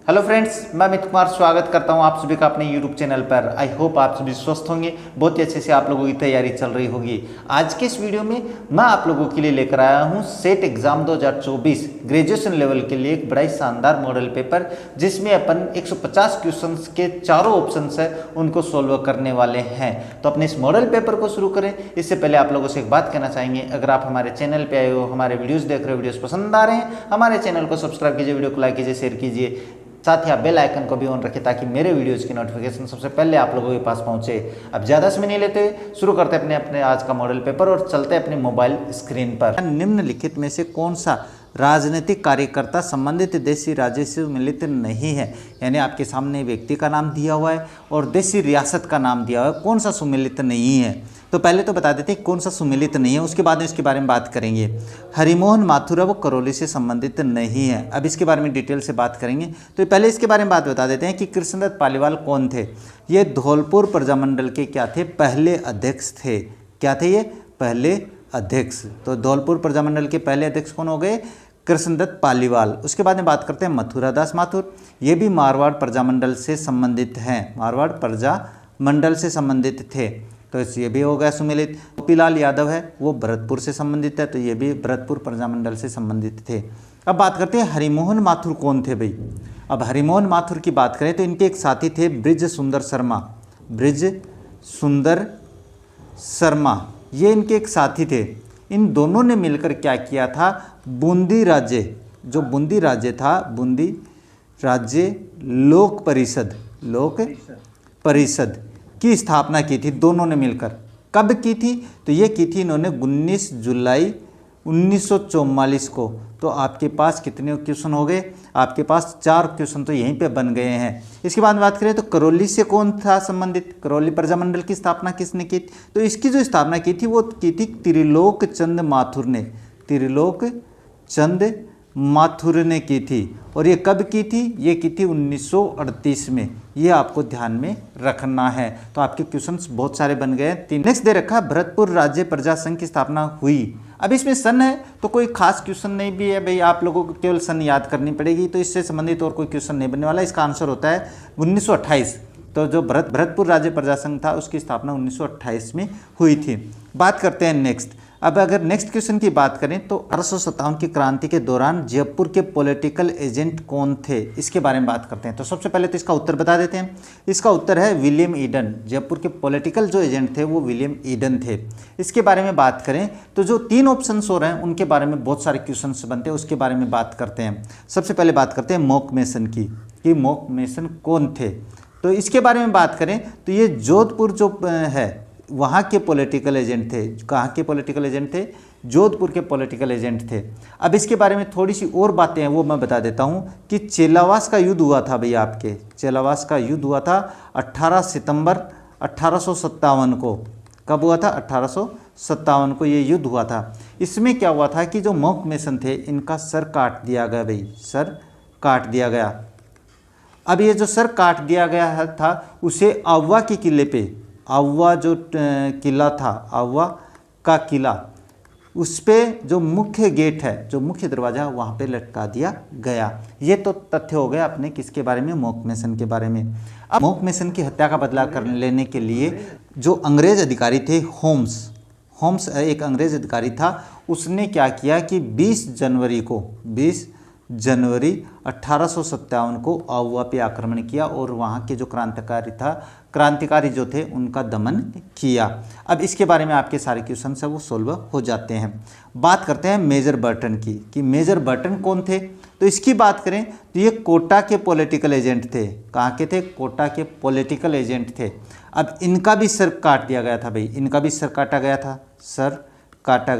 Hello friends, मैं अमित कुमार स्वागत करता हूं आप सभी का अपने यूट्यूब चैनल पर। आई होप आप सभी स्वस्थ होंगे, बहुत ही अच्छे से आप लोगों की तैयारी चल रही होगी। आज के इस वीडियो में मैं आप लोगों के लिए लेकर आया हूं सेट एग्जाम 2024 ग्रेजुएशन लेवल के लिए एक बड़ा ही शानदार मॉडल पेपर, जिसमें अपन 150 क्वेश्चंस के चारों ऑप्शंस है उनको सोल्व करने वाले हैं। तो अपने इस मॉडल पेपर को शुरू करें इससे पहले आप लोगों से एक बात कहना चाहेंगे, अगर आप हमारे चैनल पर आए हो, हमारे वीडियोज देख रहे हो, वीडियोज पसंद आ रहे हैं, हमारे चैनल को सब्सक्राइब कीजिए, वीडियो को लाइक कीजिए, शेयर कीजिए, साथ ही आप बेल आइकन को भी ऑन रखें ताकि मेरे वीडियोज़ की नोटिफिकेशन सबसे पहले आप लोगों के पास पहुंचे। अब ज़्यादा समय नहीं लेते, शुरू करते अपने आज का मॉडल पेपर और चलते अपने मोबाइल स्क्रीन पर। निम्नलिखित में से कौन सा राजनीतिक कार्यकर्ता संबंधित देशी राज्य से सम्मिलित नहीं है? यानी आपके सामने व्यक्ति का नाम दिया हुआ है और देशी रियासत का नाम दिया हुआ है, कौन सा सम्मिलित नहीं है? तो पहले तो बता देते हैं कौन सा सम्मिलित नहीं है, उसके बाद में इसके बारे में बात करेंगे। हरिमोहन माथुर वो करौली से संबंधित नहीं है, अब इसके बारे में डिटेल से बात करेंगे। तो पहले इसके बारे में बात बता देते हैं कि कृष्णदत्त पालीवाल कौन थे। ये धौलपुर प्रजामंडल के क्या थे? पहले अध्यक्ष थे। क्या थे ये? पहले अध्यक्ष। तो धौलपुर प्रजामंडल के पहले अध्यक्ष कौन हो गए? कृष्णदत्त पालीवाल। उसके बाद में बात करते हैं मथुरादास माथुर, ये भी मारवाड़ प्रजामंडल से संबंधित हैं, मारवाड़ प्रजामंडल से संबंधित थे, तो ये भी हो गया सम्मिलित। गोपीलाल यादव है वो भरतपुर से संबंधित है, तो ये भी भरतपुर प्रजामंडल से संबंधित थे। अब बात करते हैं हरिमोहन माथुर कौन थे भाई। अब हरिमोहन माथुर की बात करें तो इनके एक साथी थे ब्रिज सुंदर शर्मा। ब्रिज सुंदर शर्मा ये इनके एक साथी थे। इन दोनों ने मिलकर क्या किया था? बूंदी राज्य, जो बूंदी राज्य था, बूंदी राज्य लोक परिषद की स्थापना की थी दोनों ने मिलकर। कब की थी? तो ये की थी इन्होंने 19 जुलाई 1944 को। तो आपके पास कितने क्वेश्चन हो गए? आपके पास 4 क्वेश्चन तो यहीं पे बन गए हैं। इसके बाद बात करें तो करौली से कौन था संबंधित? करौली प्रजामंडल की स्थापना किसने की? तो इसकी जो स्थापना की थी वो की थी त्रिलोक चंद माथुर ने। त्रिलोक चंद माथुर ने की थी। और ये कब की थी? ये की थी 1938 में। ये आपको ध्यान में रखना है। तो आपके क्वेश्चंस बहुत सारे बन गए। नेक्स्ट दे रखा भरतपुर राज्य प्रजा संघ की स्थापना हुई। अब इसमें सन है तो कोई खास क्वेश्चन नहीं भी है भाई, आप लोगों को केवल सन याद करनी पड़ेगी, तो इससे संबंधित और कोई क्वेश्चन नहीं बनने वाला। इसका आंसर होता है 1928। तो जो भरतपुर राज्य प्रजा संघ था उसकी स्थापना 1928 में हुई थी। बात करते हैं नेक्स्ट। अब अगर नेक्स्ट क्वेश्चन की बात करें तो 1857 की क्रांति के दौरान जयपुर के पॉलिटिकल एजेंट कौन थे? इसके बारे में बात करते हैं। तो सबसे पहले तो इसका उत्तर बता देते हैं। इसका उत्तर है विलियम ईडन। जयपुर के पॉलिटिकल जो एजेंट थे वो विलियम ईडन थे। इसके बारे में बात करें तो जो 3 ऑप्शंस हो रहे हैं उनके बारे में बहुत सारे क्वेश्चंस बनते हैं, उसके बारे में बात करते हैं। सबसे पहले बात करते हैं मोक मेसन की, कि मोक मेसन कौन थे। तो इसके बारे में बात करें तो ये जोधपुर जो है वहाँ के पॉलिटिकल एजेंट थे। कहाँ के पॉलिटिकल एजेंट थे? जोधपुर के पॉलिटिकल एजेंट थे। अब इसके बारे में थोड़ी सी और बातें हैं वो मैं बता देता हूँ कि चेलावास का युद्ध हुआ था भैया, आपके चेलावास का युद्ध हुआ था 18 सितंबर 1857 को। कब हुआ था? 1857 को ये युद्ध हुआ था। इसमें क्या हुआ था कि जो मोक मेसन थे इनका सर काट दिया गया भाई, सर काट दिया गया। अब ये जो सर काट दिया गया था उसे आवा के किले पे, आवा जो किला था, आवा का किला, उस पे जो मुख्य गेट है, जो मुख्य दरवाजा वहाँ पे लटका दिया गया। ये तो तथ्य हो गया अपने किसके बारे में? मोक मेसन के बारे में। अब मोक मेसन की हत्या का बदला कर लेने के लिए जो अंग्रेज अधिकारी थे होम्स एक अंग्रेज अधिकारी था, उसने क्या किया कि 20 जनवरी 1857 को आहुआ पे आक्रमण किया और वहाँ के जो क्रांतिकारी जो थे उनका दमन किया। अब इसके बारे में आपके सारे क्वेश्चन है वो सोल्व हो जाते हैं। बात करते हैं मेजर बर्टन की, कि मेजर बर्टन कौन थे। तो इसकी बात करें तो ये कोटा के पॉलिटिकल एजेंट थे। कहाँ के थे? कोटा के पॉलिटिकल एजेंट थे। अब इनका भी सर काट दिया गया था भाई, इनका भी सर काटा गया था, सर काटा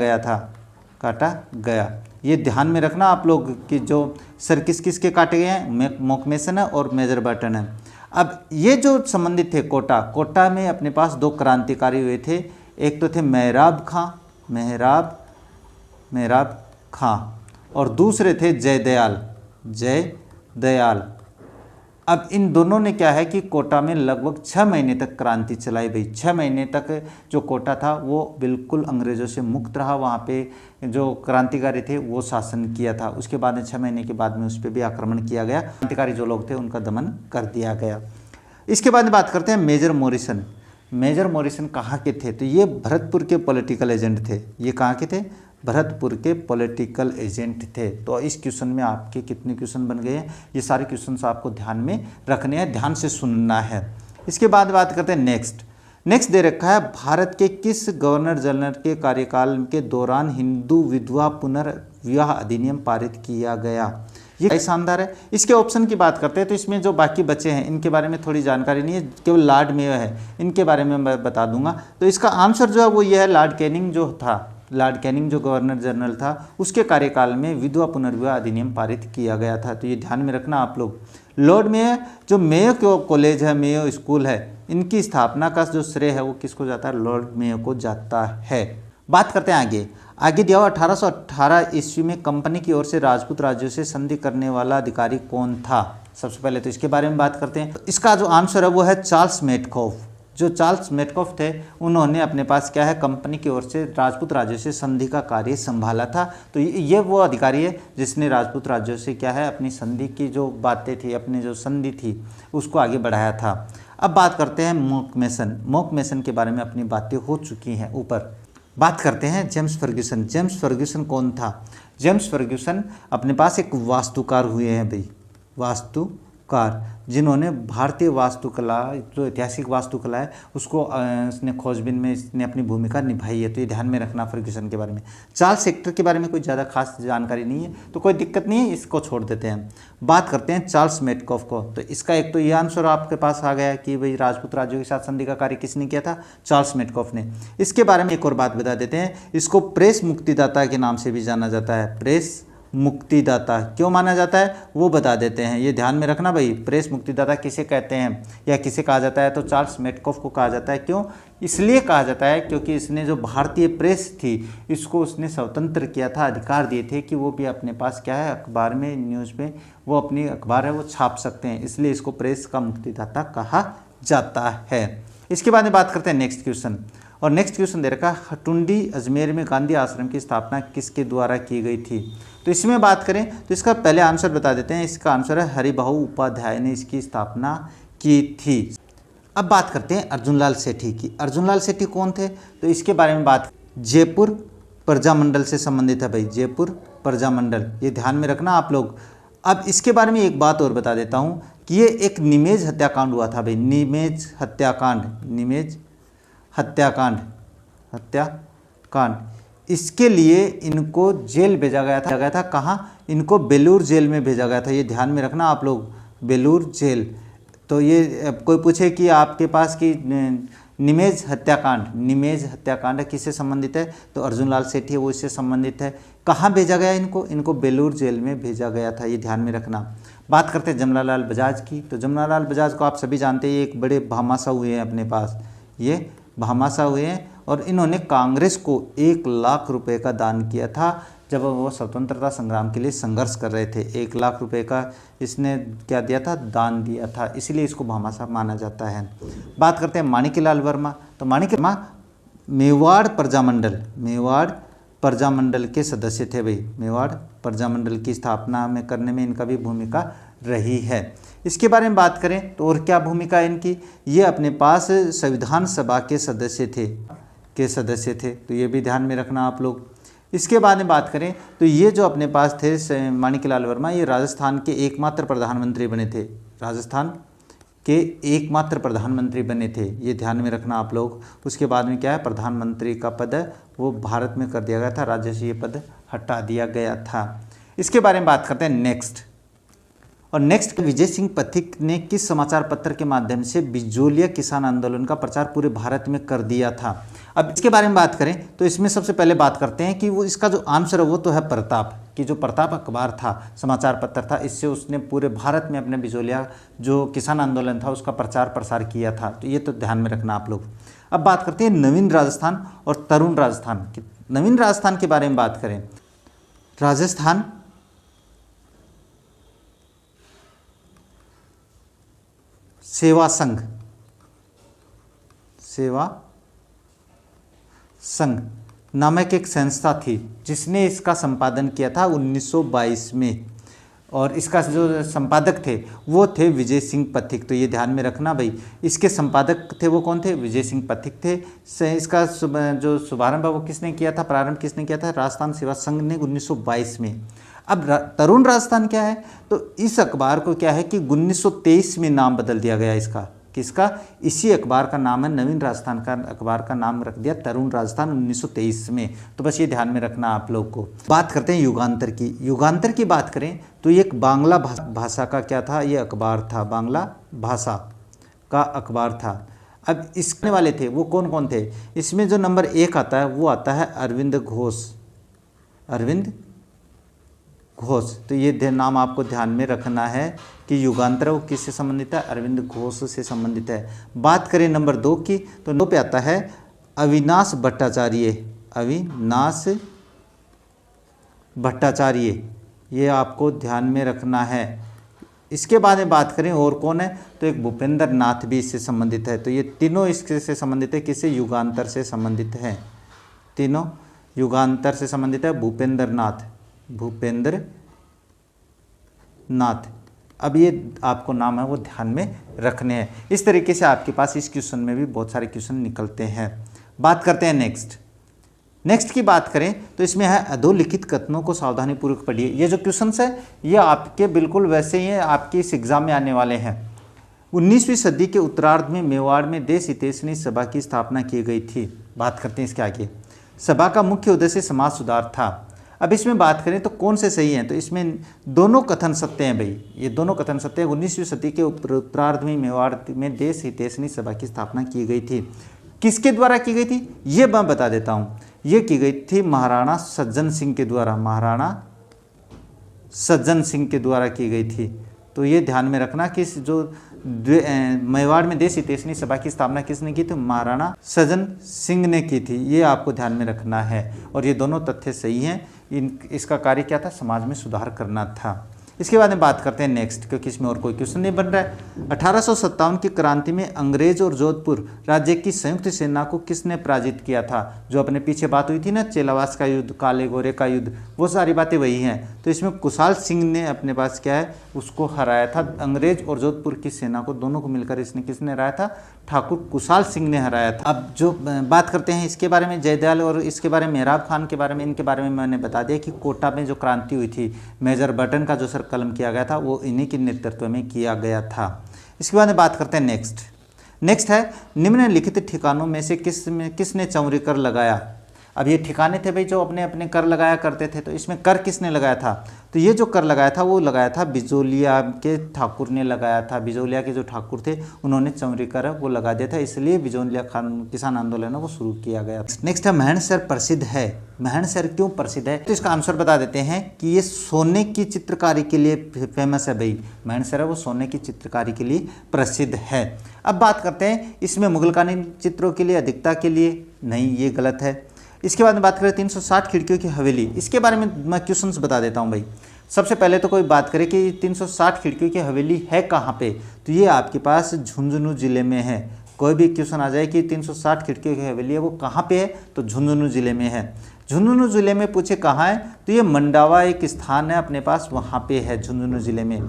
गया। ये ध्यान में रखना आप लोग कि जो सर किस किस के काटे गए हैं, मोक मेसन है और मेजर बर्टन है। अब ये जो संबंधित थे कोटा में अपने पास 2 क्रांतिकारी हुए थे। एक तो थे मेहराब खां और दूसरे थे जयदयाल। अब इन दोनों ने क्या है कि कोटा में लगभग 6 महीने तक क्रांति चलाई भाई। 6 महीने तक जो कोटा था वो बिल्कुल अंग्रेज़ों से मुक्त रहा, वहाँ पे जो क्रांतिकारी थे वो शासन किया था। उसके बाद में 6 महीने के बाद में उस पर भी आक्रमण किया गया, क्रांतिकारी जो लोग थे उनका दमन कर दिया गया। इसके बाद में बात करते हैं मेजर मॉरिसन। मेजर मॉरिसन कहाँ के थे? तो ये भरतपुर के पॉलिटिकल एजेंट थे। ये कहाँ के थे? भरतपुर के पॉलिटिकल एजेंट थे। तो इस क्वेश्चन में आपके कितने क्वेश्चन बन गए हैं? ये सारे क्वेश्चन आपको ध्यान में रखने हैं, ध्यान से सुनना है। इसके बाद बात करते हैं नेक्स्ट दे रखा है, भारत के किस गवर्नर जनरल के कार्यकाल के दौरान हिंदू विधवा पुनर्विवाह अधिनियम पारित किया गया? ये शानदार है। इसके ऑप्शन की बात करते हैं तो इसमें जो बाकी बचे हैं इनके बारे में थोड़ी जानकारी नहीं है, केवल लॉर्ड मेयो है, इनके बारे में मैं बता दूंगा। तो इसका आंसर जो है वो ये है, लॉर्ड कैनिंग जो था, लॉर्ड कैनिंग जो गवर्नर जनरल था उसके कार्यकाल में विधवा पुनर्विवाह अधिनियम पारित किया गया था। तो ये ध्यान में रखना आप लोग। लॉर्ड मेयो जो मेयो कॉलेज है, मेयो स्कूल है, इनकी स्थापना का जो श्रेय है वो किसको जाता है? लॉर्ड मेयो को जाता है। बात करते हैं आगे दिया हुआ 1818 ईस्वी में कंपनी की ओर से राजपूत राज्यों से संधि करने वाला अधिकारी कौन था? सबसे पहले तो इसके बारे में बात करते हैं। तो इसका जो आंसर है वो है चार्ल्स मेटकॉफ। जो चार्ल्स मेटकॉफ थे उन्होंने अपने पास क्या है, कंपनी की ओर से राजपूत राज्यों से संधि का कार्य संभाला था। तो ये वो अधिकारी है जिसने राजपूत राज्यों से क्या है, अपनी संधि की जो बातें थी, अपनी जो संधि थी उसको आगे बढ़ाया था। अब बात करते हैं मोक मेसन के बारे में अपनी बातें हो चुकी हैं ऊपर। बात करते हैं जेम्स फर्ग्यूसन। जेम्स फर्ग्यूसन कौन था? जेम्स फर्ग्यूसन अपने पास एक वास्तुकार हुए हैं भाई, वास्तुकार, जिन्होंने भारतीय वास्तुकला, जो ऐतिहासिक वास्तुकला है उसको इसने खोजबीन में इसने अपनी भूमिका निभाई है। तो ये ध्यान में रखना फर्ग्यूसन के बारे में। चार्ल्स सेक्टर के बारे में कोई ज़्यादा खास जानकारी नहीं है, तो कोई दिक्कत नहीं है, इसको छोड़ देते हैं। बात करते हैं चार्ल्स मेटकॉफ को। तो इसका एक तो ये आंसर आपके पास आ गया कि भाई राजपूत राज्यों के साथ संधि का कार्य किसने किया था? चार्ल्स मेटकॉफ ने। इसके बारे में एक और बात बता देते हैं, इसको प्रेस मुक्तिदाता के नाम से भी जाना जाता है। प्रेस मुक्तिदाता क्यों माना जाता है वो बता देते हैं, ये ध्यान में रखना भाई। प्रेस मुक्तिदाता किसे कहते हैं या किसे कहा जाता है? तो चार्ल्स मेटकॉफ को कहा जाता है। क्यों? इसलिए कहा जाता है क्योंकि इसने जो भारतीय प्रेस थी इसको उसने स्वतंत्र किया था, अधिकार दिए थे कि वो भी अपने पास क्या है, अखबार में, न्यूज़ में वो अपनी अखबार है वो छाप सकते हैं, इसलिए इसको प्रेस का मुक्तिदाता कहा जाता है। इसके बाद में बात करते हैं नेक्स्ट क्वेश्चन। और नेक्स्ट क्वेश्चन दे रखा है, हटुंडी अजमेर में गांधी आश्रम की स्थापना किसके द्वारा की गई थी? तो इसमें बात करें तो इसका पहले आंसर बता देते हैं। इसका आंसर है हरिभाऊ उपाध्याय ने इसकी स्थापना की थी। अब बात करते हैं अर्जुनलाल सेठी की। अर्जुनलाल सेठी कौन थे? तो इसके बारे में बात, जयपुर प्रजामंडल से संबंधित है भाई, जयपुर प्रजामंडल, ये ध्यान में रखना आप लोग। अब इसके बारे में एक बात और बता देता हूँ कि ये एक निमेज हत्याकांड हुआ था भाई, निमेज हत्याकांड। इसके लिए इनको जेल भेजा गया था। कहाँ? इनको बेलूर जेल में भेजा गया था, ये ध्यान में रखना आप लोग, बेलूर जेल। तो ये कोई पूछे कि आपके पास कि निमेज हत्याकांड किससे संबंधित है? तो अर्जुनलाल सेठी वो इससे संबंधित है। कहाँ भेजा गया इनको बेलूर जेल में भेजा गया था, ये ध्यान में रखना। बात करते हैं जमनालाल बजाज की। तो जमनालाल बजाज को आप सभी जानते हैं, ये एक बड़े भामाशाह हुए हैं अपने पास, ये भामाशाह हुए हैं और इन्होंने कांग्रेस को 1 लाख रुपए का दान किया था जब वो स्वतंत्रता संग्राम के लिए संघर्ष कर रहे थे। 1 लाख रुपए का इसने क्या दिया था? दान दिया था, इसलिए इसको भामाशाह माना जाता है। बात करते हैं माणिक्यलाल वर्मा। तो माणिक्य वर्मा मेवाड़ प्रजामंडल के सदस्य थे भाई, मेवाड़ प्रजामंडल की स्थापना में करने में इनका भी भूमिका रही है। इसके बारे में बात करें तो और क्या भूमिका है इनकी? ये अपने पास संविधान सभा के सदस्य थे, तो ये भी ध्यान में रखना आप लोग। इसके बाद में बात करें तो ये जो अपने पास थे माणिक्यलाल वर्मा, ये राजस्थान के एकमात्र प्रधानमंत्री बने थे, ये ध्यान में रखना आप लोग। उसके बाद में क्या है, प्रधानमंत्री का पद है वो भारत में कर दिया गया था, राज्य से ये पद हटा दिया गया था। इसके बारे में बात करते हैं नेक्स्ट विजय सिंह पथिक ने किस समाचार पत्र के माध्यम से बिजोलिया किसान आंदोलन का प्रचार पूरे भारत में कर दिया था? अब इसके बारे में बात करें तो इसमें सबसे पहले बात करते हैं कि वो इसका जो आंसर है वो तो है प्रताप, कि जो प्रताप अखबार था, समाचार पत्र था, इससे उसने पूरे भारत में अपने बिजोलिया जो किसान आंदोलन था उसका प्रचार प्रसार किया था। तो ये तो ध्यान में रखना आप लोग। अब बात करते हैं नवीन राजस्थान और तरुण राजस्थान की। नवीन राजस्थान के बारे में बात करें, सेवा संघ, सेवा संघ नामक एक संस्था थी जिसने इसका संपादन किया था 1922 में, और इसका जो संपादक थे वो थे विजय सिंह पथिक। तो ये ध्यान में रखना भाई, इसके संपादक थे वो कौन थे? विजय सिंह पथिक थे। इसका जो शुभारंभ वो किसने किया था, प्रारंभ किसने किया था? राजस्थान सेवा संघ ने 1922 में। अब तरुण राजस्थान क्या है? तो इस अखबार को क्या है कि 1923 में नाम बदल दिया गया इसका। किसका? इसी अखबार का नाम है, नवीन राजस्थान का अखबार का नाम रख दिया तरुण राजस्थान 1923 में। तो बस ये ध्यान में रखना आप लोग को। बात करते हैं युगांतर की। युगांतर की बात करें तो ये एक बांग्ला भाषा का क्या था? ये अखबार था, बांग्ला भाषा का अखबार था। अब इसने वाले थे वो कौन कौन थे? इसमें जो नंबर 1 आता है वो आता है अरविंद घोष, अरविंद घोष। तो ये नाम आपको ध्यान में रखना है कि युगांतर वो किससे संबंधित है? अरविंद घोष से संबंधित है। बात करें नंबर 2 की तो 2 पे आता है अविनाश भट्टाचार्य, अविनाश भट्टाचार्य, ये आपको ध्यान में रखना है। इसके बाद में बात करें और कौन है तो एक भूपेंद्र नाथ भी इससे संबंधित है। तो ये तीनों इससे संबंधित है, किससे? युगांतर से संबंधित है, तीनों युगांतर से संबंधित है। भूपेंद्र नाथ, भूपेंद्र नाथ। अब ये आपको नाम है वो ध्यान में रखने हैं। इस तरीके से आपके पास इस क्वेश्चन में भी बहुत सारे क्वेश्चन निकलते हैं। बात करते हैं नेक्स्ट की बात करें तो इसमें है अधोलिखित कथनों को सावधानीपूर्वक पढ़िए। ये जो क्वेश्चंस है ये आपके बिल्कुल वैसे ही हैं, आपके इस एग्जाम में आने वाले हैं। 19वीं सदी के उत्तरार्ध में मेवाड़ में देश हितैषणी सभा की स्थापना की गई थी। बात करते हैं इसके आगे। सभा का मुख्य उद्देश्य समाज सुधार था। अब इसमें बात करें तो कौन से सही हैं? तो इसमें दोनों कथन सत्य हैं भाई, ये दोनों कथन सत्य हैं। 19वीं सदी के उत्तरार्ध में मेवाड़ में देश हितैषणी सभा की स्थापना की गई थी। किसके द्वारा की गई थी ये मैं बता देता हूँ। ये की गई थी महाराणा सज्जन सिंह के द्वारा, महाराणा सज्जन सिंह के द्वारा की गई थी। तो ये ध्यान में रखना कि जो मेवाड़ में देश हितैषणी सभा की स्थापना किसने की थी? महाराणा सज्जन सिंह ने की थी। ये आपको ध्यान में रखना है और ये दोनों तथ्य सही हैं। इसका कार्य क्या था? समाज में सुधार करना था। इसके बाद में बात करते हैं नेक्स्ट, क्योंकि इसमें और कोई क्वेश्चन नहीं बन रहा है। 1857 की क्रांति में अंग्रेज और जोधपुर राज्य की संयुक्त सेना को किसने पराजित किया था? जो अपने पीछे बात हुई थी ना, चेलावास का युद्ध, काले गोरे का युद्ध, वो सारी बातें वही हैं। तो इसमें कुशाल सिंह ने अपने पास क्या है उसको हराया था। अंग्रेज और जोधपुर की सेना को दोनों को मिलकर इसने किसने हराया था? ठाकुर कुशाल सिंह ने हराया था। अब जो बात करते हैं इसके बारे में, जयदयाल और इसके बारे में मेहराब खान के बारे में, इनके बारे में मैंने बता दिया कि कोटा में जो क्रांति हुई थी, मेजर बटन का जो सर कलम किया गया था वो इन्हीं के नेतृत्व में किया गया था। इसके बाद में बात करते हैं नेक्स्ट है निम्नलिखित ठिकानों में से किसने चौरी कर लगाया? अब ये ठिकाने थे भाई जो अपने अपने कर लगाया करते थे। तो इसमें कर किसने लगाया था? तो ये जो कर लगाया था वो लगाया था बिजोलिया के ठाकुर ने लगाया था। बिजोलिया के जो ठाकुर थे उन्होंने चौरी कर वो लगा दिया था, इसलिए बिजोलिया किसान आंदोलन वो शुरू किया गया। नेक्स्ट है महणसर प्रसिद्ध है। महणसर क्यों प्रसिद्ध है? तो इसका आंसर बता देते हैं कि ये सोने की चित्रकारी के लिए फेमस है भाई। महणसर है वो सोने की चित्रकारी के लिए प्रसिद्ध है। अब बात करते हैं इसमें मुगलकालीन चित्रों के लिए, अधिकता के लिए नहीं, ये गलत है। इसके बाद में बात करें 360 खिड़कियों की हवेली। इसके बारे में मैं क्वेश्चंस बता देता हूं भाई। सबसे पहले तो कोई बात करें कि 360 खिड़कियों की हवेली है कहाँ पे? तो ये आपके पास झुंझुनू जिले में है। कोई भी क्वेश्चन आ जाए कि 360 खिड़कियों की हवेली है वो कहाँ पे है? तो झुंझुनू जिले में है। झुंझुनू जिले में पूछे कहाँ है तो ये मंडावा एक स्थान है अपने पास, वहाँ पे है झुंझुनू जिले में।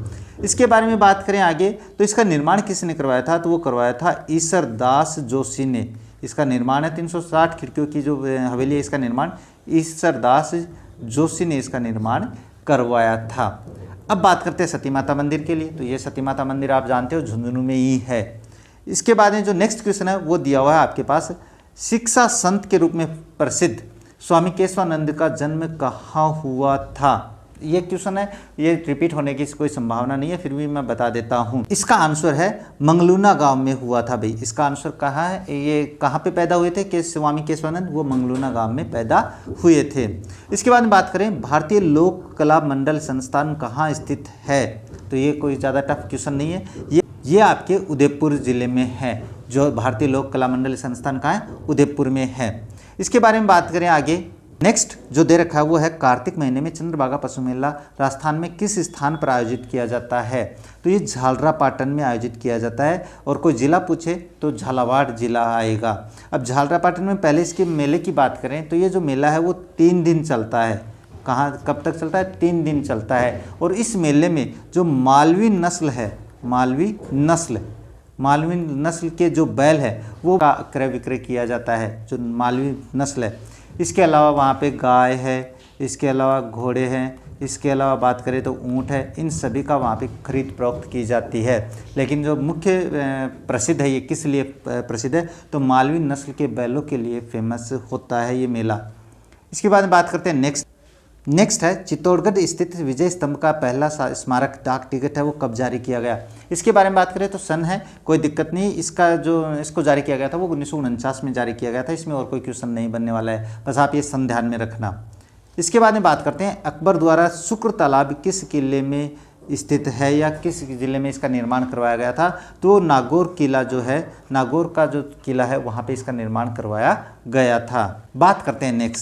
इसके बारे में बात करें आगे तो इसका निर्माण किसने करवाया था? तो वो करवाया था ईसर दास जोशी ने। इसका निर्माण है 360 खिड़कियों की जो हवेली है, इसका निर्माण ईसर दास जोशी ने इसका निर्माण करवाया था। अब बात करते हैं सती माता मंदिर के लिए। तो ये सती माता मंदिर आप जानते हो झुंझुनू में ही है। इसके बाद में जो नेक्स्ट क्वेश्चन है वो दिया हुआ है आपके पास, शिक्षा संत के रूप में प्रसिद्ध स्वामी केशवानंद का जन्म कहाँ हुआ था? ये क्वेश्चन है, ये रिपीट होने की कोई संभावना नहीं है, फिर भी मैं बता देता हूँ। इसका आंसर है मंगलूना गांव में हुआ था भाई। इसका आंसर कहाँ है? ये कहाँ पे पैदा हुए थे स्वामी केशवानंद? वो मंगलूना गांव में पैदा हुए थे। इसके बाद में बात करें भारतीय लोक कला मंडल संस्थान कहाँ स्थित है? तो ये कोई ज़्यादा टफ क्वेश्चन नहीं है। ये आपके उदयपुर जिले में है। जो भारतीय लोक कला मंडल संस्थान कहाँ है? उदयपुर में है। इसके बारे में बात करें आगे नेक्स्ट जो दे रखा है वो है कार्तिक महीने में चंद्रभागा पशु मेला राजस्थान में किस स्थान पर आयोजित किया जाता है। तो ये झालरापाटन में आयोजित किया जाता है, और कोई जिला पूछे तो झालावाड़ जिला आएगा। अब झालरापाटन में पहले इसके मेले की बात करें तो ये जो मेला है वो 3 दिन चलता है। कहाँ कब तक चलता है? 3 दिन चलता है। और इस मेले में जो मालवी नस्ल है, मालवी नस्ल के जो बैल है वो का क्रय विक्रय किया जाता है, जो मालवी नस्ल है। इसके अलावा वहाँ पे गाय है, इसके अलावा घोड़े हैं, इसके अलावा बात करें तो ऊँट है, इन सभी का वहाँ पे खरीद फरोख्त की जाती है। लेकिन जो मुख्य प्रसिद्ध है, ये किस लिए प्रसिद्ध है? तो मालवी नस्ल के बैलों के लिए फेमस होता है ये मेला। इसके बाद बात करते हैं नेक्स्ट है चित्तौड़गढ़ स्थित विजय स्तंभ का पहला स्मारक डाक टिकट है वो कब जारी किया गया। इसके बारे में बात करें तो सन है, कोई दिक्कत नहीं, इसको जारी किया गया था वो 1949 में जारी किया गया था। इसमें और कोई क्वेश्चन नहीं बनने वाला है, बस आप ये सन ध्यान में रखना। इसके बाद में बात करते हैं अकबर द्वारा शुक्र तालाब किस किले में स्थित है या किस जिले में इसका निर्माण करवाया गया था। तो नागौर किला जो है, नागौर का जो किला है वहाँ पे इसका निर्माण करवाया गया था। बात करते हैं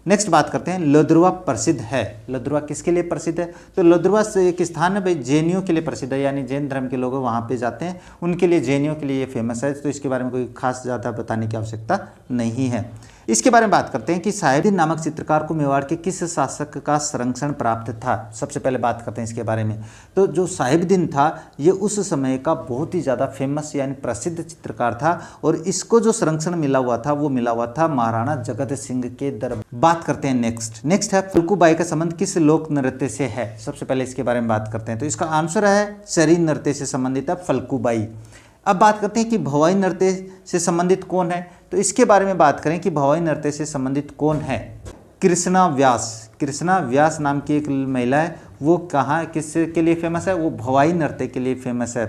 नेक्स्ट बात करते हैं लोद्रुवा प्रसिद्ध है। लोद्रुवा किसके लिए प्रसिद्ध है? तो लोद्रुवा से एक स्थान है भाई जैनियों के लिए प्रसिद्ध है, यानी जैन धर्म के लोग वहाँ पे जाते हैं, उनके लिए जैनियों के लिए ये फेमस है। तो इसके बारे में कोई खास ज़्यादा बताने की आवश्यकता नहीं है। इसके बारे में बात करते हैं कि साहिबदीन नामक चित्रकार को मेवाड़ के किस शासक का संरक्षण प्राप्त था। सबसे पहले बात करते हैं इसके बारे में। तो जो साहिबदीन था ये उस समय का बहुत ही ज़्यादा फेमस यानी प्रसिद्ध चित्रकार था, और इसको जो संरक्षण मिला हुआ था वो मिला हुआ था महाराणा जगत सिंह के दरबार। बात करते हैं नेक्स्ट है फल्गुबाई का संबंध किस लोक नृत्य से है। सबसे पहले इसके बारे में बात करते हैं। तो इसका आंसर है शरीर नृत्य से संबंधित है फल्गुबाई। अब बात करते हैं कि भवाई नृत्य से संबंधित कौन है। तो इसके बारे में बात करें कि भवाई नृत्य से संबंधित कौन है। कृष्णा व्यास नाम की एक महिला है, वो कहाँ किस के लिए फेमस है? वो भवाई नृत्य के लिए फेमस है।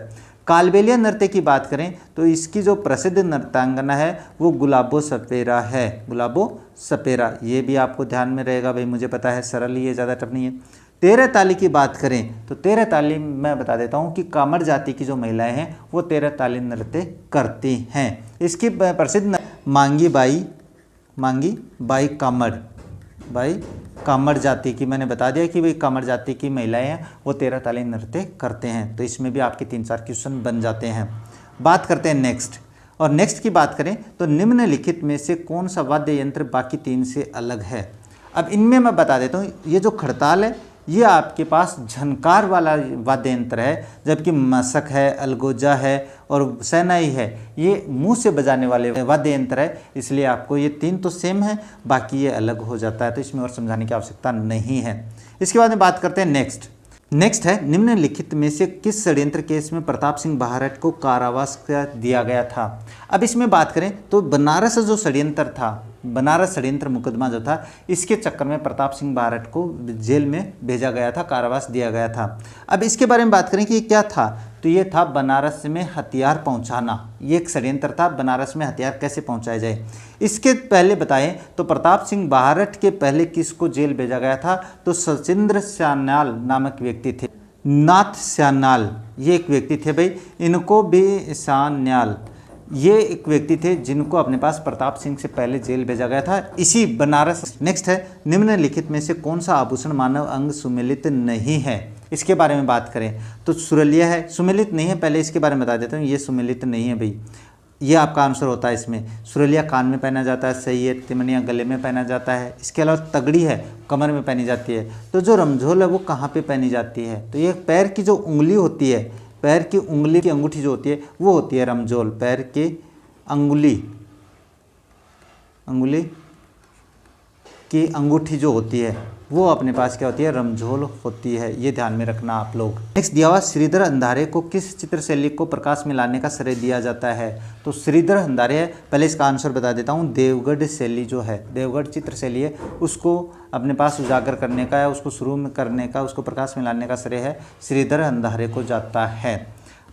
कालबेलिया नृत्य की बात करें तो इसकी जो प्रसिद्ध नृत्यांगना है वो गुलाबो सपेरा है। गुलाबो सपेरा, ये भी आपको ध्यान में रहेगा भाई, मुझे पता है, सरल ही है, ज़्यादा टफ नहीं है। 13 ताली की बात करें तो 13 ताली मैं बता देता हूँ कि कामड़ जाति की जो महिलाएं हैं वो 13 ताली नृत्य करती हैं। इसकी प्रसिद्ध मांगी बाई कामड़ जाति की, मैंने बता दिया कि भाई कामड़ जाति की महिलाएं हैं वो 13 ताली नृत्य करते हैं। तो इसमें भी आपके 3-4 क्वेश्चन बन जाते हैं। बात करते हैं नेक्स्ट की बात करें तो निम्नलिखित में से कौन सा वाद्य यंत्र बाकी 3 से अलग है। अब इनमें मैं बता देता हूँ, ये जो खड़ताल है ये आपके पास झनकार वाला वाद्य यंत्र है, जबकि मशक है, अलगोजा है और शहनाई है ये मुंह से बजाने वाले वाद्य यंत्र है। इसलिए आपको ये 3 तो सेम है, बाकी ये अलग हो जाता है, तो इसमें और समझाने की आवश्यकता नहीं है। इसके बाद में बात करते हैं नेक्स्ट है निम्नलिखित में से किस षड्यंत्र केस में प्रताप सिंह बहारट को कारावास दिया गया था। अब इसमें बात करें तो बनारस जो षड्यंत्र था, बनारस षड्यंत्र मुकदमा जो था, इसके चक्कर में प्रताप सिंह बहारट को जेल में भेजा गया था, कारावास दिया गया था। अब इसके बारे में बात करें कि ये क्या था, तो ये था बनारस में हथियार पहुंचाना। ये एक षड्यंत्र था, बनारस में हथियार कैसे पहुंचाए जाए। इसके पहले बताएं तो प्रताप सिंह बहारट के पहले किसको जेल भेजा गया था, तो सचिंद्र सान्याल नामक व्यक्ति थे। नाथ सान्याल ये एक व्यक्ति थे भाई, इनको भी सान्याल ये एक व्यक्ति थे जिनको अपने पास प्रताप सिंह से पहले जेल भेजा गया था, इसी बनारस। नेक्स्ट है निम्नलिखित में से कौन सा आभूषण मानव अंग सुमेलित नहीं है। इसके बारे में बात करें तो सुरलिया है, सुमेलित नहीं है। पहले इसके बारे में बता देता हूँ, ये सुमेलित नहीं है भाई, ये आपका आंसर होता है इसमें। सुरलिया कान में पहना जाता है, सही है। तिमनिया गले में पहना जाता है। इसके अलावा तगड़ी है, कमर में पहनी जाती है। तो जो रमझोल है वो कहाँ पे पहनी जाती है, तो ये पैर की जो उंगली होती है, पैर की उंगली की अंगूठी जो होती है वो होती है रमझोल। पैर की अंगुली की अंगूठी जो होती है वो अपने पास क्या होती है, रमझोल होती है। ये ध्यान में रखना आप लोग। नेक्स्ट दिया हुआ श्रीधर अंधारे को किस चित्रशैली को प्रकाश में लाने का श्रेय दिया जाता है। तो श्रीधर अंधारे है, पहले इसका आंसर बता देता हूँ। देवगढ़ शैली जो है, देवगढ़ चित्रशैली है, उसको अपने पास उजागर करने का या उसको शुरू में करने का, उसको प्रकाश में लाने का श्रेय है श्रीधर अंधारे को जाता है।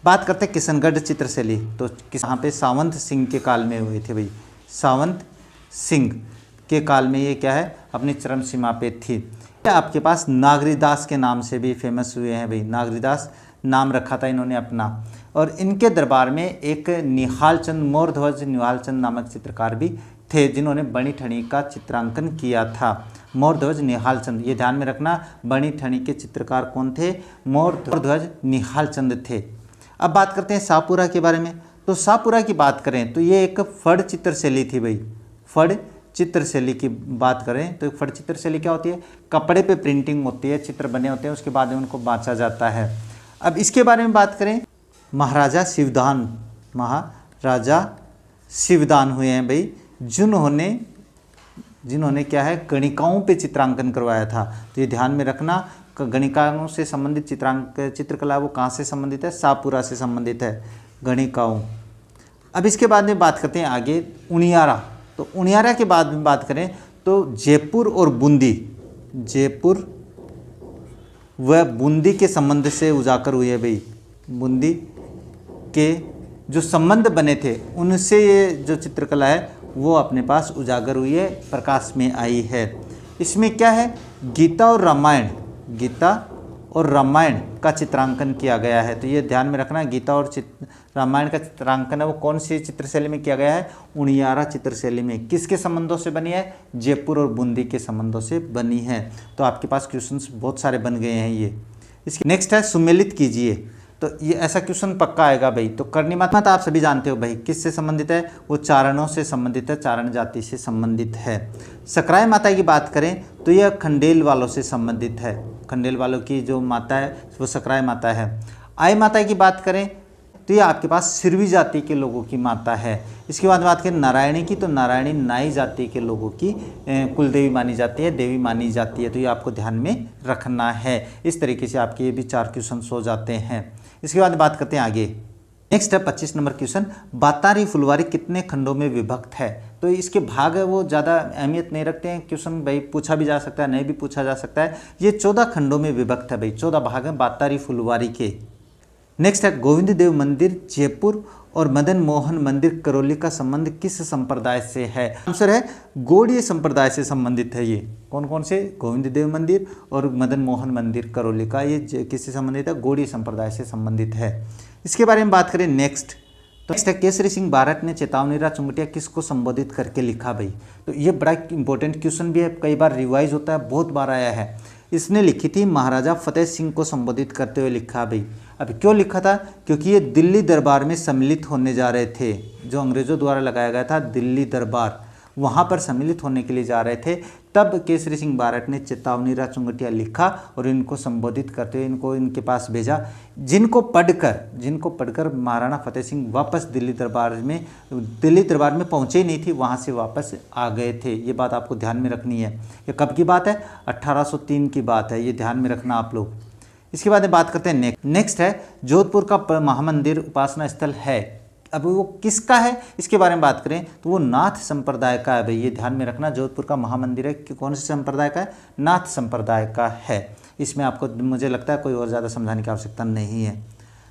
बात करते हैं किशनगढ़ चित्रशैली। तो यहाँ पे सावंत सिंह के काल में हुए थे भाई, सावंत सिंह के काल में ये क्या है, अपनी चरम सीमा पे थी। आपके पास नागरीदास के नाम से भी फेमस हुए हैं भाई, नागरीदास नाम रखा था इन्होंने अपना। और इनके दरबार में एक निहाल चंद, मोरध्वज निहाल चंद नामक चित्रकार भी थे जिन्होंने बणी ठणी का चित्रांकन किया था? मोरध्वज निहाल चंद। ये ध्यान में रखना, बणी ठणी के चित्रकार कौन थे? मोरध्वज निहाल चंद थे। अब बात करते हैं शाहपुरा के बारे में। तो शाहपुरा की बात करें तो ये एक फड़ चित्रशैली थी भाई। फड़ चित्रशैली की बात करें तो फड़ चित्रशैली क्या होती है? कपड़े पे प्रिंटिंग होती है, चित्र बने होते हैं, उसके बाद में उनको बांचा जाता है। अब इसके बारे में बात करें, महाराजा शिवदान हुए हैं भाई, जिन्होंने क्या है, गणिकाओं पे चित्रांकन करवाया था। तो ये ध्यान में रखना, गणिकाओं से संबंधित चित्रकला वो कहाँ से संबंधित है? शाहपुरा से संबंधित है, गणिकाओं। अब इसके बाद में बात करते हैं आगे उनियारा। तो उनियारा के बाद में बात करें तो जयपुर और बूंदी के संबंध से उजागर हुई है भाई। बूंदी के जो संबंध बने थे उनसे ये जो चित्रकला है वो अपने पास उजागर हुई है, प्रकाश में आई है। इसमें क्या है? गीता और रामायण का चित्रांकन किया गया है। तो ये ध्यान में रखना, गीता और रामायण का चित्रांकन है वो कौन सी चित्रशैली में किया गया है? उनियारा चित्रशैली में। किसके संबंधों से बनी है? जयपुर और बूंदी के संबंधों से बनी है। तो आपके पास क्वेश्चंस बहुत सारे बन गए हैं ये। इसके नेक्स्ट है सुमेलित कीजिए। तो ये ऐसा क्वेश्चन पक्का आएगा भाई। तो करनी माता तो आप सभी जानते हो भाई, किससे संबंधित है? वो चारणों से संबंधित है, चारण जाति से संबंधित है। सकराय माता की बात करें तो यह खंडेल वालों से संबंधित है। खंडेल वालों की जो माता है वो सकराय माता है। आई माता की बात करें तो ये आपके पास सिरवी जाति के लोगों की माता है। इसके बाद बात करें नारायणी की, तो नारायणी नाई जाति के लोगों की कुलदेवी मानी जाती है, देवी मानी जाती है। तो ये आपको ध्यान में रखना है। इस तरीके से आपके ये भी 4 क्वेश्चन हो जाते हैं। इसके बाद बात करते हैं आगे। नेक्स्ट है 25 नंबर क्वेश्चन, बातारी फुलवारी कितने खंडों में विभक्त है? तो इसके भाग है वो ज़्यादा अहमियत नहीं रखते हैं। क्वेश्चन भाई पूछा भी जा सकता है, नहीं भी पूछा जा सकता है। ये 14 खंडों में विभक्त है भाई, 14 भाग हैं बातारी फुलवारी के। नेक्स्ट है गोविंद देव मंदिर जयपुर और मदन मोहन मंदिर करौली का संबंध किस संप्रदाय से है? आंसर है गौड़ीय संप्रदाय से संबंधित है। ये कौन कौन से? गोविंद देव मंदिर और मदन मोहन मंदिर करौली का, ये किससे संबंधित है? गौड़ीय संप्रदाय से संबंधित है। इसके बारे में बात करें नेक्स्ट है केसरी सिंह बारट ने चेतावनीराज चुंगटिया किसको संबोधित करके लिखा भाई? तो ये बड़ा इंपॉर्टेंट क्वेश्चन भी है, कई बार रिवाइज होता है, बहुत बार आया है। इसने लिखी थी महाराजा फतेह सिंह को संबोधित करते हुए लिखा भाई। अब क्यों लिखा था? क्योंकि ये दिल्ली दरबार में सम्मिलित होने जा रहे थे, जो अंग्रेजों द्वारा लगाया गया था दिल्ली दरबार, वहाँ पर सम्मिलित होने के लिए जा रहे थे। तब केसरी सिंह बारट ने चेतावनीराज चुंगटिया लिखा और इनको संबोधित करते हुए इनके पास भेजा, जिनको पढ़कर महाराणा फतेह सिंह वापस दिल्ली दरबार में पहुँचे ही नहीं थी, वहाँ से वापस आ गए थे। ये बात आपको ध्यान में रखनी है। ये कब की बात है? 1803 की बात है, ये ध्यान में रखना आप लोग। इसके बाद बात करते हैं नेक्स्ट है जोधपुर का महामंदिर उपासना स्थल है। अब वो किसका है? इसके बारे में बात करें तो वो नाथ संप्रदाय का है भाई। ये ध्यान में रखना, जोधपुर का महामंदिर है कि कौन से संप्रदाय का है? नाथ संप्रदाय का है। इसमें आपको मुझे लगता है कोई और ज़्यादा समझाने की आवश्यकता नहीं है।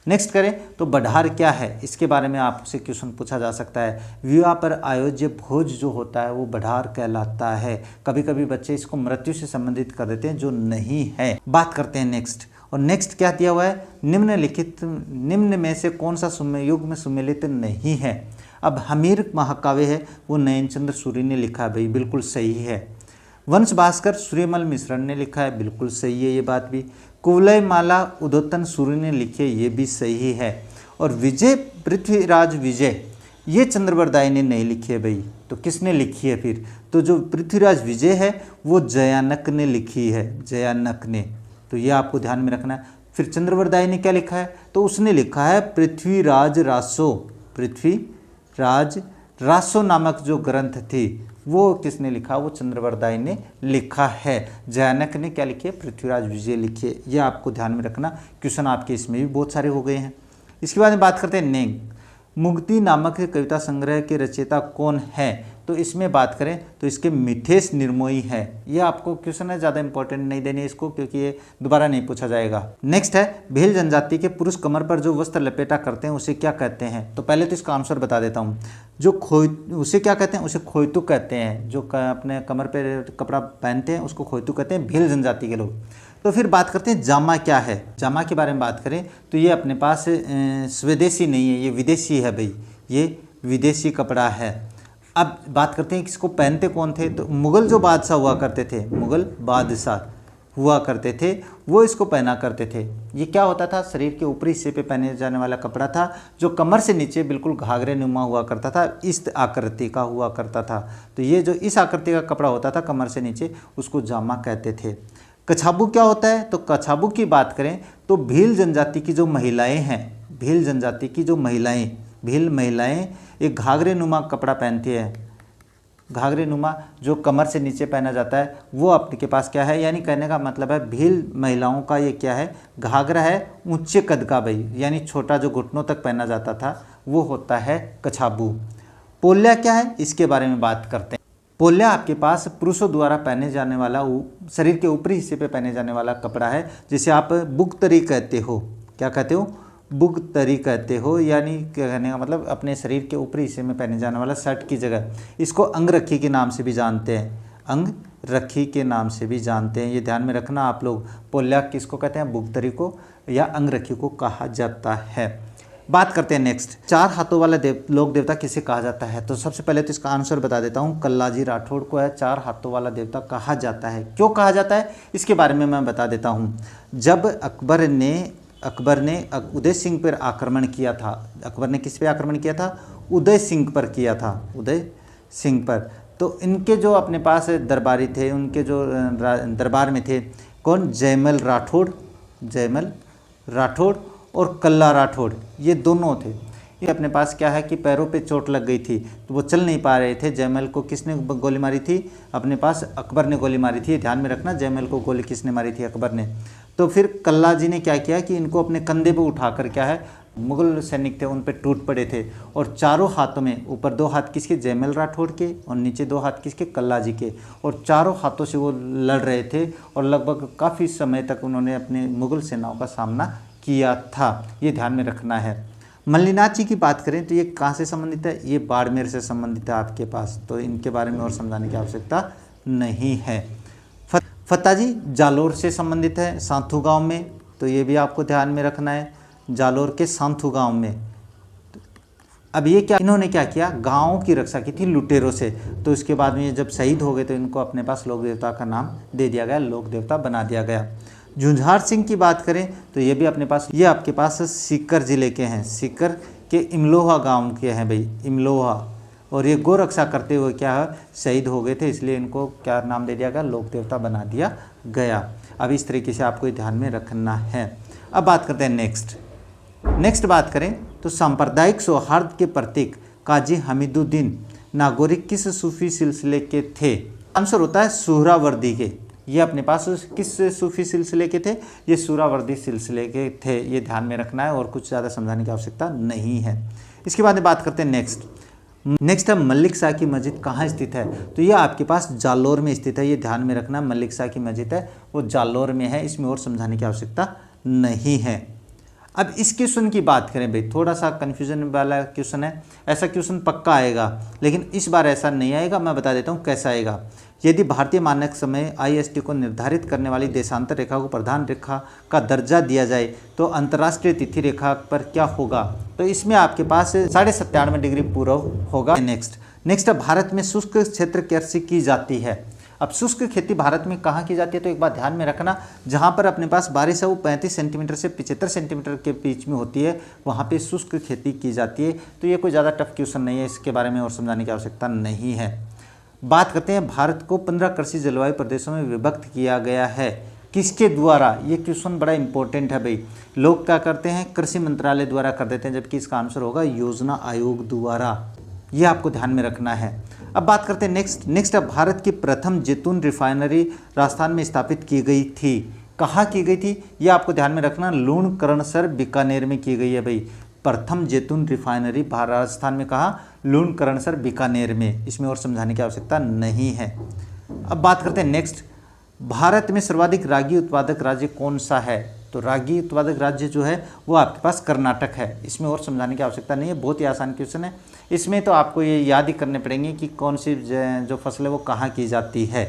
नेक्स्ट करें तो बढ़ार क्या है? इसके बारे में आपसे क्वेश्चन पूछा जा सकता है। विवाह पर आयोज्य भोज जो होता है वो बढ़ार कहलाता है। कभी कभी बच्चे इसको मृत्यु से संबंधित कर देते हैं, जो नहीं है। बात करते हैं नेक्स्ट। और नेक्स्ट क्या दिया हुआ है? निम्न में से कौन सा युग में सुमेलित नहीं है? अब हमीर महाकाव्य है वो नयनचंद्र सूरी ने लिखा है भाई, बिल्कुल सही है। वंश भास्कर सूर्यमल मिश्रण ने लिखा है, बिल्कुल सही है ये बात भी। कुवलय माला उदोतन सूरी ने लिखी है, ये भी सही है। और विजय पृथ्वीराज विजय ये चंद्रवरदाई ने नहीं लिखी है भाई। तो किसने लिखी है फिर? तो जो पृथ्वीराज विजय है वो जयानक ने लिखी है, जयानक ने। तो ये आपको ध्यान में रखना है। फिर चंद्रवरदाई ने क्या लिखा है? तो उसने लिखा है पृथ्वीराज रासो नामक जो ग्रंथ थी वो किसने लिखा? वो चंद्रवरदाई ने लिखा है। जयानक ने क्या लिखी है? पृथ्वीराज विजय लिखी है। ये आपको ध्यान में रखना, क्वेश्चन आपके इसमें भी बहुत सारे हो गए हैं। इसके बाद में बात करते हैं नेग। मुक्ति नामक कविता संग्रह के रचयिता कौन है? तो इसमें बात करें तो इसके मिथेश निर्मोही है। ये आपको क्वेश्चन है, ज़्यादा इंपॉर्टेंट नहीं देने इसको, क्योंकि ये दोबारा नहीं पूछा जाएगा। नेक्स्ट है भील जनजाति के पुरुष कमर पर जो वस्त्र लपेटा करते हैं उसे क्या कहते हैं? तो पहले तो इसका आंसर बता देता हूँ। उसे क्या कहते हैं? उसे खोयतु कहते हैं। जो अपने कमर पर कपड़ा पहनते हैं उसको खोयतु कहते हैं, भील जनजाति के लोग। तो फिर बात करते हैं जामा क्या है। जामा के बारे में बात करें तो ये अपने पास स्वदेशी नहीं है, ये विदेशी है भाई, ये विदेशी कपड़ा है। अब बात करते हैं कि इसको पहनते कौन थे। तो मुग़ल जो बादशाह हुआ करते थे, मुग़ल बादशाह हुआ करते थे, वो इसको पहना करते थे। ये क्या होता था, शरीर के ऊपरी हिस्से पे पहने जाने वाला कपड़ा था, जो कमर से नीचे बिल्कुल घाघरे नुमा हुआ करता था, इस आकृति का हुआ करता था। तो ये जो इस आकृति का कपड़ा होता था कमर से नीचे, उसको जामा कहते थे। कछाबू क्या होता है, तो कछाबू की बात करें तो भील जनजाति की जो महिलाएं हैं, भील जनजाति की जो भील महिलाएं एक घाघरे नुमा कपड़ा पहनती है। घाघरे नुमा जो कमर से नीचे पहना जाता है वो आपके पास क्या है, यानी कहने का मतलब है भील महिलाओं का ये क्या है, घाघरा है ऊंचे कद का भाई, यानी छोटा जो घुटनों तक पहना जाता था वो होता है कछाबू। पोल्या क्या है, इसके बारे में बात करते हैं। पोल्या आपके पास पुरुषों द्वारा पहने जाने वाला, शरीर के ऊपरी हिस्से पे पहने जाने वाला कपड़ा है, जिसे आप बुगतरी कहते हो। क्या कहते हो, बुगतरी कहते हो, यानी कहने का मतलब अपने शरीर के ऊपरी हिस्से में पहने जाने वाला शर्ट की जगह। इसको अंगरखी के नाम से भी जानते हैं, अंगरखी के नाम से भी जानते हैं, ये ध्यान में रखना आप लोग। पोल्या किसको कहते हैं, बुगतरी को या अंगरखी को कहा जाता है। बात करते हैं नेक्स्ट, 4 हाथों वाला लोक देवता किसे कहा जाता है। तो सबसे पहले तो इसका आंसर बता देता हूँ, कल्लाजी राठौड़ को है 4 हाथों वाला देवता कहा जाता है। क्यों कहा जाता है इसके बारे में मैं बता देता हूँ। जब अकबर ने उदय सिंह पर आक्रमण किया था, अकबर ने किस पे आक्रमण किया था, उदय सिंह पर किया था, उदय सिंह पर। तो इनके जो अपने पास दरबारी थे, उनके जो दरबार में थे कौन, जयमल राठौड़ और कल्ला राठौड़, ये दोनों थे। ये अपने पास क्या है कि पैरों पे चोट लग गई थी तो वो चल नहीं पा रहे थे। जयमल को किसने गोली मारी थी, अपने पास अकबर ने गोली मारी थी। ध्यान में रखना, जयमल को गोली किसने मारी थी, अकबर ने। तो फिर कल्ला जी ने क्या किया कि इनको अपने कंधे पे उठाकर क्या है, मुगल सैनिक थे उन पे टूट पड़े थे, और चारों हाथों में ऊपर 2 हाथ किसके, जयमल राठौड़ के, और नीचे 2 हाथ किसके, कल्ला जी के, और चारों हाथों से वो लड़ रहे थे और लगभग काफ़ी समय तक उन्होंने अपने मुगल सेनाओं का सामना किया था। ये ध्यान में रखना है। मल्लिनाथ जी की बात करें तो ये कहाँ से संबंधित है, ये बाड़मेर से संबंधित है आपके पास, तो इनके बारे में और समझाने की आवश्यकता नहीं है। फत्ता जी जालोर से संबंधित है, सांथू गांव में, तो ये भी आपको ध्यान में रखना है, जालोर के सांथू गांव में। अब ये क्या, इन्होंने क्या किया, गांवों की रक्षा की थी लुटेरों से। तो इसके बाद में ये जब शहीद हो गए तो इनको अपने पास लोक देवता का नाम दे दिया गया, लोक देवता बना दिया गया। झुंझार सिंह की बात करें तो ये भी अपने पास, ये आपके पास सीकर जिले के हैं, सीकर के इमलोहा गांव के हैं भाई, इमलोहा। और ये गौ रक्षा करते हुए क्या है, शहीद हो गए थे, इसलिए इनको क्या नाम दे दिया गया, लोक देवता बना दिया गया। अब इस तरीके से आपको ध्यान में रखना है। अब बात करते हैं नेक्स्ट बात करें तो सांप्रदायिक सौहार्द के प्रतीक काजी हमीदुद्दीन नागौरी किस सूफी सिलसिले के थे। आंसर होता है सुहरावर्दी के। ये अपने पास किस सूफी सिलसिले के थे, ये सुहरावर्दी सिलसिले के थे, ये ध्यान में रखना है और कुछ ज़्यादा समझाने की आवश्यकता नहीं है। इसके बाद बात करते हैं नेक्स्ट है मलिक शाह की मस्जिद कहाँ स्थित है। तो ये आपके पास जालोर में स्थित है, ये ध्यान में रखना। मलिक शाह की मस्जिद है वो जालोर में है, इसमें और समझाने की आवश्यकता नहीं है। अब इस क्वेश्चन की बात करें भाई, थोड़ा सा कन्फ्यूजन वाला क्वेश्चन है, ऐसा क्वेश्चन पक्का आएगा, लेकिन इस बार ऐसा नहीं आएगा। मैं बता देता हूँ कैसा आएगा। यदि भारतीय मानक समय IST को निर्धारित करने वाली देशांतर रेखा को प्रधान रेखा का दर्जा दिया जाए तो अंतर्राष्ट्रीय तिथि रेखा पर क्या होगा। तो इसमें आपके पास 97.5 डिग्री पूर्व होगा। नेक्स्ट भारत में शुष्क क्षेत्र कृषि की जाती है। अब शुष्क खेती भारत में कहाँ की जाती है, तो एक बात ध्यान में रखना, जहाँ पर अपने पास बारिश है वो 35 सेंटीमीटर से 75 सेंटीमीटर के बीच में होती है, वहाँ पे शुष्क खेती की जाती है। तो ये कोई ज़्यादा टफ क्वेश्चन नहीं है, इसके बारे में और समझाने की आवश्यकता नहीं है। बात करते हैं, भारत को 15 कृषि जलवायु प्रदेशों में विभक्त किया गया है, किसके द्वारा। ये क्वेश्चन बड़ा इंपॉर्टेंट है भाई। लोग क्या करते हैं, कृषि मंत्रालय द्वारा कर देते हैं, जबकि इसका आंसर होगा योजना आयोग द्वारा। ये आपको ध्यान में रखना है। अब बात करते हैं नेक्स्ट भारत की प्रथम जैतून रिफाइनरी राजस्थान में स्थापित की गई थी। कहाँ की गई थी, ये आपको ध्यान में रखना, लूणकरणसर बीकानेर में की गई है भाई। प्रथम जैतून रिफाइनरी राजस्थान में कहा, लूणकरणसर बीकानेर में, इसमें और समझाने की आवश्यकता नहीं है। अब बात करते हैं नेक्स्ट, भारत में सर्वाधिक रागी उत्पादक राज्य कौन सा है। तो रागी उत्पादक राज्य जो है वो आपके पास कर्नाटक है, इसमें और समझाने की आवश्यकता नहीं है, बहुत ही आसान क्वेश्चन है। इसमें तो आपको ये याद ही करने पड़ेंगे कि कौन सी जो फसल है वो कहाँ की जाती है।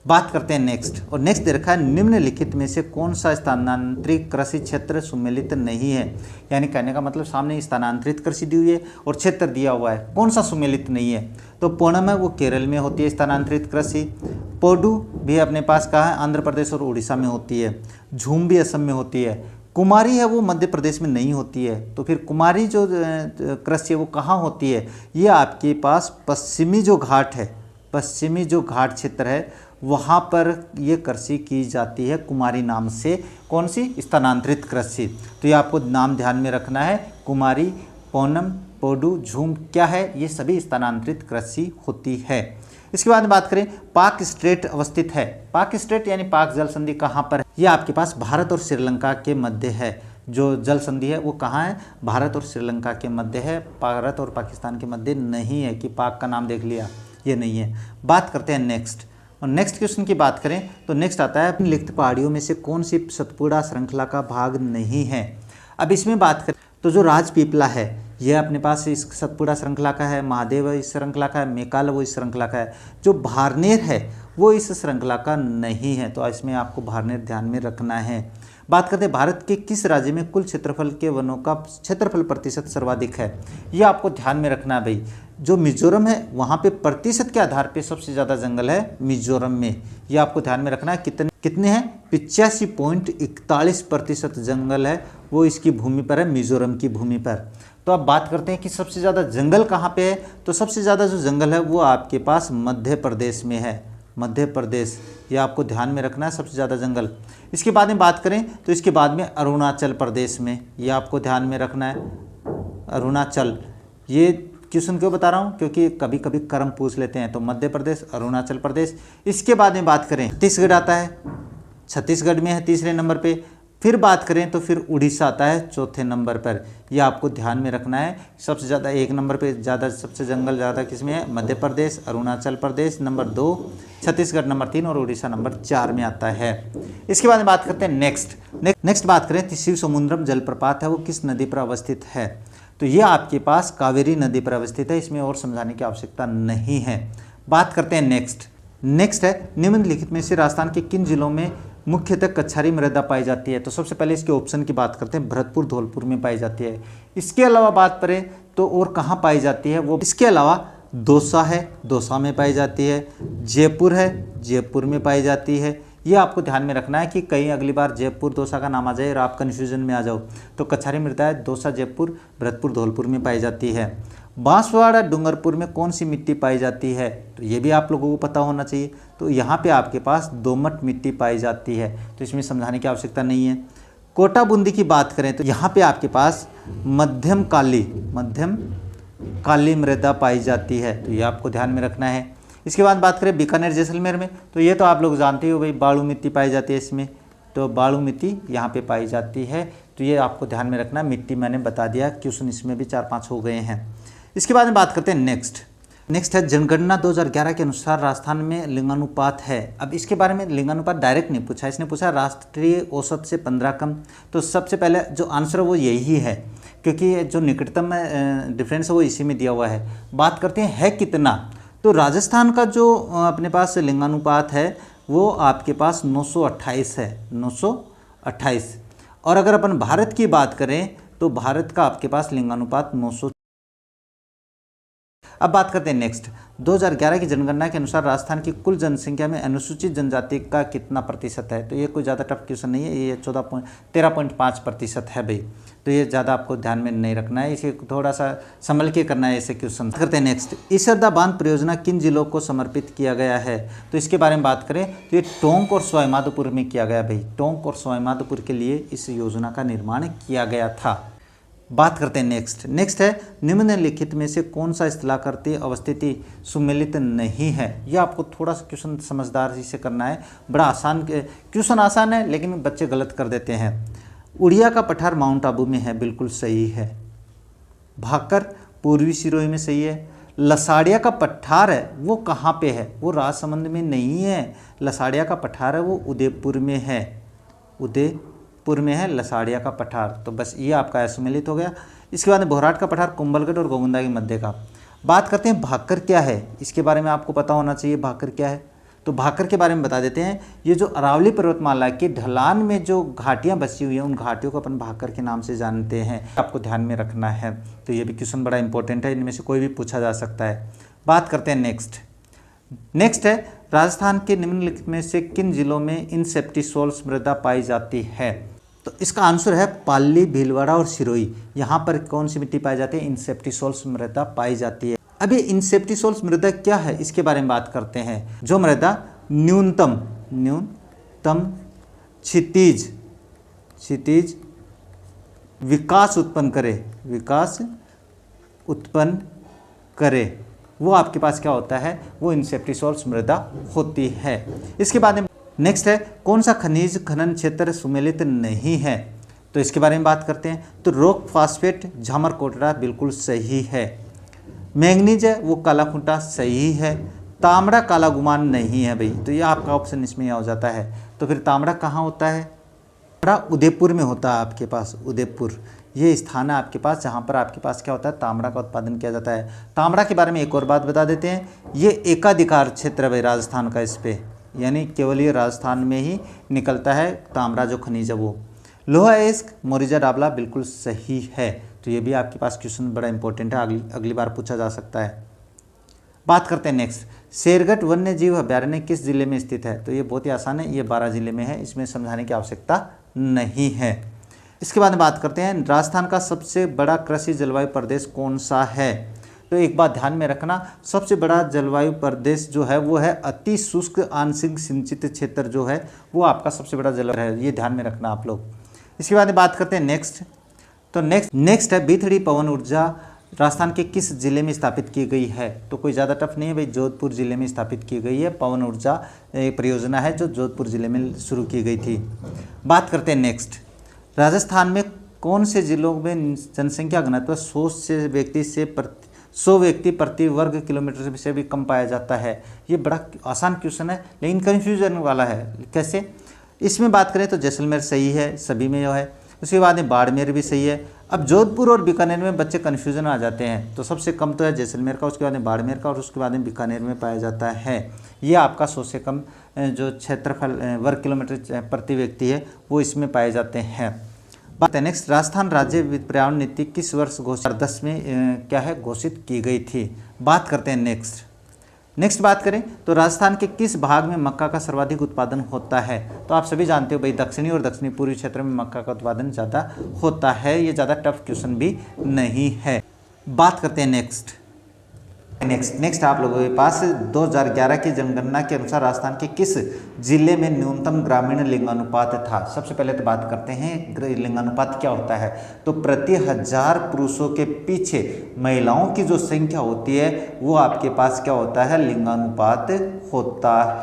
बात करते हैं नेक्स्ट, और नेक्स्ट दे रखा है निम्नलिखित में से कौन सा स्थानांतरित कृषि क्षेत्र सुमेलित नहीं है। यानी कहने का मतलब सामने स्थानांतरित कृषि दी हुई है और क्षेत्र दिया हुआ है, कौन सा सुमेलित नहीं है। तो पोणम है वो केरल में होती है स्थानांतरित कृषि, पोडू भी अपने पास कहाँ है आंध्र प्रदेश और उड़ीसा में होती है, झूम भी असम में होती है, कुमारी है वो मध्य प्रदेश में नहीं होती है। तो फिर कुमारी जो कृषि है वो कहाँ होती है, ये आपके पास पश्चिमी जो घाट है, पश्चिमी जो घाट क्षेत्र है वहाँ पर ये कृषि की जाती है कुमारी नाम से। कौन सी स्थानांतरित कृषि, तो ये आपको नाम ध्यान में रखना है, कुमारी, पोनम, पोडू, झूम क्या है, ये सभी स्थानांतरित कृषि होती है। इसके बाद बात करें पाक स्ट्रेट अवस्थित है। पाक स्ट्रेट यानी पाक जल संधि कहाँ पर है, ये आपके पास भारत और श्रीलंका के मध्य है। जो जल संधि है वो कहाँ है, भारत और श्रीलंका के मध्य है, भारत और पाकिस्तान के मध्य नहीं है कि पाक का नाम देख लिया, ये नहीं है। बात करते हैं नेक्स्ट, और नेक्स्ट क्वेश्चन की बात करें तो नेक्स्ट आता है निम्नलिखित पहाड़ियों में से कौन सी सतपुड़ा श्रृंखला का भाग नहीं है। अब इसमें बात करें तो जो राजपीपला है यह अपने पास इस सतपुड़ा श्रृंखला का है, महादेव इस श्रृंखला का है, मेकाल वो इस श्रृंखला का है, जो भारनेर है वो इस श्रृंखला का नहीं है। तो इसमें आपको भारनेर ध्यान में रखना है। बात करते हैं भारत के किस राज्य में कुल क्षेत्रफल के वनों का क्षेत्रफल प्रतिशत सर्वाधिक है, ये आपको ध्यान में रखना है भाई। जो मिजोरम है वहाँ पे प्रतिशत के आधार पे सबसे ज़्यादा जंगल है मिजोरम में, ये आपको ध्यान में रखना है। कितने हैं, 85.41% जंगल है वो इसकी भूमि पर है, मिजोरम की भूमि पर। तो अब बात करते हैं कि सबसे ज़्यादा जंगल कहाँ पे है, तो सबसे ज़्यादा जो जंगल है वो आपके पास मध्य प्रदेश में है, मध्य प्रदेश, ये आपको ध्यान में रखना है सबसे ज़्यादा जंगल। इसके बाद में बात करें तो इसके बाद में अरुणाचल प्रदेश में, ये आपको ध्यान में रखना है अरुणाचल। ये क्वेश्चन क्यों बता रहा हूँ, क्योंकि कभी कभी क्रम पूछ लेते हैं। तो मध्य प्रदेश, अरुणाचल प्रदेश। इसके बाद में बात करें छत्तीसगढ़ आता है, छत्तीसगढ़ में है तीसरे नंबर पे। फिर बात करें तो फिर उड़ीसा आता है चौथे नंबर पर, यह आपको ध्यान में रखना है। सबसे ज़्यादा एक नंबर पे ज़्यादा सबसे जंगल ज़्यादा किसमें है, मध्य प्रदेश, अरुणाचल प्रदेश नंबर 2, छत्तीसगढ़ नंबर 3 और उड़ीसा नंबर 4 में आता है। इसके बाद में बात करते हैं नेक्स्ट बात करें तो शिव समुद्रम जलप्रपात है वो किस नदी पर अवस्थित है, तो ये आपके पास कावेरी नदी पर अवस्थित है, इसमें और समझाने की आवश्यकता नहीं है। बात करते हैं नेक्स्ट है निम्नलिखित में से राजस्थान के किन जिलों में मुख्यतः कछारी मृदा पाई जाती है। तो सबसे पहले इसके ऑप्शन की बात करते हैं, भरतपुर, धौलपुर में पाई जाती है। इसके अलावा बात करें तो और कहाँ पाई जाती है वो, इसके अलावा दौसा है, दौसा में पाई जाती है, जयपुर है, जयपुर में पाई जाती है। ये आपको ध्यान में रखना है कि कहीं अगली बार जयपुर दौसा का नाम आ जाए और आप कन्फ्यूजन में आ जाओ। तो कछारी मृदा है दौसा, जयपुर, भरतपुर, धौलपुर में पाई जाती है। बांसवाड़ा, डूंगरपुर में कौन सी मिट्टी पाई जाती है, तो ये भी आप लोगों को पता होना चाहिए। तो यहाँ पे आपके पास दोमट मिट्टी पाई जाती है, तो इसमें समझाने की आवश्यकता नहीं है। कोटा बूंदी की बात करें तो यहाँ पे आपके पास मध्यम काली मृदा पाई जाती है, तो ये आपको ध्यान में रखना है। इसके बाद बात करें बीकानेर, जैसलमेर में, तो ये तो आप लोग जानते हो भाई, बालू मिट्टी पाई जाती है इसमें, तो बालू मिट्टी यहाँ पे पाई जाती है, तो ये आपको ध्यान में रखना। मिट्टी मैंने बता दिया, क्वेश्चन इसमें भी 4-5 हो गए हैं। इसके बाद में बात करते हैं नेक्स्ट है जनगणना 2011 के अनुसार राजस्थान में लिंगानुपात है। अब इसके बारे में लिंगानुपात डायरेक्ट नहीं पूछा, इसने पूछा राष्ट्रीय औसत से 15 कम। तो सबसे पहले जो आंसर है वो यही है, क्योंकि जो निकटतम डिफरेंस है वो इसी में दिया हुआ है। बात करते हैं कितना, तो राजस्थान का जो अपने पास लिंगानुपात है वो आपके पास 928 है, 928। और अगर अपन भारत की बात करें तो भारत का आपके पास लिंगानुपात 900। अब बात करते हैं नेक्स्ट, 2011 की जनगणना के अनुसार राजस्थान की कुल जनसंख्या में अनुसूचित जनजाति का कितना प्रतिशत है। तो ये कोई ज़्यादा टफ क्वेश्चन नहीं है, ये 13.5% है भाई, तो ये ज़्यादा आपको ध्यान में नहीं रखना है, इसे थोड़ा सा संभल के करना है ऐसे क्वेश्चन। करते हैं नेक्स्ट, ईसरदा बांध परियोजना किन जिलों को समर्पित किया गया है। तो इसके बारे में बात करें तो ये टोंक और सवाईमाधोपुर में किया गया भाई, टोंक और सवाईमाधोपुर के लिए इस योजना का निर्माण किया गया था। बात करते हैं नेक्स्ट है निम्नलिखित में से कौन सा स्थलाकृति अवस्थिति सुमेलित नहीं है। यह आपको थोड़ा सा क्वेश्चन समझदारी से करना है, बड़ा आसान क्वेश्चन, आसान है लेकिन बच्चे गलत कर देते हैं। उड़िया का पठार माउंट आबू में है, बिल्कुल सही है। भाकर पूर्वी सिरोही में सही है। लसाड़िया का पठार है वो कहाँ पे है, वो राजसमंद में नहीं है, लसाड़िया का पठार है वो उदयपुर में है, उदयपुर में है लसाड़िया का पठार। तो बस ये आपका असुमेलित हो गया। इसके बाद बोहराट का पठार कुंभलगढ़ और गोविंदा के मध्य का। बात करते हैं भाकर क्या है, इसके बारे में आपको पता होना चाहिए भाकर क्या है। तो भाकर के बारे में बता देते हैं। ये जो अरावली पर्वतमाला की ढलान में जो घाटियाँ बसी हुई हैं उन घाटियों को अपन भाकर के नाम से जानते हैं, आपको ध्यान में रखना है। तो ये भी क्वेश्चन बड़ा इंपॉर्टेंट है, इनमें से कोई भी पूछा जा सकता है। बात करते हैं नेक्स्ट है राजस्थान के निम्नलिखित में से किन जिलों में इनसेप्टिसोल्स मृदा पाई जाती है। तो इसका आंसर है पाली, भीलवाड़ा और सिरोही। यहाँ पर कौन सी मिट्टी पाई जाती है, इनसेप्टिसोल्स मृदा पाई जाती है। अब ये इनसेप्टिसोल्स मृदा क्या है इसके बारे में बात करते हैं। जो मृदा न्यूनतम क्षितिज विकास उत्पन्न करे वो आपके पास क्या होता है, वो इनसेप्टिसोल्स मृदा होती है। इसके बाद में नेक्स्ट है कौन सा खनिज खनन क्षेत्र सुमेलित नहीं है। तो इसके बारे में बात करते हैं। तो रॉक फॉस्फेट झामर कोटरा बिल्कुल सही है। मैंगनीज है वो काला खूंटा सही है। तांबड़ा काला गुमान नहीं है भाई, तो ये आपका ऑप्शन इसमें हो जाता है। तो फिर तांबड़ा कहाँ होता है, तांबड़ा उदयपुर में होता है आपके पास। उदयपुर ये स्थान है आपके पास जहाँ पर आपके पास क्या होता है, तांबड़ा का उत्पादन किया जाता है। तांबड़ा के बारे में एक और बात बता देते हैं, ये एकाधिकार क्षेत्र है भाई राजस्थान का, इस पे यानी केवल ये राजस्थान में ही निकलता है तांबड़ा जो खनिज है वो। लोहा इस्क मोरिजा डाबला बिल्कुल सही है। तो ये भी आपके पास क्वेश्चन बड़ा इंपॉर्टेंट है, अगली बार पूछा जा सकता है। बात करते हैं नेक्स्ट, शेरगढ़ वन्य जीव अभ्यारण्य किस जिले में स्थित है। तो ये बहुत ही आसान है, ये 12 जिले में है, इसमें समझाने की आवश्यकता नहीं है। इसके बाद बात करते हैं राजस्थान का सबसे बड़ा कृषि जलवायु प्रदेश कौन सा है। तो एक बात ध्यान में रखना, सबसे बड़ा जलवायु प्रदेश जो है वो है अति शुष्क आंशिक सिंचित क्षेत्र जो है वो आपका सबसे बड़ा जलवायु है, ये ध्यान में रखना आप लोग। इसके बाद बात करते हैं नेक्स्ट, तो नेक्स्ट है बीथड़ी पवन ऊर्जा राजस्थान के किस जिले में स्थापित की गई है। तो कोई ज़्यादा टफ नहीं है भाई, जोधपुर जिले में स्थापित की गई है। पवन ऊर्जा एक परियोजना है जो जोधपुर जिले में शुरू की गई थी। बात करते हैं नेक्स्ट, राजस्थान में कौन से जिलों में जनसंख्या घनत्व 100 व्यक्ति प्रति वर्ग किलोमीटर से भी कम पाया जाता है। ये बड़ा आसान क्वेश्चन है लेकिन कन्फ्यूजन वाला है। कैसे, इसमें बात करें तो जैसलमेर सही है सभी में जो है। उसके बाद में बाड़मेर भी सही है। अब जोधपुर और बीकानेर में बच्चे कन्फ्यूजन आ जाते हैं, तो सबसे कम तो है जैसलमेर का, उसके बाद में बाड़मेर का और उसके बाद में बीकानेर में पाया जाता है। ये आपका 100 से कम जो क्षेत्रफल वर्ग किलोमीटर प्रति व्यक्ति है वो इसमें पाए जाते हैं। बात है नेक्स्ट, राजस्थान राज्य पर्यावरण नीति किस वर्ष 2010 में क्या है घोषित की गई थी। बात करते हैं नेक्स्ट बात करें तो राजस्थान के किस भाग में मक्का का सर्वाधिक उत्पादन होता है। तो आप सभी जानते हो भाई दक्षिणी और दक्षिणी पूर्वी क्षेत्र में मक्का का उत्पादन ज़्यादा होता है। ये ज़्यादा टफ क्वेश्चन भी नहीं है। बात करते हैं नेक्स्ट आप लोगों के पास 2011 की जनगणना के अनुसार राजस्थान के किस जिले में न्यूनतम ग्रामीण लिंगानुपात था। सबसे पहले तो बात करते हैं लिंगानुपात क्या होता है। तो प्रति 1000 पुरुषों के पीछे महिलाओं की जो संख्या होती है वो आपके पास क्या होता है, लिंगानुपात होता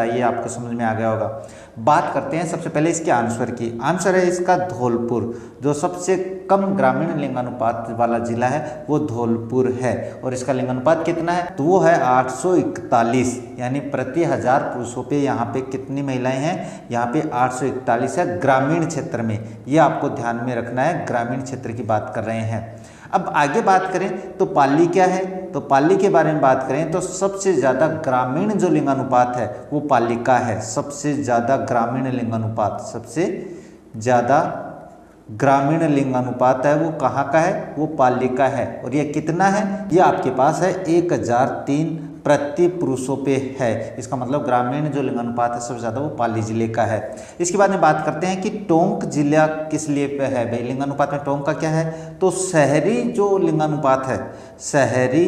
है। ये आपको समझ में आ गया होगा। बात करते हैं सबसे पहले इसके आंसर की। आंसर है इसका धौलपुर, जो सबसे कम ग्रामीण लिंगानुपात वाला जिला है वो धौलपुर है। और इसका लिंगानुपात कितना है, तो वो है 841, यानी प्रति 1000 पुरुषों पे यहाँ पे कितनी महिलाएं हैं, यहाँ पे 841 है ग्रामीण क्षेत्र में। ये आपको ध्यान में रखना है, ग्रामीण क्षेत्र की बात कर रहे हैं। अब आगे बात करें तो पाली क्या है। तो पाली के बारे में बात करें तो सबसे ज़्यादा ग्रामीण जो लिंगानुपात है वो पाली का है। सबसे ज़्यादा ग्रामीण लिंगानुपात है वो कहाँ का है, वो पाली का है। और ये कितना है, ये आपके पास है 1003 प्रति पुरुषों पे है। इसका मतलब ग्रामीण जो लिंगानुपात है सबसे ज़्यादा वो पाली जिले का है। इसके बाद में बात करते हैं कि टोंक जिला किस लिए पे है भाई। लिंगानुपात में टोंक का क्या है, तो शहरी जो लिंगानुपात है, शहरी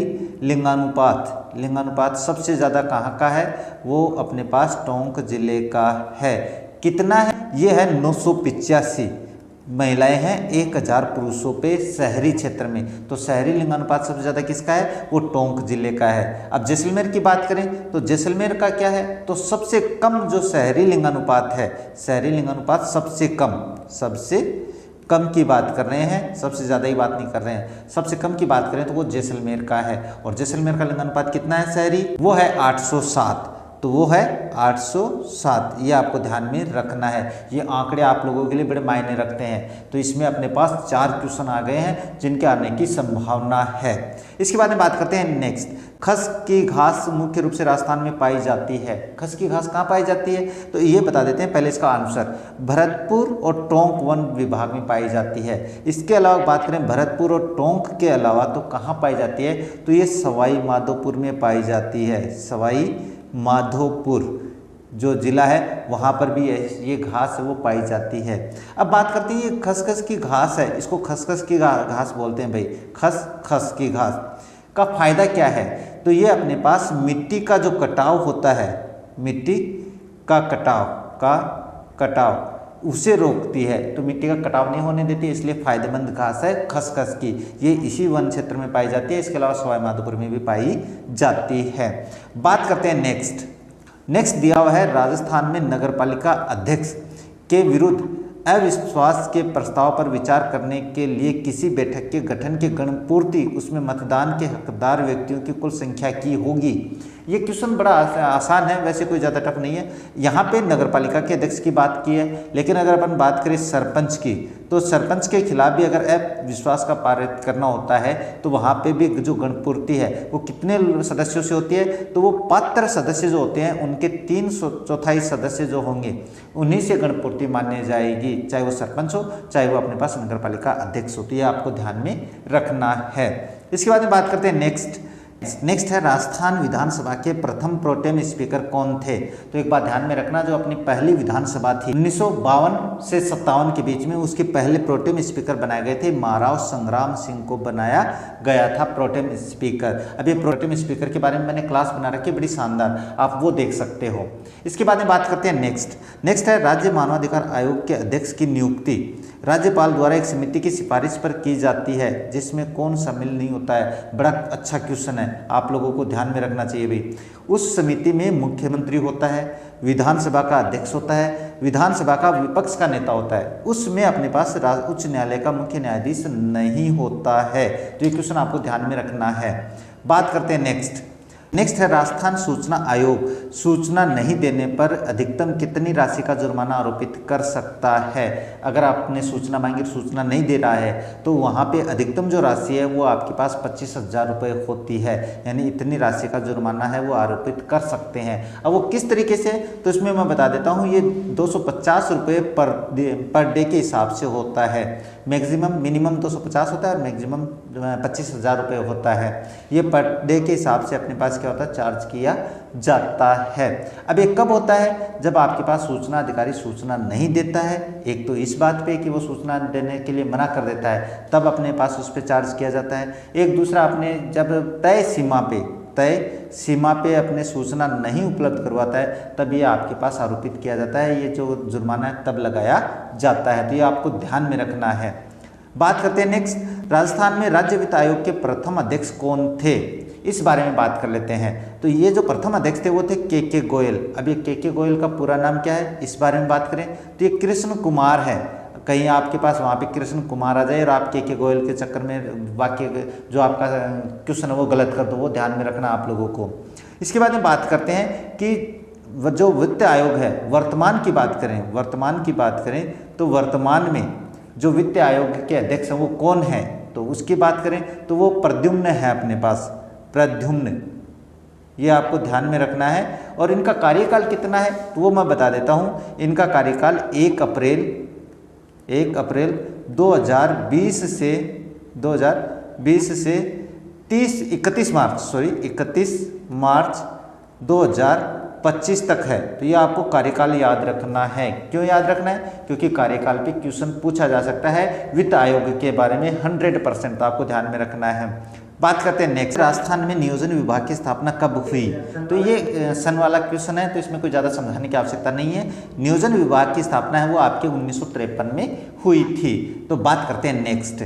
लिंगानुपात सबसे ज़्यादा कहाँ का है, वो अपने पास टोंक जिले का है। कितना है, ये है 985 महिलाएं हैं 1000 पुरुषों पे शहरी क्षेत्र में। तो शहरी लिंगानुपात सबसे ज़्यादा किसका है, वो टोंक जिले का है। अब जैसलमेर की बात करें तो जैसलमेर का क्या है, तो सबसे कम जो शहरी लिंगानुपात है, शहरी लिंगानुपात सबसे कम की बात कर रहे हैं, सबसे ज़्यादा ही बात नहीं कर रहे हैं। सबसे कम की बात करें तो वो जैसलमेर का है। और जैसलमेर का लिंगानुपात कितना है शहरी, वो है 807। तो वो है 807। ये आपको ध्यान में रखना है। ये आंकड़े आप लोगों के लिए बड़े मायने रखते हैं। तो इसमें अपने पास 4 क्वेश्चन आ गए हैं जिनके आने की संभावना है। इसके बाद में बात करते हैं खस की घास मुख्य रूप से राजस्थान में पाई जाती है। खस की घास कहाँ पाई जाती है, तो ये बता देते हैं पहले इसका आंसर। भरतपुर और टोंक वन विभाग में पाई जाती है। इसके अलावा बात करें भरतपुर और टोंक के अलावा तो कहाँ पाई जाती है, तो ये सवाई माधोपुर में पाई जाती है। सवाई माधोपुर जो जिला है वहाँ पर भी ये घास है वो पाई जाती है। अब बात करते हैं ये खसखस की घास है, इसको खसखस की घास बोलते हैं भाई। खस की घास का फायदा क्या है, तो ये अपने पास मिट्टी का जो कटाव होता है, मिट्टी का कटाव उसे रोकती है, तो मिट्टी का कटाव नहीं होने देती, इसलिए फायदेमंद घास है खसखस की। ये इसी वन क्षेत्र में पाई जाती है। इसके अलावा सवाई माधोपुर में भी पाई जाती है। बात करते हैं नेक्स्ट दिया हुआ है राजस्थान में नगरपालिका अध्यक्ष के विरुद्ध अविश्वास के प्रस्ताव पर विचार करने के लिए किसी बैठक के गठन की गणपूर्ति उसमें मतदान के हकदार व्यक्तियों की कुल संख्या की होगी। ये क्वेश्चन बड़ा आसान है, वैसे कोई ज़्यादा टफ नहीं है। यहाँ पे नगरपालिका के अध्यक्ष की बात की है, लेकिन अगर अपन बात करें सरपंच की, तो सरपंच के खिलाफ भी अगर अविश्वास का पारित करना होता है तो वहाँ पे भी जो गणपूर्ति है वो कितने सदस्यों से होती है, तो वो पात्र सदस्य जो होते हैं उनके 3/4 सदस्य जो होंगे उन्हीं से गणपूर्ति मानी जाएगी, चाहे वो सरपंच हो चाहे वो अपने पास नगरपालिका अध्यक्ष हो। तो ये आपको ध्यान में रखना है। इसके बाद में बात करते हैं नेक्स्ट है राजस्थान विधानसभा के प्रथम प्रोटेम स्पीकर कौन थे। तो एक बात ध्यान में रखना, जो अपनी पहली विधानसभा थी 1952 से 57 के बीच में, उसके पहले प्रोटेम स्पीकर बनाए गए थे। महाराव संग्राम सिंह को बनाया गया था प्रोटेम स्पीकर। अभी प्रोटेम स्पीकर के बारे में मैंने क्लास बना रखी है बड़ी शानदार, आप वो देख सकते हो। इसके बाद में बात करते हैं नेक्स्ट है राज्य मानवाधिकार आयोग के अध्यक्ष की नियुक्ति राज्यपाल द्वारा एक समिति की सिफारिश पर की जाती है, जिसमें कौन शामिल नहीं होता है। बड़ा अच्छा क्वेश्चन है, आप लोगों को ध्यान में रखना चाहिए भाई। उस समिति में मुख्यमंत्री होता है, विधानसभा का अध्यक्ष होता है, विधानसभा का विपक्ष का नेता होता है। उसमें अपने पास उच्च न्यायालय का मुख्य न्यायाधीश नहीं होता है। तो ये क्वेश्चन आपको ध्यान में रखना है। बात करते हैं नेक्स्ट है राजस्थान सूचना आयोग सूचना नहीं देने पर अधिकतम कितनी राशि का जुर्माना आरोपित कर सकता है। अगर आपने सूचना मांगी, सूचना नहीं दे रहा है, तो वहाँ पे अधिकतम जो राशि है वो आपके पास 25,000 रुपये होती है, यानी इतनी राशि का जुर्माना है वो आरोपित कर सकते हैं। अब वो किस तरीके से, तो इसमें मैं बता देता हूँ। ये 250 रुपये पर डे के हिसाब से होता है। मिनिमम 250 होता है और मैक्सिमम 25,000 रुपये होता है। ये पर डे के हिसाब से अपने पास क्या होता है, चार्ज किया जाता है। अब ये कब होता है, जब आपके पास सूचना अधिकारी सूचना नहीं देता है। एक तो इस बात पे कि वो सूचना देने के लिए मना कर देता है, तब अपने पास उस पर चार्ज किया जाता है। एक दूसरा, अपने जब तय सीमा पे अपने सूचना नहीं उपलब्ध करवाता है, तब ये आपके पास आरोपित किया जाता है। ये जो जुर्माना है तब लगाया जाता है। तो ये आपको ध्यान में रखना है। बात करते हैं नेक्स्ट, राजस्थान में राज्य वित्त आयोग के प्रथम अध्यक्ष कौन थे, इस बारे में बात कर लेते हैं। तो ये जो प्रथम अध्यक्ष थे वो थे के गोयल। अब ये के गोयल का पूरा नाम क्या है, इस बारे में बात करें तो ये कृष्ण कुमार है। कहीं आपके पास वहाँ पे कृष्ण कुमार आ जाए और आप के गोयल के चक्कर में वाक्य जो आपका क्वेश्चन है वो गलत कर दो, वो ध्यान में रखना आप लोगों को। इसके बाद में बात करते हैं कि जो वित्त आयोग है, वर्तमान की बात करें तो वर्तमान में जो वित्त आयोग के अध्यक्ष हैं वो कौन है, तो उसकी बात करें तो वो प्रद्युम्न है अपने पास, प्रद्युम्न। ये आपको ध्यान में रखना है। और इनका कार्यकाल कितना है तो वो मैं बता देता हूँ। इनका कार्यकाल 1 अप्रैल 2020 से 31 मार्च 2025 तक है। तो ये आपको कार्यकाल याद रखना है। क्यों याद रखना है, क्योंकि कार्यकाल पे क्वेश्चन पूछा जा सकता है वित्त आयोग के बारे में 100%, तो आपको ध्यान में रखना है। बात करते हैं नेक्स्ट, राजस्थान में नियोजन विभाग की स्थापना कब हुई। तो ये सन वाला क्वेश्चन है, तो इसमें कोई ज़्यादा समझाने की आवश्यकता नहीं है। नियोजन विभाग की स्थापना है वो आपके 1953 में हुई थी। तो बात करते हैं नेक्स्ट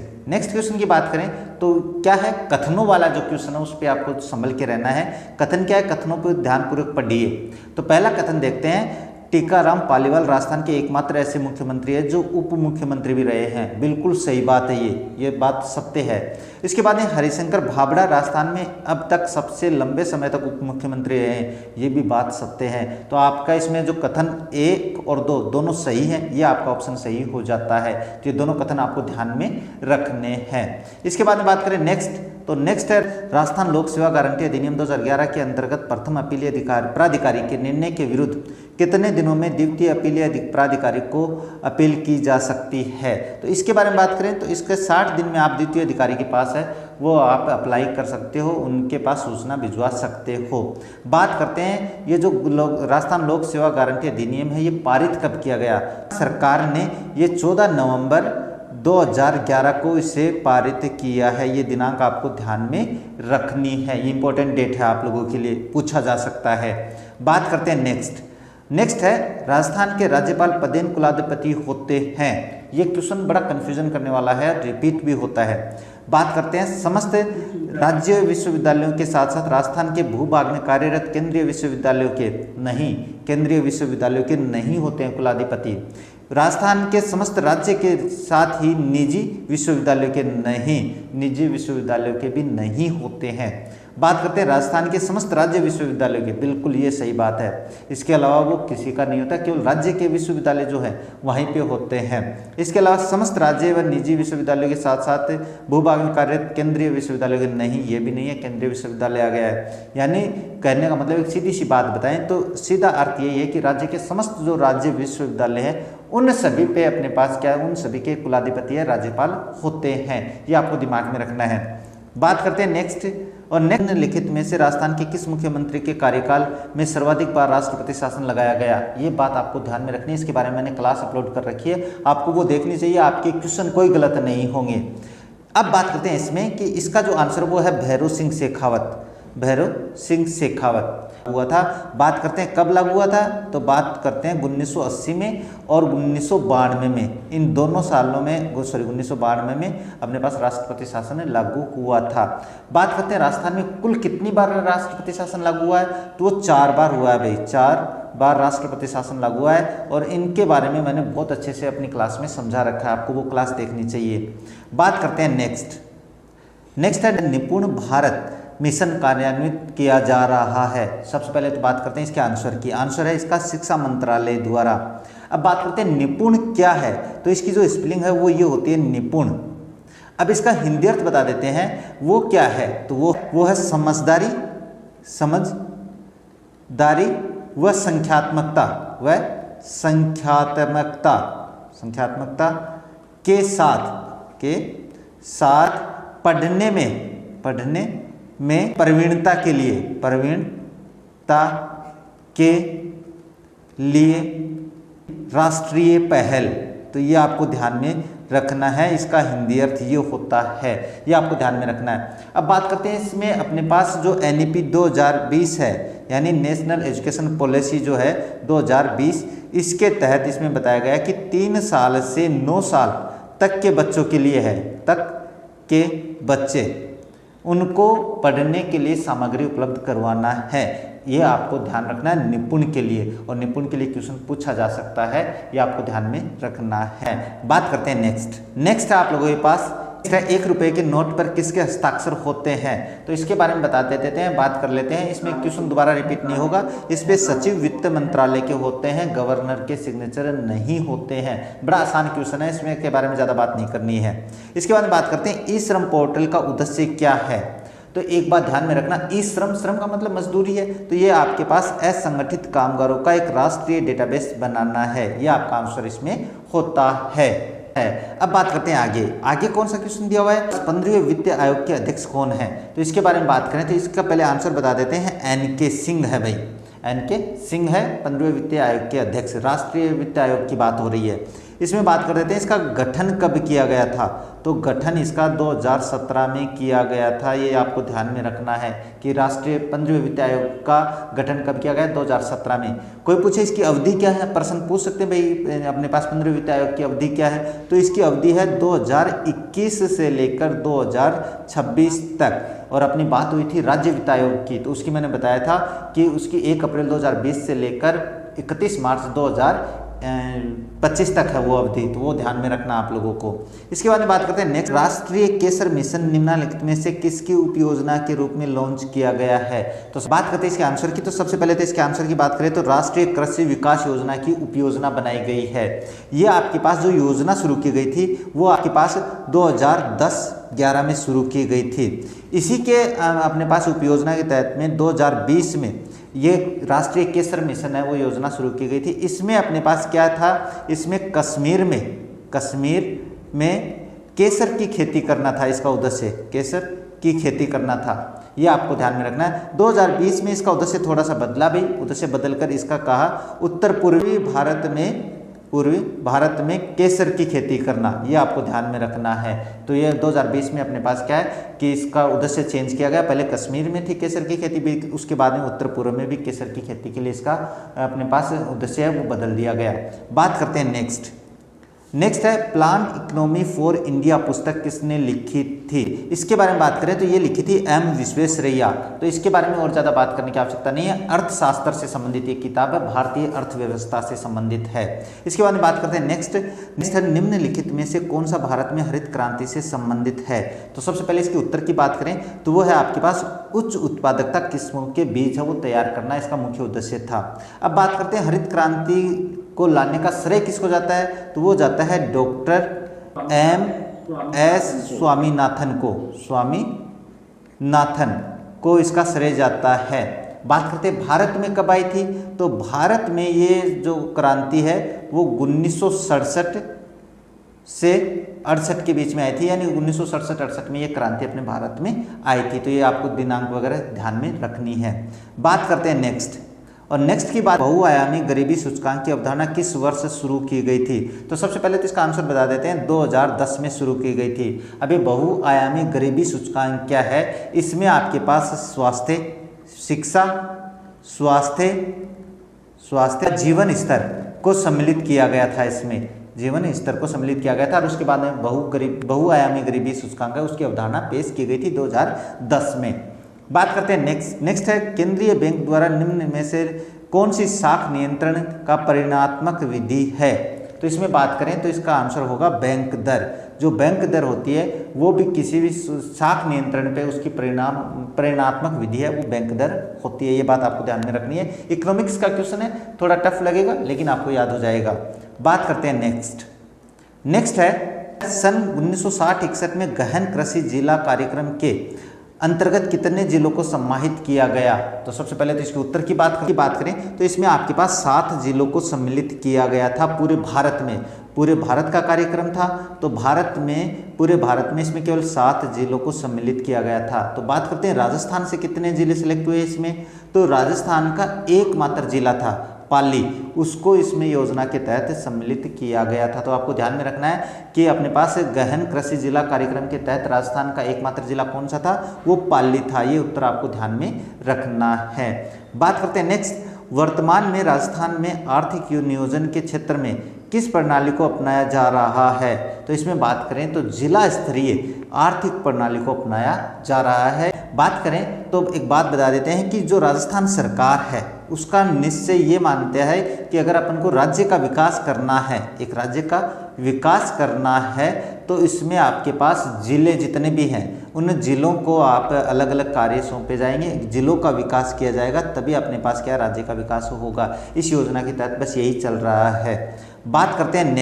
क्वेश्चन की बात करें तो क्या है, कथनों वाला जो क्वेश्चन है उस पर आपको संभल के रहना है। कथन क्या है, कथनों पर ध्यानपूर्वक पढ़िए। तो पहला कथन देखते हैं, टीकाराम पालीवाल राजस्थान के एकमात्र ऐसे मुख्यमंत्री है जो उप मुख्यमंत्री भी रहे हैं। बिल्कुल सही बात है, ये बात सत्य है। इसके बाद हरिशंकर भाबड़ा राजस्थान में अब तक सबसे लंबे समय तक उप मुख्यमंत्री रहे हैं। ये भी बात सत्य है। तो आपका इसमें जो कथन 1 और 2 दोनों सही हैं, ये आपका ऑप्शन सही हो जाता है। तो ये दोनों कथन आपको ध्यान में रखने हैं। इसके बाद में बात करें नेक्स्ट, तो नेक्स्ट है राजस्थान लोक सेवा गारंटी अधिनियम 2011 के अंतर्गत प्रथम अपीलीय प्राधिकारी के निर्णय के विरुद्ध कितने दिनों में द्वितीय अपीलीय प्राधिकारी को अपील की जा सकती है। तो इसके बारे में बात करें तो इसके 60 दिन में आप द्वितीय अधिकारी के पास है वो आप अप्लाई कर सकते हो, उनके पास सूचना भिजवा सकते हो। बात करते हैं ये जो राजस्थान लोक सेवा गारंटी अधिनियम है ये पारित कब किया गया। सरकार ने ये 14 नवंबर 2011 को इसे पारित किया है। ये दिनांक आपको ध्यान में रखनी है, ये इंपॉर्टेंट डेट है, आप लोगों के लिए पूछा जा सकता है। बात करते हैं नेक्स्ट है राजस्थान के राज्यपाल पदेन कुलाधिपति होते हैं। ये क्वेश्चन बड़ा कंफ्यूजन करने वाला है, रिपीट भी होता है। बात करते हैं समस्त राज्य विश्वविद्यालयों के साथ साथ राजस्थान के भूभाग में कार्यरत केंद्रीय विश्वविद्यालयों के नहीं होते हैं कुलाधिपति। राजस्थान के समस्त राज्य के साथ ही निजी विश्वविद्यालयों के भी नहीं होते हैं। बात करते हैं राजस्थान के समस्त राज्य विश्वविद्यालयों के, बिल्कुल ये सही बात है। इसके अलावा वो किसी का नहीं होता, केवल राज्य के विश्वविद्यालय जो है वहीं पे होते हैं। इसके अलावा समस्त राज्य व निजी विश्वविद्यालयों के साथ साथ भूभाग में कार्यरत केंद्रीय विश्वविद्यालयों के नहीं, ये भी नहीं है, केंद्रीय विश्वविद्यालय आ गया है। यानी कहने का मतलब एक सीधी सी बात बताएं तो सीधा अर्थ यही है कि राज्य के समस्त जो राज्य विश्वविद्यालय है उन सभी पे अपने पास क्या है, उन सभी के कुलाधिपति है राज्यपाल होते हैं। ये आपको दिमाग में रखना है। बात करते हैं नेक्स्ट निम्नलिखित में से राजस्थान के किस मुख्यमंत्री के कार्यकाल में सर्वाधिक बार राष्ट्रपति शासन लगाया गया। ये बात आपको ध्यान में रखनी है, इसके बारे में मैंने क्लास अपलोड कर रखी है, आपको वो देखनी चाहिए, आपके क्वेश्चन कोई गलत नहीं होंगे। अब बात करते हैं इसमें कि इसका जो आंसर वो है भैरव सिंह शेखावत हुआ था। बात करते हैं कब लागू हुआ था, तो बात करते हैं 1980 में और 1992 में, इन दोनों सालों में 1992 में अपने पास राष्ट्रपति शासन लागू हुआ था। बात करते हैं राजस्थान में कुल कितनी बार राष्ट्रपति शासन लागू हुआ है, तो वो 4 बार हुआ है भाई, 4 बार राष्ट्रपति शासन लागू हुआ है। और इनके बारे में मैंने बहुत अच्छे से अपनी क्लास में समझा रखा है, आपको वो क्लास देखनी चाहिए। बात करते हैं नेक्स्ट है निपुण भारत मिशन कार्यान्वित किया जा रहा है। सबसे पहले तो बात करते हैं इसके आंसर की। आंसर है इसका शिक्षा मंत्रालय द्वारा। अब बात करते हैं निपुण क्या है, तो इसकी जो स्पेलिंग है वो ये होती है निपुण। अब इसका हिंदी अर्थ बता देते हैं वो क्या है, तो वो है समझदारी व संख्यात्मकता के साथ पढ़ने में प्रवीणता के लिए राष्ट्रीय पहल। तो ये आपको ध्यान में रखना है, इसका हिंदी अर्थ ये होता है, ये आपको ध्यान में रखना है। अब बात करते हैं इसमें अपने पास जो NEP 2020 है, यानी नेशनल एजुकेशन पॉलिसी जो है 2020, इसके तहत इसमें बताया गया कि 3 साल से 9 साल तक के बच्चों के लिए है, उनको पढ़ने के लिए सामग्री उपलब्ध करवाना है। ये आपको ध्यान रखना है निपुण के लिए, और निपुण के लिए क्वेश्चन पूछा जा सकता है, ये आपको ध्यान में रखना है। बात करते हैं नेक्स्ट है आप लोगों के पास 1 रुपए के नोट पर किसके हस्ताक्षर होते हैं, तो इसके बारे में बता देते हैं, बात कर लेते हैं। इसमें क्वेश्चन दोबारा रिपीट नहीं होगा। इस पे सचिव वित्त मंत्रालय के होते हैं, गवर्नर के सिग्नेचर नहीं होते हैं। बड़ा आसान क्वेश्चन है, इसमें के बारे में ज़्यादा बात नहीं करनी है। इसके बाद बात करते हैं ई श्रम पोर्टल का उद्देश्य क्या है, तो एक बात ध्यान में रखना, ई श्रम का मतलब मजदूरी है, तो ये आपके पास असंगठित कामगारों का एक राष्ट्रीय डेटाबेस बनाना है, ये आपका आंसर इसमें होता है। अब बात करते हैं आगे कौन सा क्वेश्चन दिया हुआ है, 15वें वित्त आयोग के अध्यक्ष कौन है, तो इसके बारे में बात करें तो इसका पहले आंसर बता देते हैं, NK सिंह है भाई, NK सिंह है 15वें वित्त आयोग के अध्यक्ष। राष्ट्रीय वित्त आयोग की बात हो रही है। इसमें बात कर देते हैं इसका गठन कब किया गया था, तो गठन इसका 2017 में किया गया था। ये आपको ध्यान में रखना है कि राष्ट्रीय 15वें वित्त आयोग का गठन कब किया गया, 2017 में। कोई पूछे इसकी अवधि क्या है, प्रश्न पूछ सकते हैं भाई अपने पास 15वें वित्त आयोग की अवधि क्या है, तो इसकी अवधि है 2021 से लेकर 2026 तक। और अपनी बात हुई थी राज्य वित्त आयोग की, तो उसकी मैंने बताया था कि उसकी 1 अप्रैल 2020 से लेकर 31 मार्च 2021 2025 तक है वो अवधि, तो वो ध्यान में रखना आप लोगों को। इसके बाद में बात करते हैं नेक्स्ट, राष्ट्रीय केसर मिशन निम्नलिखित में से किसकी उपयोजना के रूप में लॉन्च किया गया है। तो बात करते हैं इसके आंसर की। तो सबसे पहले तो इसके आंसर की बात करें तो राष्ट्रीय कृषि विकास योजना की उपयोजना बनाई गई है। ये आपके पास जो योजना शुरू की गई थी वो आपके पास 2010-11 में शुरू की गई थी। इसी के अपने पास उपयोजना के तहत में 2020 में ये राष्ट्रीय केसर मिशन है वो योजना शुरू की गई थी। इसमें अपने पास क्या था, इसमें कश्मीर में केसर की खेती करना था, इसका उद्देश्य केसर की खेती करना था, ये आपको ध्यान में रखना है। 2020 में इसका उद्देश्य थोड़ा सा बदला भाई, उद्देश्य बदलकर इसका कहा उत्तर पूर्वी भारत में केसर की खेती करना, ये आपको ध्यान में रखना है। तो ये 2020 में अपने पास क्या है कि इसका उद्देश्य चेंज किया गया, पहले कश्मीर में थी केसर की खेती भी, उसके बाद में उत्तर पूर्व में भी केसर की खेती के लिए इसका अपने पास उद्देश्य है वो बदल दिया गया। बात करते हैं नेक्स्ट है प्लान इकोनॉमी फॉर इंडिया पुस्तक किसने लिखी थी। इसके बारे में बात करें तो ये लिखी थी एम विश्वेश्वरैया। तो इसके बारे में और ज़्यादा बात करने की आवश्यकता नहीं है, अर्थशास्त्र से संबंधित ये किताब है, भारतीय अर्थव्यवस्था से संबंधित है। इसके बारे में बात करते हैं नेक्स्ट है निम्नलिखित में से कौन सा भारत में हरित क्रांति से संबंधित है। तो सबसे पहले इसके उत्तर की बात करें तो वो है आपके पास उच्च उत्पादकता किस्मों के बीज है वो तैयार करना, इसका मुख्य उद्देश्य था। अब बात करते हैं हरित क्रांति को लाने का श्रेय किसको जाता है, तो वो जाता है डॉक्टर एम.एस. स्वामीनाथन को इसका श्रेय जाता है। बात करते हैं भारत में कब आई थी, तो भारत में ये जो क्रांति है वो 1967 से 68 के बीच में आई थी, यानी 1967-68 में ये क्रांति अपने भारत में आई थी। तो ये आपको दिनांक वगैरह ध्यान में रखनी है। बात करते हैं नेक्स्ट की बात, बहुआयामी गरीबी सूचकांक की अवधारणा किस वर्ष शुरू की गई थी। तो सबसे पहले तो इसका आंसर बता देते हैं, 2010 में शुरू की गई थी। अभी बहुआयामी गरीबी सूचकांक क्या है, इसमें आपके पास स्वास्थ्य, शिक्षा, स्वास्थ्य जीवन स्तर को सम्मिलित किया गया था, इसमें जीवन स्तर को सम्मिलित किया गया था। और उसके बाद में बहुआयामी गरीबी सूचकांक है उसकी अवधारणा पेश की गई थी 2010 में। बात करते हैं नेक्स्ट है केंद्रीय बैंक द्वारा निम्न में से कौन सी शाख नियंत्रण का परिणात्मक विधि है। तो इसमें बात करें तो इसका आंसर होगा बैंक दर। जो बैंक दर होती है वो भी किसी भी शाख नियंत्रण पे उसकी परिणात्मक विधि है वो बैंक दर होती है, ये बात आपको ध्यान में रखनी है। इकोनॉमिक्स का क्वेश्चन है, थोड़ा टफ लगेगा लेकिन आपको याद हो जाएगा। बात करते हैं नेक्स्ट है सन 1960-61 में गहन कृषि जिला कार्यक्रम के अंतर्गत कितने जिलों को सम्मानित किया गया। तो सबसे पहले तो इसके उत्तर की बात करें तो इसमें आपके पास 7 जिलों को सम्मिलित किया गया था पूरे भारत में। पूरे भारत का कार्यक्रम था, तो पूरे भारत में इसमें केवल 7 जिलों को सम्मिलित किया गया था। तो बात करते हैं राजस्थान से कितने जिले सिलेक्ट हुए इसमें, तो राजस्थान का एकमात्र जिला था पाली, उसको इसमें योजना के तहत सम्मिलित किया गया था। तो आपको ध्यान में रखना है कि अपने पास गहन कृषि जिला कार्यक्रम के तहत राजस्थान का एकमात्र जिला कौन सा था, वो पाली था। ये उत्तर आपको ध्यान में रखना है। बात करते हैं नेक्स्ट, वर्तमान में राजस्थान में आर्थिक नियोजन के क्षेत्र में किस प्रणाली को अपनाया जा रहा है। तो इसमें बात करें तो जिला स्तरीय आर्थिक प्रणाली को अपनाया जा रहा है। बात करें तो एक बात बता देते हैं कि जो राजस्थान सरकार है उसका निश्चय ये मानते हैं कि अगर अपन को राज्य का विकास करना है, एक राज्य का विकास करना है, तो इसमें आपके पास जिले जितने भी हैं उन जिलों को आप अलग अलग कार्य सौंपे जाएंगे, जिलों का विकास किया जाएगा, तभी अपने पास क्या राज्य का विकास होगा। इस योजना के तहत बस यही चल रहा है। बात करते हैं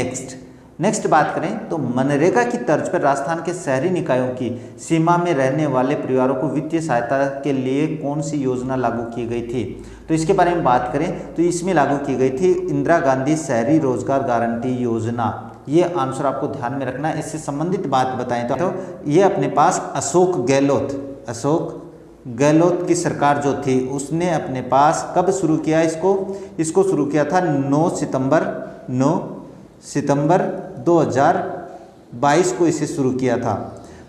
नेक्स्ट बात करें तो मनरेगा की तर्ज पर राजस्थान के शहरी निकायों की सीमा में रहने वाले परिवारों को वित्तीय सहायता के लिए कौन सी योजना लागू की गई थी। तो इसके बारे में बात करें तो इसमें लागू की गई थी इंदिरा गांधी शहरी रोजगार गारंटी योजना। ये आंसर आपको ध्यान में रखना है। इससे संबंधित बात बताएं तो ये अपने पास अशोक गहलोत की सरकार जो थी उसने अपने पास कब शुरू किया, इसको शुरू किया था 9 सितंबर 2022 को इसे शुरू किया था।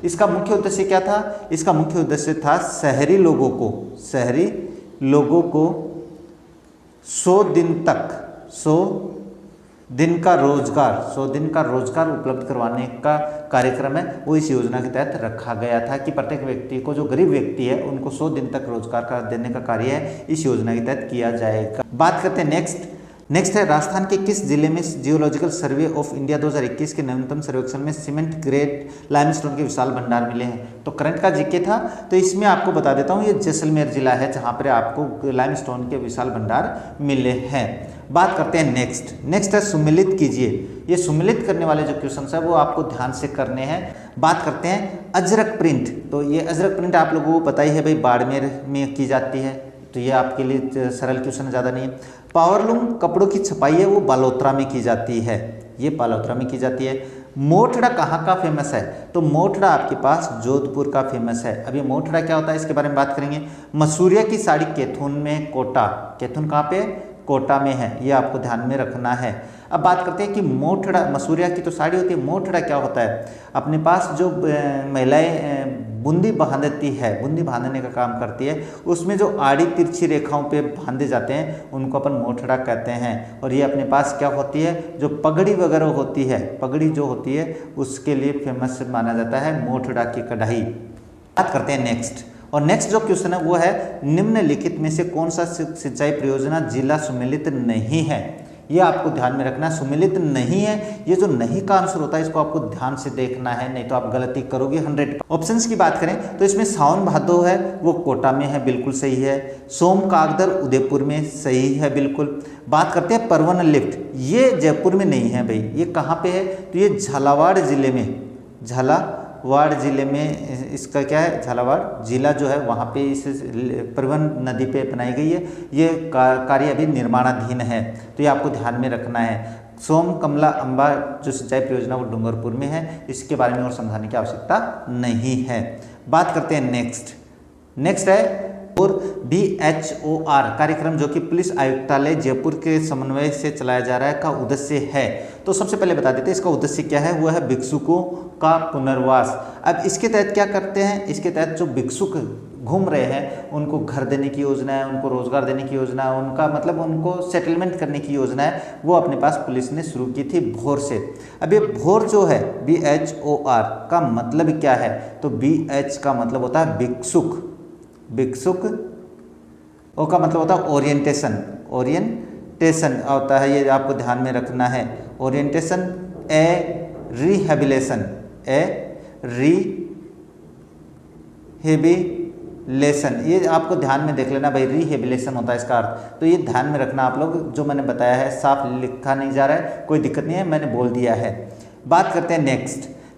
इसका मुख्य उद्देश्य क्या था, इसका मुख्य उद्देश्य था शहरी लोगों को 100 दिन का रोजगार उपलब्ध करवाने का कार्यक्रम है वो इस योजना के तहत रखा गया था कि प्रत्येक व्यक्ति को, जो गरीब व्यक्ति है उनको 100 दिन तक रोजगार का देने का कार्य है इस योजना के तहत किया जाएगा। बात करते हैं नेक्स्ट है राजस्थान के किस जिले में जियोलॉजिकल सर्वे ऑफ इंडिया 2021 के नवीनतम सर्वेक्षण में सीमेंट ग्रेड लाइमस्टोन के विशाल भंडार मिले हैं। तो करंट का जीके था, तो इसमें आपको बता देता हूँ ये जैसलमेर जिला है जहाँ पर आपको लाइमस्टोन के विशाल भंडार मिले हैं। बात करते हैं नेक्स्ट है सुमेलित कीजिए। ये सुमेलित करने वाले जो क्वेश्चन है वो आपको ध्यान से करने हैं। बात करते हैं अजरक प्रिंट। तो ये अजरक प्रिंट आप लोगों को पता ही है भाई, बाड़मेर में की जाती है, तो ये आपके लिए सरल क्वेश्चन ज़्यादा नहीं है। पावरलूम कपड़ों की छपाई है वो बालोतरा में की जाती है, ये बालोतरा में की जाती है। मोठड़ा कहाँ का फेमस है? तो मोठड़ा आपके पास जोधपुर का फेमस है। अब ये मोठड़ा क्या होता है इसके बारे में बात करेंगे। मसूरिया की साड़ी कैथून में कोटा, कैथून कहाँ पे? कोटा में है, ये आपको ध्यान में रखना है। अब बात करते हैं कि मोठड़ा, मसूरिया की तो साड़ी होती है, मोठड़ा क्या होता है? अपने पास जो महिलाएं बूंदी बांधती है, बूंदी बांधने का काम करती है, उसमें जो आड़ी तिरछी रेखाओं पे बांधे जाते हैं उनको अपन मोठड़ा कहते हैं। और ये अपने पास क्या होती है, जो पगड़ी वगैरह होती है, पगड़ी जो होती है उसके लिए फेमस माना जाता है मोठड़ा की कढ़ाई। बात करते हैं नेक्स्ट, और नेक्स्ट जो क्वेश्चन है वो है निम्नलिखित में से कौन सा सिंचाई परियोजना जिला सुमेलित नहीं है? ये आपको ध्यान में रखना, सुमेलित नहीं है, ये जो नहीं का आंसर होता है इसको आपको ध्यान से देखना है, नहीं तो आप गलती करोगे 100। ऑप्शंस की बात करें तो इसमें सावन भादो है वो कोटा में है, बिल्कुल सही है। सोम कागदर उदयपुर में, सही है बिल्कुल। बात करते हैं परवन लिफ्ट, ये जयपुर में नहीं है भाई, ये कहाँ पे है? तो ये झालावाड़ जिले में, झालावाड़ जिले में इसका क्या है, झालावाड़ जिला जो है वहाँ पे इस परवन नदी पे बनाई गई है। ये कार्य अभी निर्माणाधीन है, तो ये आपको ध्यान में रखना है। सोम कमला अम्बा जो सिंचाई परियोजना वो डूंगरपुर में है, इसके बारे में और समझाने की आवश्यकता नहीं है। बात करते हैं नेक्स्ट है और BHOR कार्यक्रम जो कि पुलिस आयुक्तालय जयपुर के समन्वय से चलाया जा रहा है का उद्देश्य है। तो सबसे पहले बता देते हैं इसका उद्देश्य क्या है, वो है भिक्षुकों का पुनर्वास। अब इसके तहत क्या करते हैं, इसके तहत जो भिक्षुक घूम रहे हैं उनको घर देने की योजना है, उनको रोजगार देने की योजना है, उनका मतलब उनको सेटलमेंट करने की योजना है, वो अपने पास पुलिस ने शुरू की थी भोर से। अब ये भोर जो है BHOR का मतलब क्या है? तो BH का मतलब होता है भिक्षुक, भिक्षुक ओ का मतलब होता है ओरिएंटेशन, ओरिएंटेशन होता है, ये आपको ध्यान में रखना है। ओरिएंटेशन ए रिहेबिलेशन, ए रिहेबिलेशन, ये आपको ध्यान में देख लेना भाई, रिहेबिलेशन होता है इसका अर्थ। तो ये ध्यान में रखना आप लोग, जो मैंने बताया है साफ लिखा नहीं जा रहा है, कोई दिक्कत नहीं है, मैंने बोल दिया है। बात करते हैं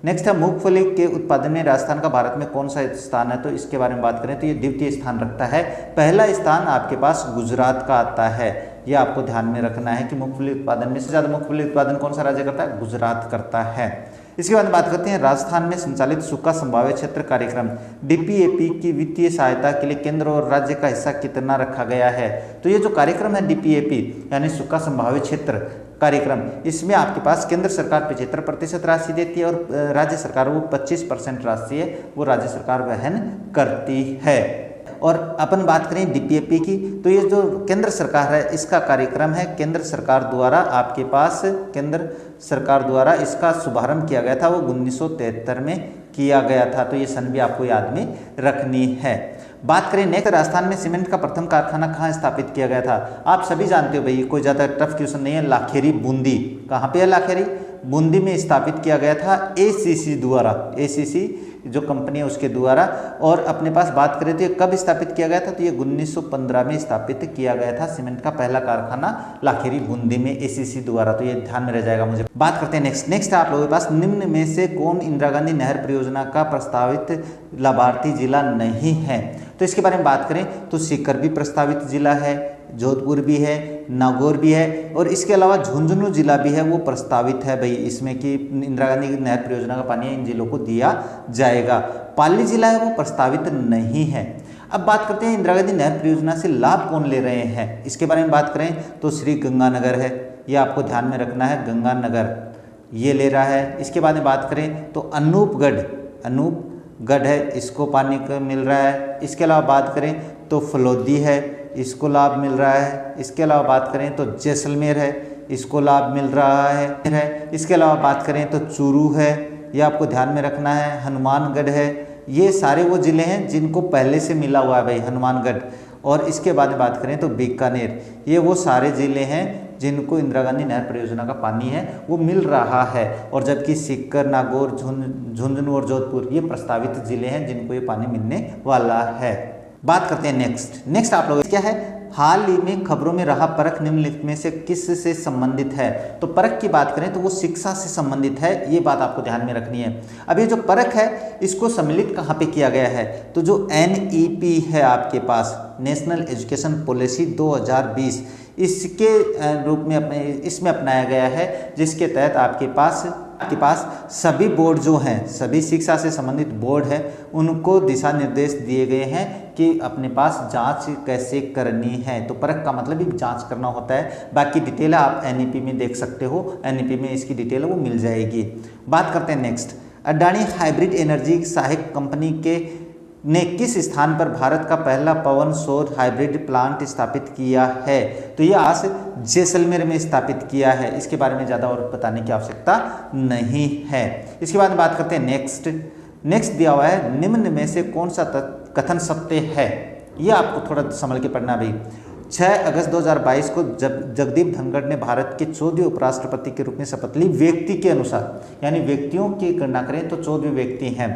नेक्स्ट है मूंगफली के उत्पादन में राजस्थान का भारत में कौन सा स्थान है? तो इसके बारे में बात करें तो ये द्वितीय स्थान रखता है। पहला स्थान आपके पास गुजरात का आता है, ये आपको ध्यान में रखना है कि मूंगफली उत्पादन में से ज़्यादा मूंगफली उत्पादन कौन सा राज्य करता है? गुजरात करता है। इसके बाद बात करते हैं राजस्थान में संचालित सूखा संभाव्य क्षेत्र कार्यक्रम DPAP की वित्तीय सहायता के लिए केंद्र और राज्य का हिस्सा कितना रखा गया है? तो ये जो कार्यक्रम है DPAP यानी सूखा संभाव्य क्षेत्र कार्यक्रम, इसमें आपके पास केंद्र सरकार 75% राशि देती है और राज्य सरकार वो 25% राशि है वो राज्य सरकार वहन करती है। और अपन बात करें DPAP की, तो ये जो केंद्र सरकार है इसका कार्यक्रम है, केंद्र सरकार द्वारा आपके पास, केंद्र सरकार द्वारा इसका शुभारंभ किया गया था, वो 1973 में किया गया था। तो ये सन भी आपको याद में रखनी है। बात करें नेक्स्ट, राजस्थान में सीमेंट का प्रथम कारखाना कहाँ स्थापित किया गया था? आप सभी जानते हो भाई, कोई ज़्यादा टफ क्वेश्चन नहीं है। लाखेरी बूंदी, कहाँ पे है लाखेरी? बूंदी में स्थापित किया गया था ACC द्वारा, ACC जो कंपनी है उसके द्वारा। और अपने पास बात करें तो ये कब स्थापित किया गया था? तो ये 1915 में स्थापित किया गया था सीमेंट का पहला कारखाना लाखेरी बूंदी में ACC द्वारा, तो ये ध्यान में रह जाएगा मुझे। बात करते हैं नेक्स्ट है आप लोगों के पास निम्न में से कौन इंदिरा गांधी नहर परियोजना का प्रस्तावित लाभार्थी जिला नहीं है? तो इसके बारे में बात करें तो सीकर भी प्रस्तावित जिला है, जोधपुर भी है, नागौर भी है, और इसके अलावा झुंझुनू जिला भी है वो प्रस्तावित है भाई इसमें कि इंदिरा गांधी नहर परियोजना का पानी इन जिलों को दिया जाएगा। पाली जिला है वो प्रस्तावित नहीं है। अब बात करते हैं इंदिरा गांधी नहर परियोजना से लाभ कौन ले रहे हैं, इसके बारे में बात करें तो श्री गंगानगर है, ये आपको ध्यान में रखना है, गंगानगर ये ले रहा है। इसके बाद में बात करें तो अनूपगढ़ है, इसको पानी का मिल रहा है। इसके अलावा बात करें तो फलोदी है, इसको लाभ मिल रहा है। इसके अलावा बात करें तो जैसलमेर है, इसको लाभ मिल रहा है। इसके अलावा बात करें तो चूरू है, ये आपको ध्यान में रखना है। हनुमानगढ़ है, ये सारे वो ज़िले हैं जिनको पहले से मिला हुआ है भाई हनुमानगढ़। और इसके बाद बात करें तो बीकानेर, ये वो सारे ज़िले हैं जिनको इंदिरा गांधी नहर परियोजना का पानी है वो मिल रहा है, और जबकि सीकर, नागौर, झुंझुनू और जोधपुर ये प्रस्तावित जिले हैं जिनको ये पानी मिलने वाला है। बात करते हैं नेक्स्ट आप लोग क्या है, हाल ही में खबरों में रहा परख निम्नलिखित में से किस से संबंधित है। तो परख की बात करें तो वो शिक्षा से संबंधित है, ये बात आपको ध्यान में रखनी है। अब ये जो परख है इसको सम्मिलित कहाँ पे किया गया है, तो जो NEP है आपके पास, नेशनल एजुकेशन पॉलिसी 2020, इसके रूप में इसमें अपनाया गया है, जिसके तहत आपके पास सभी बोर्ड जो हैं, सभी शिक्षा से संबंधित बोर्ड है, उनको दिशा निर्देश दिए गए हैं कि अपने पास जांच कैसे करनी है। तो परख का मतलब ही जांच करना होता है। बाकी डिटेल आप NEP में देख सकते हो, NEP में इसकी डिटेल वो मिल जाएगी। बात करते हैं नेक्स्ट, अडानी हाइब्रिड एनर्जी सहायक कंपनी ने किस स्थान पर भारत का पहला पवन सौर हाइब्रिड प्लांट स्थापित किया है। तो ये आज जैसलमेर में स्थापित किया है, इसके बारे में ज़्यादा और बताने की आवश्यकता नहीं है। इसके बाद बात करते हैं नेक्स्ट दिया हुआ है, निम्न में से कौन सा कथन सत्य है। ये आपको थोड़ा संभल के पढ़ना भाई। 6 अगस्त 2022 को जब जगदीप धनखड़ ने भारत के 14वें उपराष्ट्रपति के रूप में शपथ ली, व्यक्ति के अनुसार, यानी व्यक्तियों की गणना करें तो 14वें व्यक्ति हैं।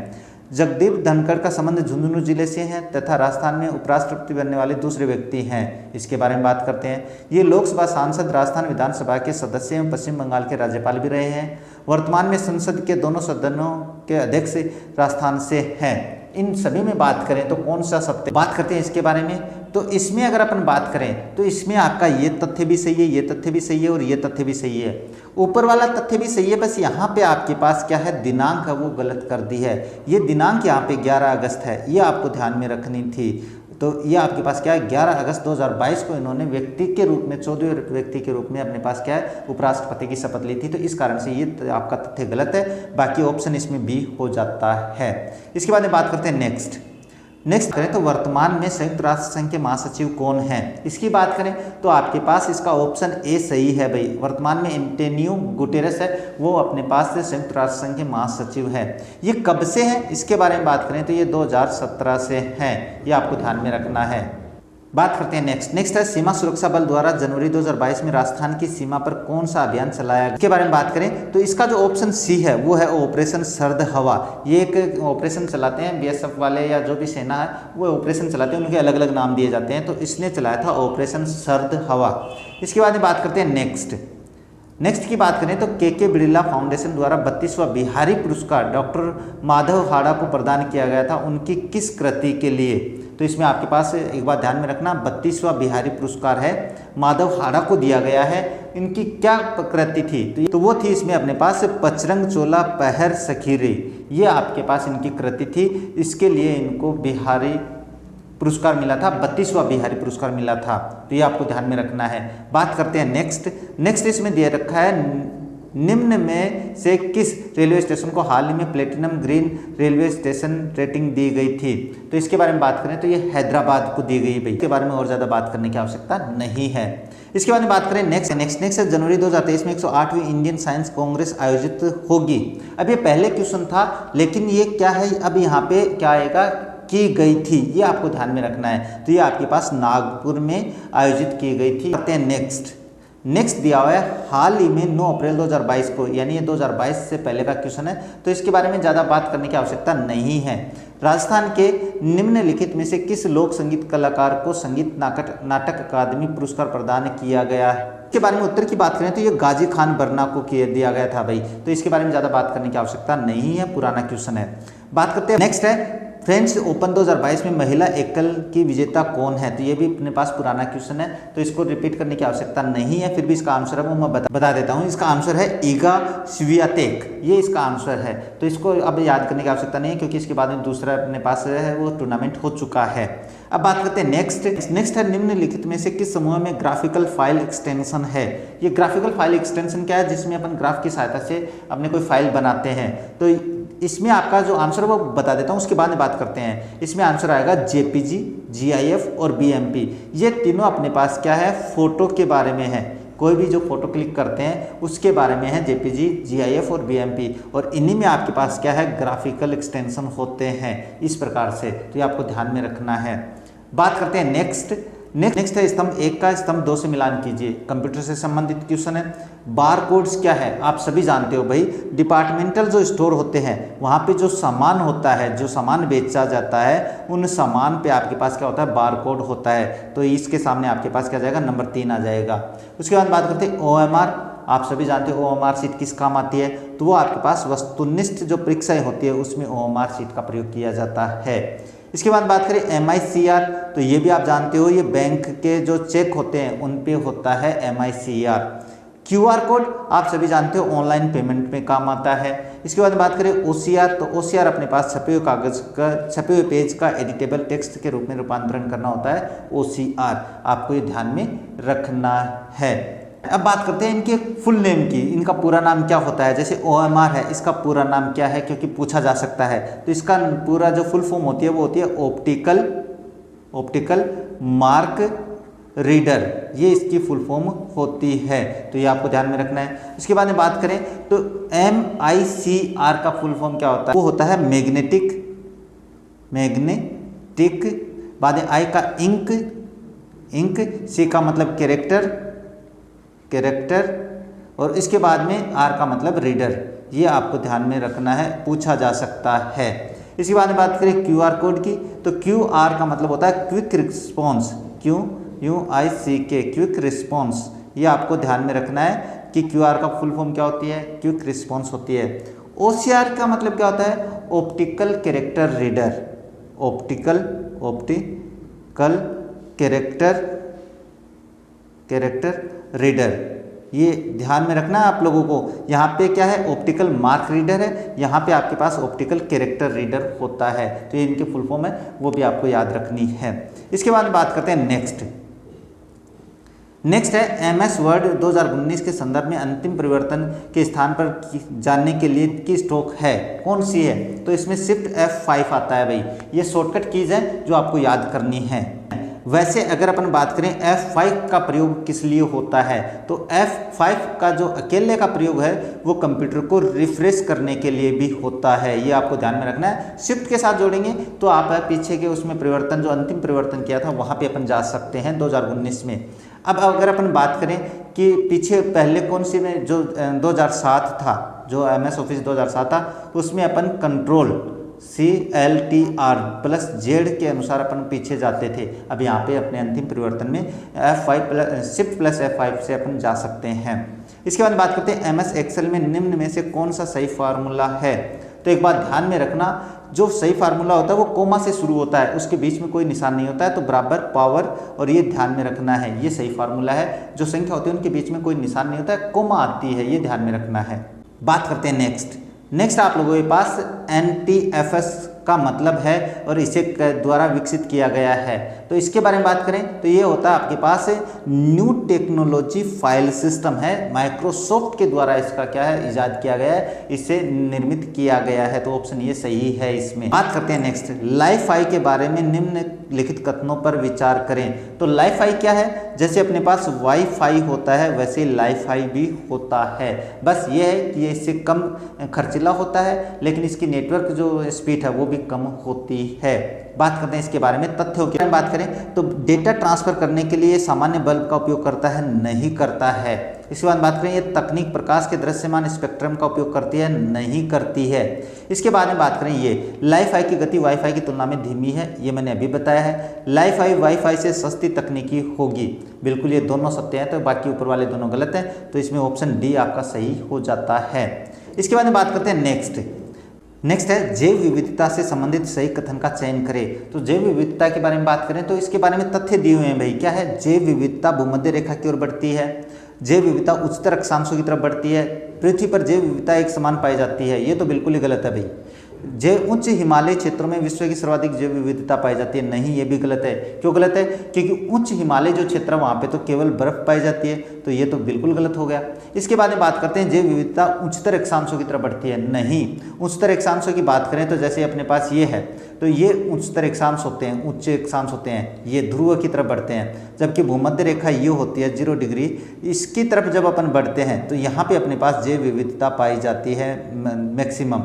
जगदीप धनखड़ का संबंध झुंझुनू जिले से है तथा राजस्थान में उपराष्ट्रपति बनने वाले दूसरे व्यक्ति हैं। इसके बारे में बात करते हैं। ये लोकसभा सांसद, राजस्थान विधानसभा के सदस्य एवं पश्चिम बंगाल के राज्यपाल भी रहे हैं। वर्तमान में संसद के दोनों सदनों के अध्यक्ष राजस्थान से हैं। इन सभी में बात करें तो कौन सा सत्य, बात करते हैं इसके बारे में। तो इसमें अगर अपन बात करें तो इसमें आपका ये तथ्य भी सही है, ये तथ्य भी सही है और ये तथ्य भी सही है। ऊपर वाला तथ्य भी सही है, बस यहाँ पे आपके पास क्या है, दिनांक है वो गलत कर दी है। ये दिनांक यहाँ पे 11 अगस्त है, ये आपको ध्यान में रखनी थी। तो ये आपके पास क्या है, 11 अगस्त 2022 को इन्होंने व्यक्ति के रूप में, 14वें व्यक्ति के रूप में अपने पास क्या है, उपराष्ट्रपति की शपथ ली थी। तो इस कारण से ये आपका तथ्य गलत है, बाकी ऑप्शन इसमें बी हो जाता है। इसके बाद में बात करते हैं नेक्स्ट करें तो वर्तमान में संयुक्त राष्ट्र संघ के महासचिव कौन हैं। इसकी बात करें तो आपके पास इसका ऑप्शन ए सही है भाई। वर्तमान में एंटोनियो गुटेरेस है, वो अपने पास से संयुक्त राष्ट्र संघ के महासचिव है। ये कब से है, इसके बारे में बात करें तो ये 2017 से है, ये आपको ध्यान में रखना है। बात करते हैं नेक्स्ट है, सीमा सुरक्षा बल द्वारा जनवरी 2022 में राजस्थान की सीमा पर कौन सा अभियान चलाया, इसके बारे में बात करें तो इसका जो ऑप्शन सी है वो है ऑपरेशन सर्द हवा। ये एक ऑपरेशन चलाते हैं BSF वाले या जो भी सेना है वो ऑपरेशन चलाते हैं, उनके अलग अलग नाम दिए जाते हैं। तो इसने चलाया था ऑपरेशन सर्द हवा। इसके बाद में बात करते हैं नेक्स्ट की बात करें तो के बिड़ला फाउंडेशन द्वारा 32वां बिहारी पुरस्कार डॉक्टर माधव हाड़ा को प्रदान किया गया था, उनकी किस कृति के लिए। तो इसमें आपके पास एक बात ध्यान में रखना, 32वां बिहारी पुरस्कार है, माधव हाड़ा को दिया गया है। इनकी क्या कृति थी, तो वो थी इसमें अपने पास पचरंग चोला पहर सखीरे, ये आपके पास इनकी कृति थी। इसके लिए इनको बिहारी पुरस्कार मिला था, 32वां बिहारी पुरस्कार मिला था। तो ये आपको ध्यान में रखना है। बात करते हैं नेक्स्ट इसमें दे रखा है, निम्न में से किस रेलवे स्टेशन को हाल ही में platinum green railway station rating दी गई थी। तो इसके बारे में बात करें तो ये हैदराबाद को दी गई भाई, इसके बारे में और ज़्यादा बात करने की आवश्यकता नहीं है। इसके बारे में बात करें नेक्स्ट जनवरी 2023 में 108वीं इंडियन साइंस कांग्रेस आयोजित होगी। अब ये पहले क्वेश्चन था, लेकिन ये क्या है, अब यहाँ पे क्या आएगा, की गई थी, ये आपको ध्यान में रखना है। तो ये आपके पास नागपुर में आयोजित की गई थी। करते हैं नेक्स्ट दिया हुआ है, हाल ही में 9 अप्रैल 2022 को, यानी ये 2022 से पहले का क्वेश्चन है, तो इसके बारे में ज़्यादा बात करने की आवश्यकता नहीं है। राजस्थान के निम्नलिखित में से किस लोक संगीत कलाकार को संगीत नाटक अकादमी पुरस्कार प्रदान किया गया है। इसके बारे में उत्तर की बात करें तो ये गाजी खान बरना को दिया गया था भाई। तो इसके बारे में ज़्यादा बात करने की आवश्यकता नहीं है, पुराना क्वेश्चन है। बात करते हैं नेक्स्ट है, फ्रेंच ओपन 2022 में महिला एकल की विजेता कौन है। तो ये भी अपने पास पुराना क्वेश्चन है, तो इसको रिपीट करने की आवश्यकता नहीं है। फिर भी इसका आंसर है वो मैं बता देता हूँ। इसका आंसर है ईगा स्वियातेक, ये इसका आंसर है। तो इसको अब याद करने की आवश्यकता नहीं है, क्योंकि इसके बाद में दूसरा अपने पास है वो टूर्नामेंट हो चुका है। अब बात करते हैं नेक्स्ट है, निम्नलिखित में से किस समूह में ग्राफिकल फाइल एक्सटेंशन है। ये ग्राफिकल फाइल एक्सटेंशन क्या है, जिसमें अपन ग्राफ की सहायता से अपने कोई फाइल बनाते हैं। तो इसमें आपका जो आंसर वो बता देता हूँ, उसके बाद में बात करते हैं। इसमें आंसर आएगा JPG, GIF और BMP। ये तीनों अपने पास क्या है, फोटो के बारे में है। कोई भी जो फोटो क्लिक करते हैं उसके बारे में है JPG, GIF और BMP, और इन्हीं में आपके पास क्या है, ग्राफिकल एक्सटेंशन होते हैं इस प्रकार से। तो ये आपको ध्यान में रखना है। बात करते हैं नेक्स्ट है स्तंभ 1 का स्तंभ 2 से मिलान कीजिए। कंप्यूटर से संबंधित क्वेश्चन है। बार कोड्स क्या है आप सभी जानते हो भाई, डिपार्टमेंटल जो स्टोर होते हैं वहाँ पे जो सामान होता है, जो सामान बेचा जाता है, उन सामान पे आपके पास क्या होता है, बार कोड होता है। तो इसके सामने आपके पास क्या जाएगा, नंबर 3 आ जाएगा। उसके बाद बात करते हैं OMR। आप सभी जानते हो OMR शीट किस काम आती है, तो वो आपके पास वस्तुनिष्ठ जो परीक्षाएं होती है उसमें OMR शीट का प्रयोग किया जाता है। इसके बाद बात करें MICR, तो ये भी आप जानते हो, ये बैंक के जो चेक होते हैं उन पे होता है MICR। QR कोड आप सभी जानते हो ऑनलाइन पेमेंट में काम आता है। इसके बाद बात करें OCR, तो OCR अपने पास छपे हुए कागज का, छपे हुए पेज का एडिटेबल टेक्स्ट के रूप में रूपांतरण करना होता है OCR, आपको ये ध्यान में रखना है। अब बात करते हैं इनके फुल नेम की, इनका पूरा नाम क्या होता है। जैसे OMR है, इसका पूरा नाम क्या है, क्योंकि पूछा जा सकता है। तो इसका पूरा जो फुल फॉर्म होती है वो होती है ऑप्टिकल मार्क रीडर, ये इसकी फुल फॉर्म होती है। तो ये आपको ध्यान में रखना है। इसके बाद में बात करें तो MICR का फुल फॉर्म क्या होता है, वो होता है मैग्नेटिक, बाद में I का इंक, C का मतलब कैरेक्टर, और इसके बाद में R का मतलब रीडर। ये आपको ध्यान में रखना है, पूछा जा सकता है। इसके बाद में बात करें QR कोड की, तो QR का मतलब होता है quick response, QUICK, quick response. ये आपको ध्यान में रखना है कि QR का फुल फॉर्म क्या होती है, क्विक रिस्पॉन्स होती है। OCR का मतलब क्या होता है, optical character reader, optical character reader. ये ध्यान में रखना है आप लोगों को। यहाँ पे क्या है, ऑप्टिकल मार्क रीडर है, यहाँ पे आपके पास ऑप्टिकल कैरेक्टर रीडर होता है। तो ये इनके फुल फॉर्म है, वो भी आपको याद रखनी है। इसके बाद बात करते हैं नेक्स्ट है MS वर्ड 2019 के संदर्भ में अंतिम परिवर्तन के स्थान पर जानने के लिए की स्ट्रोक है, कौन सी है। तो इसमें शिफ्ट F5 आता है भाई, ये शॉर्टकट कीज है जो आपको याद करनी है। वैसे अगर अपन बात करें F5 का प्रयोग किस लिए होता है, तो F5 का जो अकेले का प्रयोग है वो कंप्यूटर को रिफ्रेश करने के लिए भी होता है। ये आपको ध्यान में रखना है। शिफ्ट के साथ जोड़ेंगे तो आप पीछे के उसमें परिवर्तन, जो अंतिम परिवर्तन किया था वहाँ पे अपन जा सकते हैं 2019 में। अब अगर अपन बात करें कि पीछे पहले कौन सी में, जो 2007 था, जो MS ऑफिस 2007 था, उसमें अपन कंट्रोल CLTR+Z के अनुसार अपन पीछे जाते थे। अब यहाँ पे अपने अंतिम परिवर्तन में शिफ्ट प्लस F5 से अपन जा सकते हैं। इसके बाद बात करते हैं MS एक्सेल में निम्न में से कौन सा सही फार्मूला है। तो एक बात ध्यान में रखना, जो सही फार्मूला होता है वो कोमा से शुरू होता है, उसके बीच में कोई निशान नहीं होता है, तो बराबर पावर, और ये ध्यान में रखना है, ये सही फार्मूला है। जो संख्या होती है उनके बीच में कोई निशान नहीं होता है, कोमा आती है, ये ध्यान में रखना है। बात करते हैं नेक्स्ट आप लोगों के पास NTFS का मतलब है और इसे द्वारा विकसित किया गया है। तो इसके बारे में बात करें तो ये होता है आपके पास न्यू टेक्नोलॉजी फाइल सिस्टम है, माइक्रोसॉफ्ट के द्वारा इसका क्या है, इजाद किया गया है, इसे निर्मित किया गया है। तो ऑप्शन ये सही है इसमें। बात करते हैं नेक्स्ट, लाइफाई के बारे में निम्नलिखित कथनों पर विचार करें। तो लाइफाई क्या है, जैसे अपने पास वाईफाई होता है वैसे लाइफाई भी होता है, बस ये है कि ये इससे कम खर्चीला होता है, लेकिन इसकी नेटवर्क जो स्पीड है वो भी कम होती है। बात करते हैं इसके बारे में तथ्यों की बात करें तो डेटा ट्रांसफर करने के लिए सामान्य बल्ब का उपयोग करता है, नहीं करता है। इसके बाद बात करें ये तकनीक प्रकाश के दृश्यमान स्पेक्ट्रम का उपयोग करती है, नहीं करती है। इसके बाद में बात करें ये लाइफाई की गति वाईफाई की तुलना में धीमी है, ये मैंने अभी बताया है। लाइफाई वाईफाई से सस्ती तकनीकी होगी, बिल्कुल ये दोनों सत्य हैं, तो बाकी ऊपर वाले दोनों गलत हैं, तो इसमें ऑप्शन डी आपका सही हो जाता है। इसके बाद में बात करते हैं नेक्स्ट है जैव विविधता से संबंधित सही कथन का चयन करें। तो जैव विविधता के बारे में बात करें तो इसके बारे में तथ्य दिए हुए हैं भाई, क्या है, जैव विविधता भूमध्य रेखा की ओर बढ़ती है, जैव विविधता उच्चतर अक्षांशों की तरफ बढ़ती है, पृथ्वी पर जैव विविधता एक समान पाई जाती है, ये तो बिल्कुल ही गलत है भाई। जैव उच्च हिमालय क्षेत्रों में विश्व की सर्वाधिक जैव विविधता पाई जाती है, नहीं, ये भी गलत है। क्यों गलत है, क्योंकि उच्च हिमालय जो क्षेत्र है वहाँ पे तो केवल बर्फ पाई जाती है, तो ये तो बिल्कुल गलत हो गया। इसके बाद में बात करते हैं जैव विविधता उच्चतर अक्षांशों की तरफ बढ़ती है, नहीं। उच्चतर अक्षांशों की बात करें तो जैसे अपने पास ये है, तो ये उच्चतर अक्षांश होते हैं, उच्च अक्षांश होते हैं, ये ध्रुव की तरफ बढ़ते हैं, जबकि भूमध्य रेखा ये होती है 0 डिग्री, इसकी तरफ जब अपन बढ़ते हैं तो यहाँ पे अपने पास जैव विविधता पाई जाती है मैक्सिमम।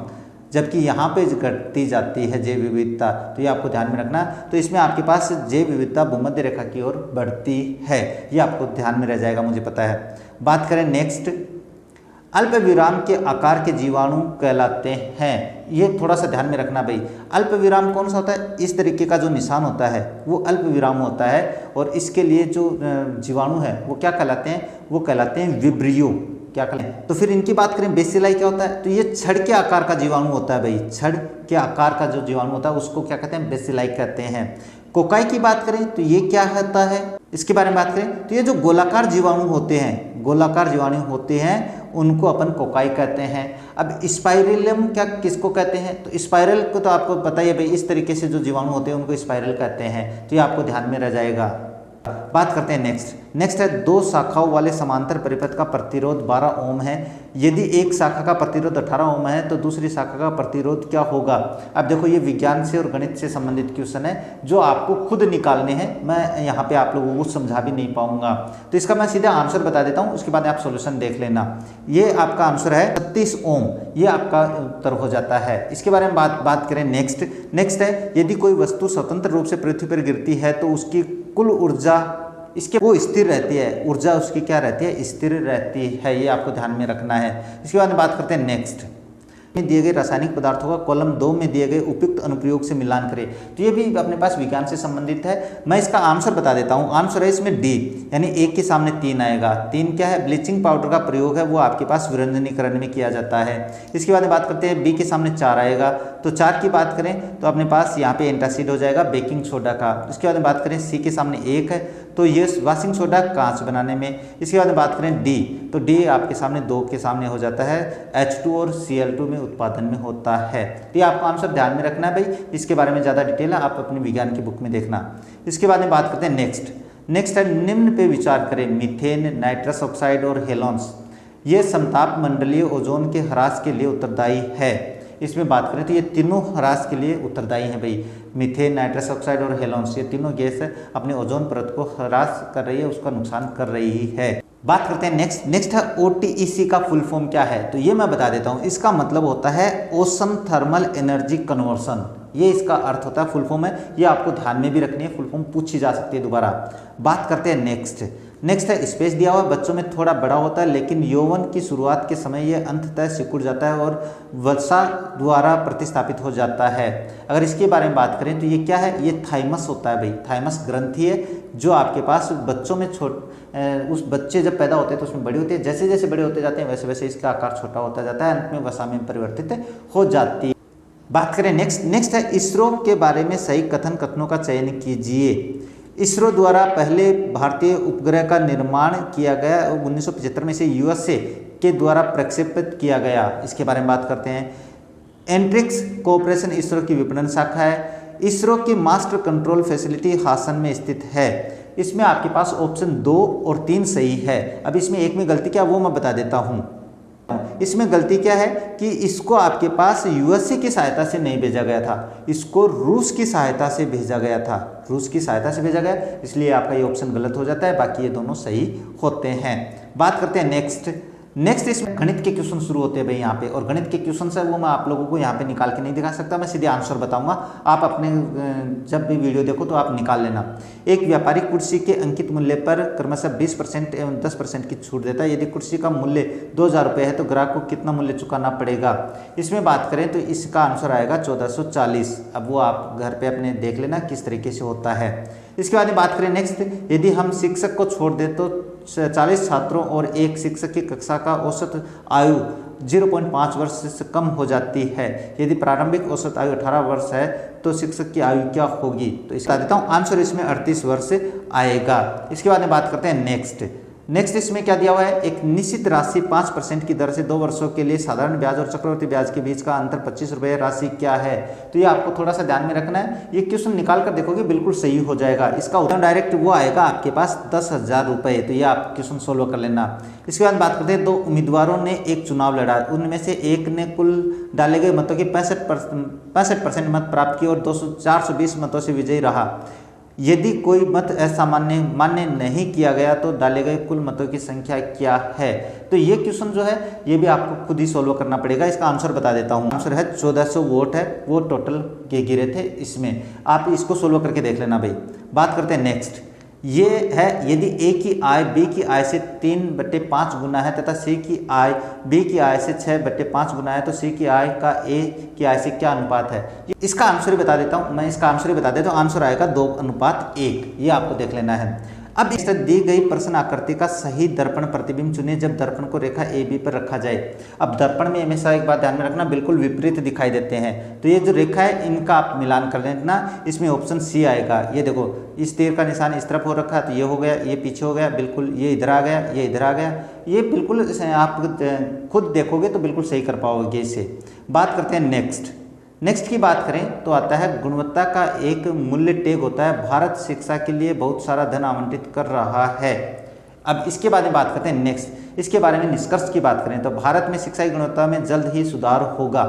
जबकि यहाँ पे घटती जाती है जैव विविधता, तो ये आपको ध्यान में रखना। तो इसमें आपके पास जैव विविधता भूमध्य रेखा की ओर बढ़ती है, ये आपको ध्यान में रह जाएगा, मुझे पता है। बात करें नेक्स्ट, अल्प विराम के आकार के जीवाणु कहलाते हैं। ये थोड़ा सा ध्यान में रखना भाई। अल्प विराम कौन सा होता है? इस तरीके का जो निशान होता है वो अल्प विराम होता है, और इसके लिए जो जीवाणु है वो क्या कहलाते हैं? वो कहलाते हैं विब्रियो। क्या कहते हैं? तो फिर इनकी बात करें, बेसिलाई क्या होता है? तो ये छड़ के आकार का जीवाणु होता है भाई। छड़ के आकार का जो जीवाणु होता है उसको क्या कहते हैं? बेसिलाई कहते हैं। कोकाई की बात करें तो ये क्या होता है, इसके बारे में बात करें तो ये जो गोलाकार जीवाणु होते हैं, गोलाकार जीवाणु होते हैं, उनको अपन कोकाई कहते हैं। अब स्पाइरलम क्या किसको कहते हैं? तो स्पाइरल को तो आपको पता ही है भाई, इस तरीके से जो जीवाणु होते हैं उनको स्पाइरल कहते हैं, तो ये आपको ध्यान में रह जाएगा। बात करते हैं नेक्स्ट है 2 शाखाओं वाले समांतर परिपथ का प्रतिरोध 12 ओम है। यदि एक शाखा का प्रतिरोध 18 ओम है तो दूसरी शाखा का प्रतिरोध क्या होगा? अब देखो ये विज्ञान से और गणित से संबंधित क्वेश्चन है जो आपको खुद निकालने हैं, मैं यहाँ पे आप लोगों को समझा भी नहीं पाऊंगा, तो इसका मैं सीधा आंसर बता देता हूँ, उसके बाद आप सोल्यूशन देख लेना। ये आपका आंसर है 36 ओम, ये आपका उत्तर हो जाता है। इसके बारे में बात करें नेक्स्ट है, यदि कोई वस्तु स्वतंत्र रूप से पृथ्वी पर गिरती है तो उसकी कुल ऊर्जा इसके वो स्थिर रहती है, ऊर्जा उसकी क्या रहती है? स्थिर रहती है, ये आपको ध्यान में रखना है। इसके बाद में बात करते हैं नेक्स्ट में दिए गए रासायनिक पदार्थों का कॉलम 2 में दिए गए उपयुक्त अनुप्रयोग से मिलान करें। तो ये भी अपने पास विज्ञान से संबंधित है, मैं इसका आंसर बता देता हूँ। आंसर है इसमें डी, यानी 1 के सामने 3 आएगा। 3 क्या है? ब्लीचिंग पाउडर का प्रयोग है, वो आपके पास विरंजनीकरण में किया जाता है। इसके बाद में बात करते हैं बी के सामने 4 आएगा, तो 4 की बात करें तो अपने पास यहाँ पे एंटासिड हो जाएगा बेकिंग सोडा का। इसके बाद में बात करें सी के सामने 1 है, तो ये वाशिंग सोडा कांच बनाने में। इसके बाद में बात करें डी, तो डी आपके सामने 2 के सामने हो जाता है H2 और Cl2 में उत्पादन में होता है। तो ये आपको आंसर ध्यान में रखना है भाई, इसके बारे में ज़्यादा डिटेल है आप अपने विज्ञान की बुक में देखना। इसके बाद में बात करते हैं नेक्स्ट है निम्न पे विचार करें, मीथेन, नाइट्रस ऑक्साइड और हेलोन्स ये समताप मंडलीय ओजोन के ह्रास के लिए उत्तरदायी है। इसमें बात करें तो ये तीनों ह्रास के लिए उत्तरदायी हैं भाई। मीथेन, नाइट्रस ऑक्साइड और हेलोन्स, ये तीनों गैस अपने ओजोन परत को ह्रास कर रही है, उसका नुकसान कर रही है। बात करते हैं नेक्स्ट है OTEC का फुल फॉर्म क्या है? तो ये मैं बता देता हूँ। इसका मतलब होता है ओशन थर्मल एनर्जी कन्वर्सन, ये इसका अर्थ होता है, फुल फॉर्म है। ये आपको ध्यान में भी रखनी है, फुल फॉर्म पूछी जा सकती है दोबारा। बात करते हैं नेक्स्ट है स्पेस दिया हुआ बच्चों में थोड़ा बड़ा होता है, लेकिन यौवन की शुरुआत के समय ये अंततः सिकुड़ जाता है और वसा द्वारा प्रतिस्थापित हो जाता है। अगर इसके बारे में बात करें तो ये क्या है? ये थाइमस होता है भाई। थाइमस ग्रंथि है जो आपके पास बच्चों में उस बच्चे जब पैदा होते हैं तो उसमें बड़ी होती है, जैसे जैसे बड़े होते जाते हैं वैसे वैसे इसका आकार छोटा होता जाता है, अंत में वसा में परिवर्तित हो जाती है। बात करें नेक्स्ट है इसरो के बारे में सही कथनों का चयन कीजिए। इसरो द्वारा पहले भारतीय उपग्रह का निर्माण किया गया 1975 में, से USA के द्वारा प्रक्षेपित किया गया। इसके बारे में बात करते हैं। एंट्रिक्स कोऑपरेशन इसरो की विपणन शाखा है। इसरो की मास्टर कंट्रोल फैसिलिटी हासन में स्थित है। इसमें आपके पास ऑप्शन 2 और 3 सही है। अब इसमें एक में गलती क्या वो मैं बता देता हूँ। इसमें गलती क्या है कि इसको आपके पास USA की सहायता से नहीं भेजा गया था, इसको रूस की सहायता से भेजा गया था। रूस की सहायता से भेजा गया, इसलिए आपका ये ऑप्शन गलत हो जाता है, बाकी ये दोनों सही होते हैं। बात करते हैं नेक्स्ट इसमें गणित के क्वेश्चन शुरू होते हैं भाई यहाँ पे, और गणित के क्वेश्चन है वो मैं आप लोगों को यहाँ पे निकाल के नहीं दिखा सकता, मैं सीधे आंसर बताऊंगा। आप अपने जब भी वीडियो देखो तो आप निकाल लेना। एक व्यापारिक कुर्सी के अंकित मूल्य पर क्रमशः 20% एवं 10% की छूट देता है। यदि कुर्सी का मूल्य 2000 रुपये है तो ग्राहक को कितना मूल्य चुकाना पड़ेगा? इसमें बात करें तो इसका आंसर आएगा 1440। अब वो आप घर पर अपने देख लेना किस तरीके से होता है। इसके बाद में बात करें नेक्स्ट, यदि हम शिक्षक को छोड़ दें तो 40 छात्रों और एक शिक्षक की कक्षा का औसत आयु 0.5 वर्ष से कम हो जाती है। यदि प्रारंभिक औसत आयु 18 वर्ष है तो शिक्षक की आयु क्या होगी? तो इसका देता हूँ आंसर इसमें 38 वर्ष आएगा। इसके बाद में बात करते हैं नेक्स्ट इसमें क्या दिया हुआ है? एक निश्चित राशि 5% की दर से 2 वर्षों के लिए साधारण ब्याज और चक्रवृद्धि ब्याज के बीच का अंतर 25 रुपये राशि क्या है? तो ये आपको थोड़ा सा ध्यान में रखना है। ये क्वेश्चन निकाल कर देखोगे बिल्कुल सही हो जाएगा। इसका उत्तर डायरेक्ट वो आएगा आपके पास 10,000 रुपये। तो ये आप क्वेश्चन सोल्व कर लेना। इसके बाद बात करते हैं 2 उम्मीदवारों ने एक चुनाव लड़ा, उनमें से एक ने कुल डाले गए मतों की 65% मत प्राप्त किए और 420 मतों से विजयी रहा। यदि कोई मत असामान्य मान्य नहीं किया गया तो डाले गए कुल मतों की संख्या क्या है। तो ये क्वेश्चन जो है ये भी आपको खुद ही सोल्व करना पड़ेगा। इसका आंसर बता देता हूँ। आंसर है 1400 वोट है, वो टोटल के गिरे थे इसमें। आप इसको सोल्व करके देख लेना भाई। बात करते हैं नेक्स्ट। ये है यदि ए की आय बी की आय से 3/5 गुना है तथा सी की आय बी की आय से 6/5 गुना है तो सी की आय का ए की आय से क्या अनुपात है। इसका आंसर ही बता देता हूँ मैं। इसका आंसर ही बता देता हूँ। आंसर आएगा 2:1। ये आपको देख लेना है। अब इस दी गई प्रश्न आकृति का सही दर्पण प्रतिबिंब चुने जब दर्पण को रेखा ए बी पर रखा जाए। अब दर्पण में हमेशा एक बात ध्यान में रखना, बिल्कुल विपरीत दिखाई देते हैं। तो ये जो रेखा है इनका आप मिलान कर लेना। इसमें ऑप्शन सी आएगा। ये देखो इस तीर का निशान इस तरफ हो रखा है तो ये हो गया, ये पीछे हो गया, बिल्कुल ये इधर आ गया, ये इधर आ गया। ये बिल्कुल आप खुद देखोगे तो बिल्कुल सही कर पाओगे इसे। बात करते हैं नेक्स्ट की बात करें तो आता है गुणवत्ता का एक मूल्य टैग होता है। भारत शिक्षा के लिए बहुत सारा धन आवंटित कर रहा है। अब इसके बारे में बात करते हैं नेक्स्ट। इसके बारे में निष्कर्ष की बात करें तो भारत में शिक्षा की गुणवत्ता में जल्द ही सुधार होगा।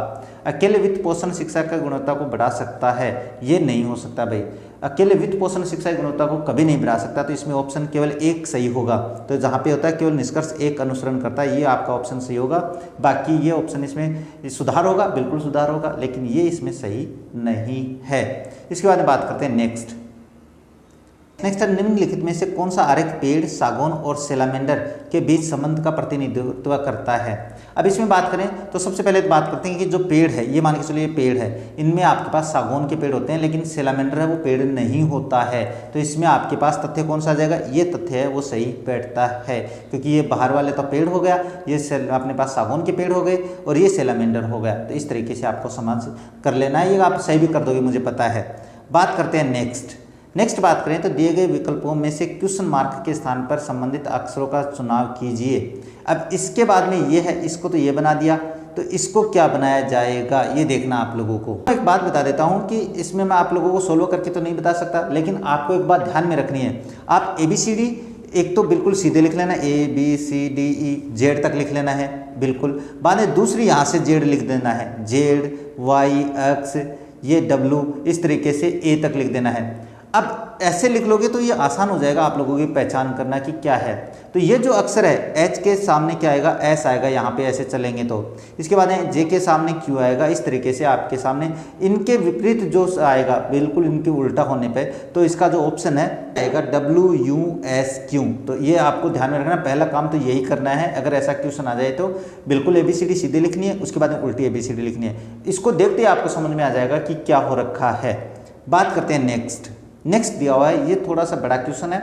अकेले वित्त पोषण शिक्षा की गुणवत्ता को बढ़ा सकता है, ये नहीं हो सकता भाई। अकेले वित्त पोषण शिक्षा की गुणवत्ता को कभी नहीं बढ़ा सकता। तो इसमें ऑप्शन केवल एक सही होगा। तो जहाँ पे होता है केवल निष्कर्ष एक अनुसरण करता है, ये आपका ऑप्शन सही होगा। बाकी ये ऑप्शन इसमें सुधार होगा, बिल्कुल सुधार होगा, लेकिन ये इसमें सही नहीं है। इसके बाद में बात करते हैं नेक्स्ट है निम्नलिखित में से कौन सा आरेख पेड़, सागौन और सेलामेंडर के बीच संबंध का प्रतिनिधित्व करता है। अब इसमें बात करें तो सबसे पहले तो बात करते हैं कि जो पेड़ है, ये मान के चलिए पेड़ है, इनमें आपके पास सागौन के पेड़ होते हैं लेकिन सेलामेंडर है वो पेड़ नहीं होता है। तो इसमें आपके पास तथ्य कौन सा आ जाएगा, ये तथ्य है वो सही बैठता है, क्योंकि ये बाहर वाले तो पेड़ हो गया, ये अपने पास सागौन के पेड़ हो गए और ये सेलामेंडर हो गया। तो इस तरीके से आपको समझ कर लेना है, ये आप सही भी कर दोगे मुझे पता है। बात करते हैं नेक्स्ट बात करें तो दिए गए विकल्पों में से क्वेश्चन मार्क के स्थान पर संबंधित अक्षरों का चुनाव कीजिए। अब इसके बाद में ये है, इसको तो ये बना दिया, तो इसको क्या बनाया जाएगा ये देखना आप लोगों को। एक बात बता देता हूँ कि इसमें मैं आप लोगों को सोल्व करके तो नहीं बता सकता, लेकिन आपको एक बात ध्यान में रखनी है। आप ABCD एक तो बिल्कुल सीधे लिख लेना, ABCDE Z तक लिख लेना है बिल्कुल। बाद में दूसरी यहाँ से Z लिख देना है, Z Y X ये W, इस तरीके से A तक लिख देना है। अब ऐसे लिख लोगे तो ये आसान हो जाएगा आप लोगों की पहचान करना कि क्या है। तो ये जो अक्षर है H के सामने क्या आएगा, S आएगा, यहाँ पे ऐसे चलेंगे तो। इसके बाद J के सामने Q आएगा, इस तरीके से आपके सामने। इनके विपरीत जो आएगा बिल्कुल इनके उल्टा होने पे, तो इसका जो ऑप्शन है आएगा WUSQ। तो ये आपको ध्यान में रखना, पहला काम तो यही करना है। अगर ऐसा क्वेश्चन आ जाए तो बिल्कुल ABCD सीधे लिखनी है, उसके बाद में उल्टी ABCD लिखनी है। इसको देखते ही आपको समझ में आ जाएगा कि क्या हो रखा है। बात करते हैं नेक्स्ट दिया हुआ है, ये थोड़ा सा बड़ा क्वेश्चन है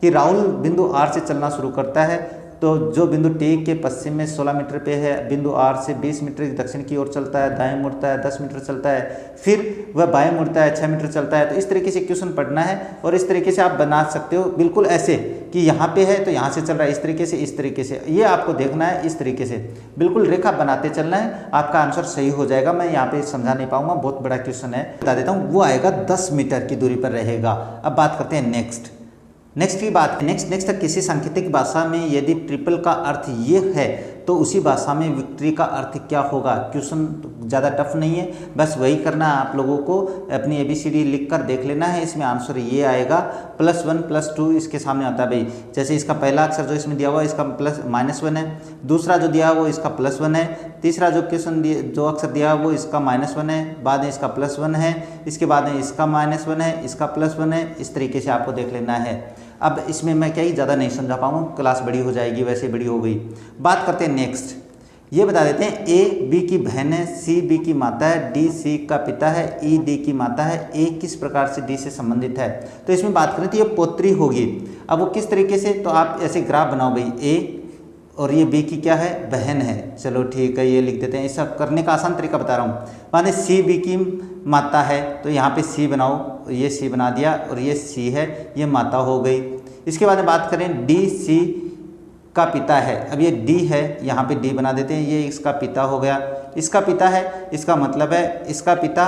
कि राहुल बिंदु R से चलना शुरू करता है। तो जो बिंदु T के पश्चिम में 16 मीटर पे है, बिंदु R से 20 मीटर की दक्षिण की ओर चलता है, दाएं मुड़ता है 10 मीटर चलता है, फिर वह बाएं मुड़ता है 6 मीटर चलता है। तो इस तरीके से क्वेश्चन पढ़ना है और इस तरीके से आप बना सकते हो बिल्कुल ऐसे कि यहाँ पे है तो यहाँ से चल रहा है, इस तरीके से ये आपको देखना है। इस तरीके से बिल्कुल रेखा बनाते चलना है, आपका आंसर सही हो जाएगा। मैं यहाँ पे समझा नहीं पाऊंगा, बहुत बड़ा क्वेश्चन है, बता देता हूँ। वो आएगा 10 मीटर की दूरी पर रहेगा। अब बात करते हैं नेक्स्ट की बात। नेक्स्ट किसी सांकेतिक भाषा में यदि ट्रिपल का अर्थ ये है तो उसी भाषा में विक्ट्री का अर्थ क्या होगा। क्वेश्चन ज़्यादा टफ नहीं है, बस वही करना है आप लोगों को। अपनी ABCD लिख कर देख लेना है। इसमें आंसर ये आएगा +1 +2 इसके सामने आता है भाई। जैसे इसका पहला अक्षर जो इसमें दिया हुआ है इसका -1 है, दूसरा जो दिया हुआ वो इसका +1 है, तीसरा जो क्वेश्चन जो अक्षर दिया वो इसका -1 है, बाद में इसका +1 है, इसके बाद में इसका -1 है, इसका +1 है। इस तरीके से आपको देख लेना है। अब इसमें मैं क्या ही ज़्यादा नहीं समझा पाऊँगा, क्लास बड़ी हो जाएगी, वैसे बड़ी हो गई। बात करते हैं नेक्स्ट। ये बता देते हैं A B की बहन है, C B की माता है, D C का पिता है, E D की माता है, A किस प्रकार से D से संबंधित है। तो इसमें बात करें तो ये पोत्री होगी। अब वो किस तरीके से, तो आप ऐसे ग्राफ बनाओ भाई, A और ये B की क्या है, बहन है। चलो ठीक है, ये लिख देते हैं। ऐसा करने का आसान तरीका बता रहा हूँ। माने C B की माता है तो यहाँ पे C बनाओ, ये C बना दिया और ये C है, ये माता हो गई। इसके बाद में बात करें D C का पिता है। अब ये D है, यहाँ पे D बना देते हैं, ये इसका पिता हो गया। इसका पिता है, इसका मतलब है इसका पिता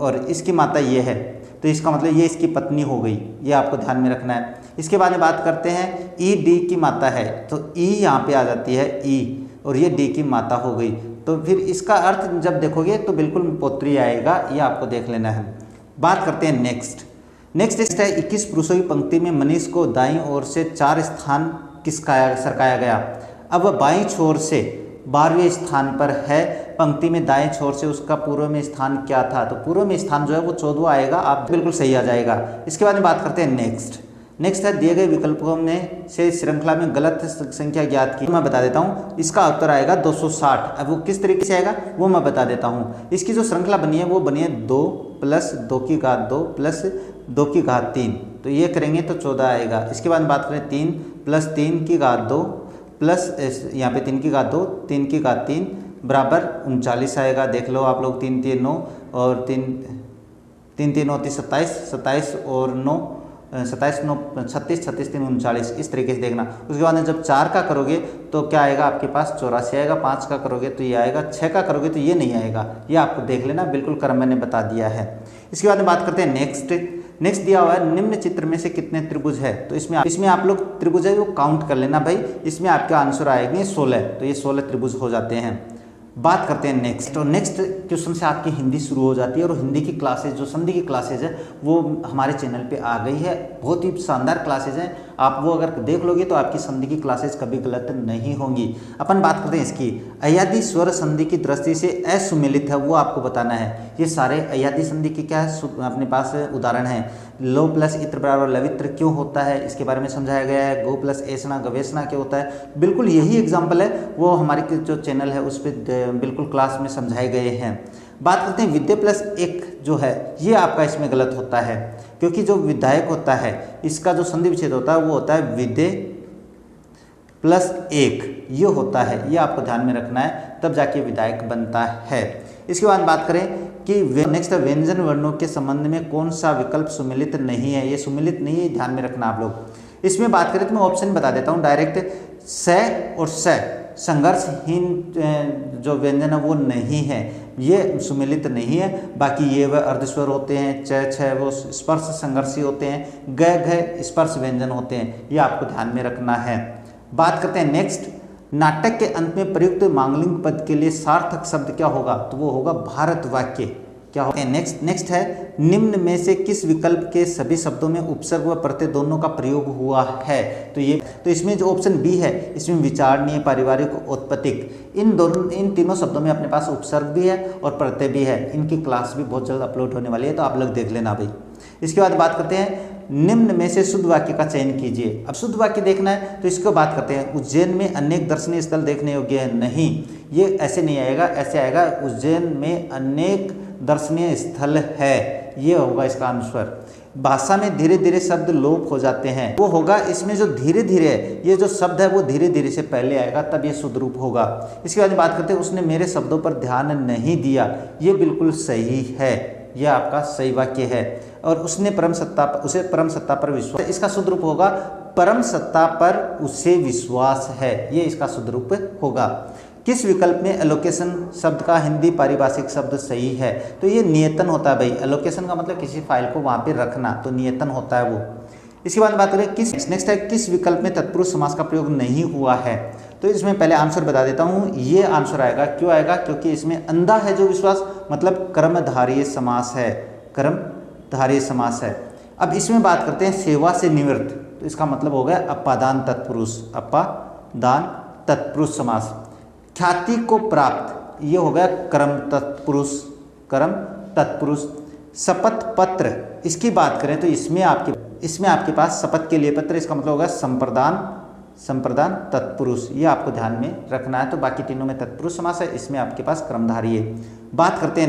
और इसकी माता ये है, तो इसका मतलब ये इसकी पत्नी हो गई। ये आपको ध्यान में रखना है। इसके बाद में बात करते हैं E D की माता है, तो E यहाँ पे आ जाती है E और ये D की माता हो गई। तो फिर इसका अर्थ जब देखोगे तो बिल्कुल पोत्री आएगा, ये आपको देख लेना है। बात करते हैं नेक्स्ट है 21 पुरुषों की पंक्ति में मनीष को दाईं ओर से 4 स्थान सरकाया गया। अब बाईं छोर से 12वें स्थान पर है, पंक्ति में दाएं छोर से उसका पूर्व में स्थान क्या था, तो पूर्व में स्थान जो है वो 14वां आएगा, आप बिल्कुल सही आ जाएगा। इसके बाद में बात करते हैं नेक्स्ट है दिए गए विकल्पों में से श्रृंखला में गलत संख्या ज्ञात की। मैं बता देता हूँ, इसका उत्तर आएगा 260। अब वो किस तरीके से आएगा वो मैं बता देता हूँ। इसकी जो श्रृंखला बनी है वो बनी है 2 + 2 की घात 2 + 2 की घात 3, तो ये करेंगे तो 14 आएगा। इसके बाद बात करें 3 + 3 की घात 2 प्लस यहाँ पे 3 की घात 2 3 की घात 3 बराबर 39 आएगा। देख लो आप लोग, 3 3 9 और 3 3 होती 27, 27 और 9 27 9 36, 36 3 39, इस तरीके से देखना। उसके बाद में जब 4 का करोगे तो क्या आएगा आपके पास 84 आएगा, 5 का करोगे तो ये आएगा, 6 का करोगे तो ये नहीं आएगा। ये आपको देख लेना, बिल्कुल क्रम मैंने बता दिया है। इसके बाद में बात करते हैं नेक्स्ट दिया हुआ है निम्न चित्र में से कितने त्रिभुज है, तो इसमें आप लोग त्रिभुज है वो काउंट कर लेना भाई। इसमें आपका आंसर आएंगे 16, तो ये 16 त्रिभुज हो जाते हैं। बात करते हैं नेक्स्ट, और नेक्स्ट क्वेश्चन से आपकी हिंदी शुरू हो जाती है। और हिंदी की क्लासेज जो संधि की क्लासेज है वो हमारे चैनल पे आ गई है, बहुत ही शानदार क्लासेज हैं। आप वो अगर देख लोगे तो आपकी संधि की क्लासेज कभी गलत नहीं होंगी। अपन बात करते हैं इसकी अयादी स्वर संधि की दृष्टि से असुमेलित है, वो आपको बताना है। ये सारे अयादी संधि के क्या है अपने पास उदाहरण है। लो प्लस इत्र बराबर लवित्र क्यों होता है, इसके बारे में समझाया गया है। गो प्लस ऐसना गवेषणा क्यों होता है, बिल्कुल यही एग्जाम्पल है, वो हमारे जो चैनल है उस पर बिल्कुल क्लास में समझाए गए हैं। बात करते हैं विद्या प्लस 1 जो है ये आपका इसमें गलत होता है, क्योंकि जो विधायक होता है इसका जो संधि विच्छेद होता है वो होता है विद्या प्लस 1, ये होता है, ये आपको ध्यान में रखना है, तब जाके विधायक बनता है। इसके बाद बात करें कि नेक्स्ट व्यंजन वर्णों के संबंध में कौन सा विकल्प सुमेलित नहीं है, ये सुमेलित नहीं है, ध्यान में रखना आप लोग। इसमें बात करें तो मैं ऑप्शन बता देता हूँ डायरेक्ट। स और स संघर्षहीन जो व्यंजन है वो नहीं है, ये सुमेलित नहीं है। बाकी ये वह अर्धस्वर होते हैं, च छ वो स्पर्श संघर्षी होते हैं, ग घ स्पर्श व्यंजन होते हैं, ये आपको ध्यान में रखना है। बात करते हैं नेक्स्ट, नाटक के अंत में प्रयुक्त मांगलिक पद के लिए सार्थक शब्द क्या होगा, तो वो होगा भारत वाक्य। क्या होते हैं नेक्स्ट है निम्न में से किस विकल्प के सभी शब्दों में उपसर्ग व प्रत्यय दोनों का प्रयोग हुआ है, तो इसमें जो ऑप्शन बी है इसमें विचारणीय, पारिवारिक, औत्पतिक, इन तीनों शब्दों में अपने पास उपसर्ग भी है और प्रत्यय भी है। इनकी क्लास भी बहुत जल्द अपलोड होने वाली है, तो आप लोग देख लेना भाई। इसके बाद बात करते हैं निम्न में से शुद्ध वाक्य का चयन कीजिए। अब शुद्ध वाक्य देखना है तो इसको बात करते हैं। उज्जैन में अनेक दर्शनीय स्थल देखने योग्य है, नहीं, ये ऐसे नहीं आएगा, ऐसे आएगा उज्जैन में अनेक दर्शनीय स्थल है, ये होगा इसका आंसर। भाषा में धीरे धीरे शब्द लोप हो जाते हैं, वो होगा इसमें जो धीरे धीरे है, ये जो शब्द है वो धीरे धीरे से पहले आएगा, तब ये शुद्ध रूप होगा। इसके बाद बात करते हैं उसने मेरे शब्दों पर ध्यान नहीं दिया, ये बिल्कुल सही है, यह आपका सही वाक्य है। और उसने उसे परम सत्ता पर विश्वास, इसका शुद्ध रूप होगा परम सत्ता पर उसे विश्वास है, ये इसका शुद्ध रूप होगा। किस विकल्प में एलोकेशन शब्द का हिंदी पारिभाषिक शब्द सही है, तो ये नियतन होता है भाई। एलोकेशन का मतलब किसी फाइल को वहाँ पे रखना, तो नियतन होता है वो। इसके बाद बात करें नेक्स्ट है किस विकल्प में तत्पुरुष समास का प्रयोग नहीं हुआ है, तो इसमें पहले आंसर बता देता हूँ। ये आंसर आएगा, क्यों आएगा, क्योंकि इसमें अंधा है जो विश्वास, मतलब कर्मधारीय समास है, कर्मधारीय समास है। अब इसमें बात करते हैं सेवा से निवृत्त, तो इसका मतलब हो गया अपादान तत्पुरुष, अपादान तत्पुरुष समास। ख्याति को प्राप्त, ये हो गया कर्म तत्पुरुष, कर्म तत्पुरुष। शपथ पत्र, इसकी बात करें तो इसमें आपके पास शपथ के लिए पत्र, इसका मतलब होगा संप्रदान तत्पुरुष, ये आपको ध्यान में रखना है। तो बाकी तीनों में तत्पुरुष समास है, इसमें आपके पास कर्मधारी है। बात करते हैं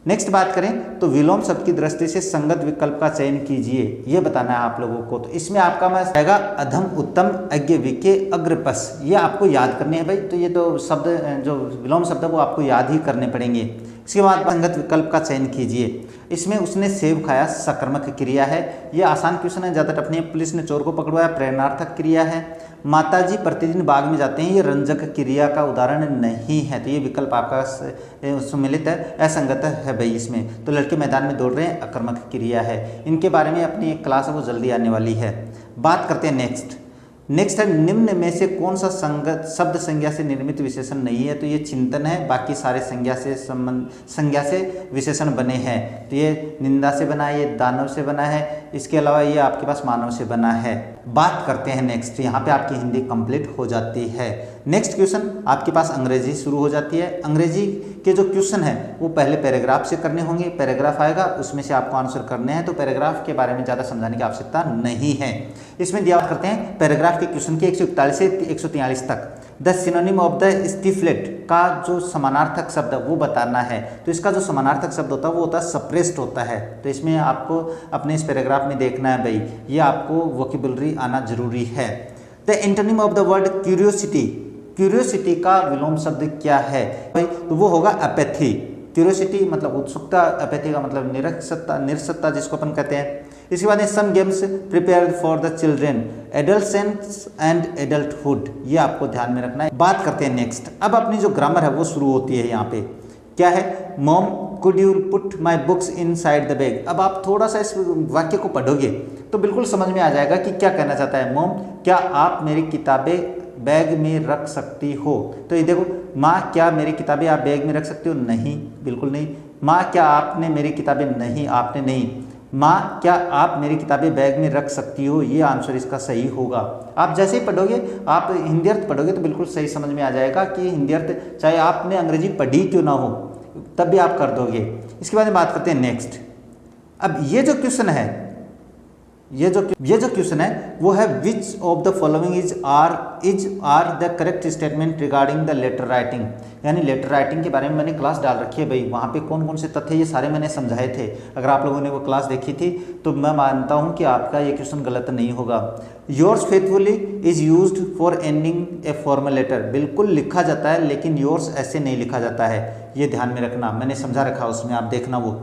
नेक्स्ट बात करें तो विलोम शब्द की दृष्टि से संगत विकल्प का चयन कीजिए, ये बताना है आप लोगों को। तो इसमें आपका मैं आएगा अधम उत्तम अज्ञ विके अग्रपस, ये आपको याद करने हैं भाई। तो ये तो शब्द जो विलोम शब्द है वो आपको याद ही करने पड़ेंगे। इसके बाद संगत विकल्प का चयन कीजिए। इसमें उसने सेब खाया सकर्मक क्रिया है, ये आसान क्वेश्चन है, ज़्यादा टफ नहीं है। पुलिस ने चोर को पकड़वाया प्रेरणार्थक क्रिया है। माताजी प्रतिदिन बाग में जाते हैं, ये रंजक क्रिया का उदाहरण नहीं है, तो ये विकल्प आपका सुमेलित है, असंगत है भाई इसमें। तो लड़के मैदान में दौड़ रहे हैं, अकर्मक क्रिया है। इनके बारे में अपनी एक क्लास है वो जल्दी आने वाली है। बात करते हैं नेक्स्ट है निम्न में से कौन सा शब्द संज्ञा से निर्मित विशेषण नहीं है, तो ये चिंतन है, बाकी सारे संज्ञा से विशेषण बने हैं। तो ये निंदा से बना है, ये दानव से बना है, इसके अलावा ये आपके पास मानव से बना है। बात करते हैं नेक्स्ट, यहाँ पे आपकी हिंदी कंप्लीट हो जाती है। नेक्स्ट क्वेश्चन आपके पास अंग्रेजी शुरू हो जाती है। अंग्रेजी के जो क्वेश्चन है वो पहले पैराग्राफ से करने होंगे, पैराग्राफ आएगा उसमें से आपको आंसर करने हैं, तो पैराग्राफ के बारे में ज़्यादा समझाने की आवश्यकता नहीं है। इसमें दिया करते हैं पैराग्राफ के क्वेश्चन के 141 से 143 तक। द सिनोनिम ऑफ द स्टिफलेट का जो समानार्थक शब्द वो बताना है, तो इसका जो समानार्थक शब्द होता है वो होता है सप्रेस्ड होता है। तो इसमें आपको अपने इस पैराग्राफ में देखना है भाई, ये आपको वोकेबुलरी आना जरूरी है। The antonym of the word curiosity, curiosity का विलोम शब्द क्या है भाई, तो वो होगा अपैथी। क्यूरियोसिटी मतलब उत्सुकता, अपैथी का मतलब निरसत्ता जिसको अपन कहते हैं। इसके बाद some games prepare for the children, adolescence and adulthood, ये आपको ध्यान में रखना है। बात करते हैं नेक्स्ट, अब अपनी जो ग्रामर है वो शुरू होती है। यहाँ पे क्या है, mom could you put my books in side the bag. अब आप थोड़ा सा इस वाक्य को पढ़ोगे तो बिल्कुल समझ में आ जाएगा कि क्या कहना चाहता है। मॉम क्या आप मेरी किताबें बैग में रख सकती हो, तो ये देखो, माँ क्या मेरी किताबें आप बैग में रख सकती हो, नहीं, बिल्कुल नहीं। माँ क्या आपने मेरी किताबें, नहीं, आपने नहीं। माँ क्या आप मेरी किताबें बैग में रख सकती हो, ये आंसर इसका सही होगा। आप जैसे ही पढ़ोगे, आप हिंदी अर्थ पढ़ोगे तो बिल्कुल सही समझ में आ जाएगा कि हिंदी अर्थ चाहे आपने अंग्रेजी पढ़ी क्यों ना हो तब भी आप कर दोगे। इसके बाद में बात करते हैं नेक्स्ट। अब ये जो क्वेश्चन है, ये जो क्वेश्चन है वो है which of the following is are the correct statement regarding the letter writing, यानी लेटर राइटिंग के बारे में मैंने क्लास डाल रखी है भाई, वहाँ पे कौन कौन से तथ्य ये सारे मैंने समझाए थे। अगर आप लोगों ने वो क्लास देखी थी तो मैं मानता हूँ कि आपका ये क्वेश्चन गलत नहीं होगा। Yours faithfully is used for ending a formal letter, बिल्कुल लिखा जाता है लेकिन योर्स ऐसे नहीं लिखा जाता है, ये ध्यान में रखना, मैंने समझा रखा उसमें, आप देखना वो।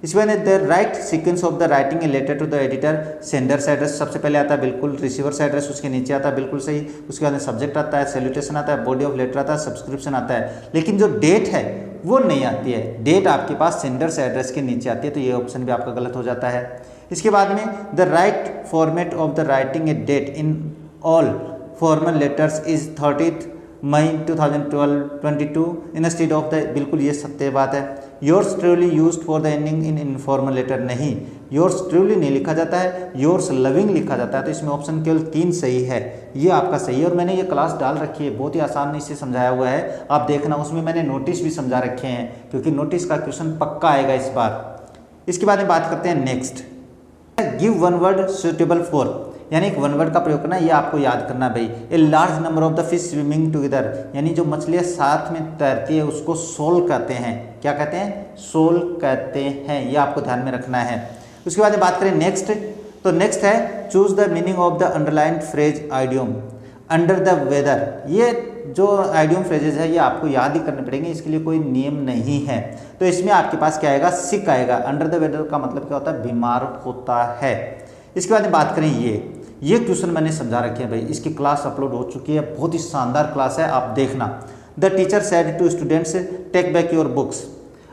इस बार the right sequence of the writing a letter to the editor, sender's address सबसे पहले आता है, बिल्कुल रिसीवर्स एड्रेस उसके नीचे आता है, बिल्कुल सही। उसके बाद सब्जेक्ट आता है, सैल्यूटेशन आता है, बॉडी ऑफ लेटर आता है, सब्सक्रिप्शन आता है, लेकिन जो डेट है वो नहीं आती है। डेट आपके पास सेंडर्स एड्रेस के नीचे आती है, तो ये ऑप्शन भी आपका गलत हो जाता है। इसके बाद में the right format of the writing a date in all formal letters is 30 May 2022 instead of the, बिल्कुल ये सत्य बात है। Yours truly used for the ending in informal letter, नहीं, योर्स ट्रूली नहीं लिखा जाता है, योर्स लविंग लिखा जाता है। तो इसमें ऑप्शन केवल 3 सही है, ये आपका सही है। और मैंने ये क्लास डाल रखी है, बहुत ही आसानी से समझाया हुआ है, आप देखना, उसमें मैंने नोटिस भी समझा रखे हैं, क्योंकि नोटिस का क्वेश्चन पक्का आएगा इस बार। इसके बाद में बात करते हैं next, give one word suitable for, यानी एक वन वर्ड का प्रयोग करना, ये आपको याद करना भाई। A large number of the fish swimming together, यानी जो मछलियाँ साथ में तैरती है उसको सोल कहते हैं। क्या कहते हैं? सोल कहते हैं, ये आपको ध्यान में रखना है। उसके बाद बात करें नेक्स्ट, तो नेक्स्ट है choose the meaning of the underlined phrase idiom under the weather. ये जो आइडियम फ्रेजेज है ये आपको याद ही करने पड़ेंगे, इसके लिए कोई नियम नहीं है। तो इसमें आपके पास क्या आएगा? सिक आएगा। अंडर द वेदर का मतलब क्या होता है? बीमार होता है। इसके बाद बात करें ये क्वेश्चन मैंने समझा रखे हैं भाई, इसकी क्लास अपलोड हो चुकी है, बहुत ही शानदार क्लास है, आप देखना। The teacher said to students take back your books.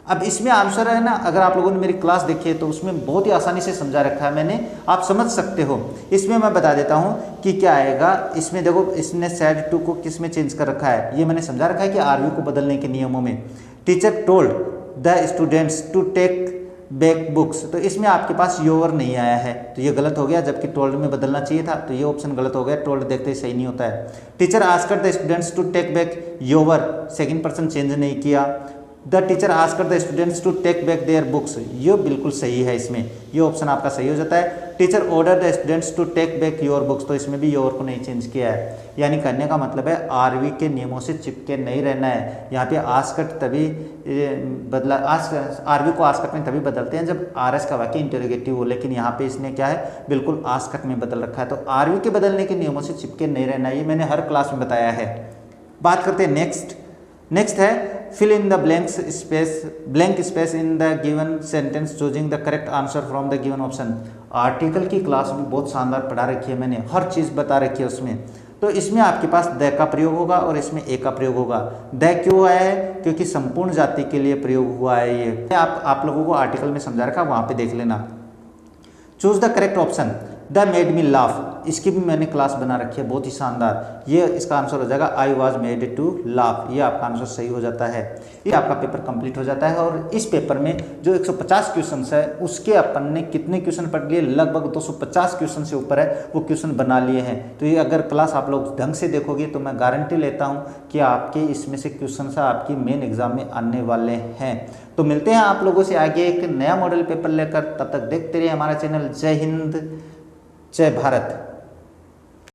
अब इसमें आंसर है ना, अगर आप लोगों ने मेरी क्लास देखी है तो उसमें बहुत ही आसानी से समझा रखा है मैंने, आप समझ सकते हो। इसमें मैं बता देता हूँ कि क्या आएगा। इसमें देखो, इसने सेड टू को किस में चेंज कर रखा है, ये मैंने समझा रखा है कि आरवी को बदलने के नियमों में। Teacher told the students to take back books, तो इसमें आपके पास योर नहीं आया है, तो ये गलत हो गया, जबकि टोल्ड में बदलना चाहिए था, तो ये ऑप्शन गलत हो गया। टोल्ड देखते ही सही नहीं होता है। Teacher asked the students to take back your, second person change नहीं किया। The teacher asked the students to take back their books, ये बिल्कुल सही है, इसमें ये ऑप्शन आपका सही हो जाता है। Teacher order the students to take back your books, तो इसमें भी योर को नहीं चेंज किया है। यानी कहने का मतलब है आरवी के नियमों से चिपके नहीं रहना है। यहाँ पे आस्कट तभी बदला, आरवी को आस्कट में तभी बदलते हैं जब आरएस का वाक्य इंटरोगेटिव हो, लेकिन यहाँ पे इसने क्या है, बिल्कुल आस्कट में बदल रखा है। तो आरवी के बदलने के नियमों से चिपके नहीं रहना है, ये मैंने हर क्लास में बताया है। बात करते हैं नेक्स्ट है fill in the blank space in the given sentence choosing the correct answer from the given option. Article की क्लास में बहुत शानदार पढ़ा रखी है मैंने, हर चीज़ बता रखी है उसमें। तो इसमें आपके पास द का प्रयोग होगा और इसमें ए का प्रयोग होगा। द क्यों आया है? क्योंकि संपूर्ण जाति के लिए प्रयोग हुआ है। ये आप लोगों को आर्टिकल में समझा रखा, वहाँ पे देख लेना। Choose the correct option, the made me laugh, इसकी भी मैंने क्लास बना रखी है, बहुत ही शानदार। ये इसका आंसर हो जाएगा I was made to laugh, ये आपका आंसर सही हो जाता है। ये आपका पेपर कंप्लीट हो जाता है। और इस पेपर में जो 150 क्वेश्चन है उसके अपन ने कितने क्वेश्चन पढ़ लिए, लगभग 250 क्वेश्चन से ऊपर है वो क्वेश्चन बना लिए हैं। तो ये अगर क्लास आप लोग ढंग से देखोगे तो मैं गारंटी लेता हूँ कि आपके इसमें से क्वेश्चन आपकी मेन एग्जाम में आने वाले हैं। तो मिलते हैं आप लोगों से आगे एक नया मॉडल पेपर लेकर, तब तक देखते रहिए हमारा चैनल। जय हिंद, जय भारत।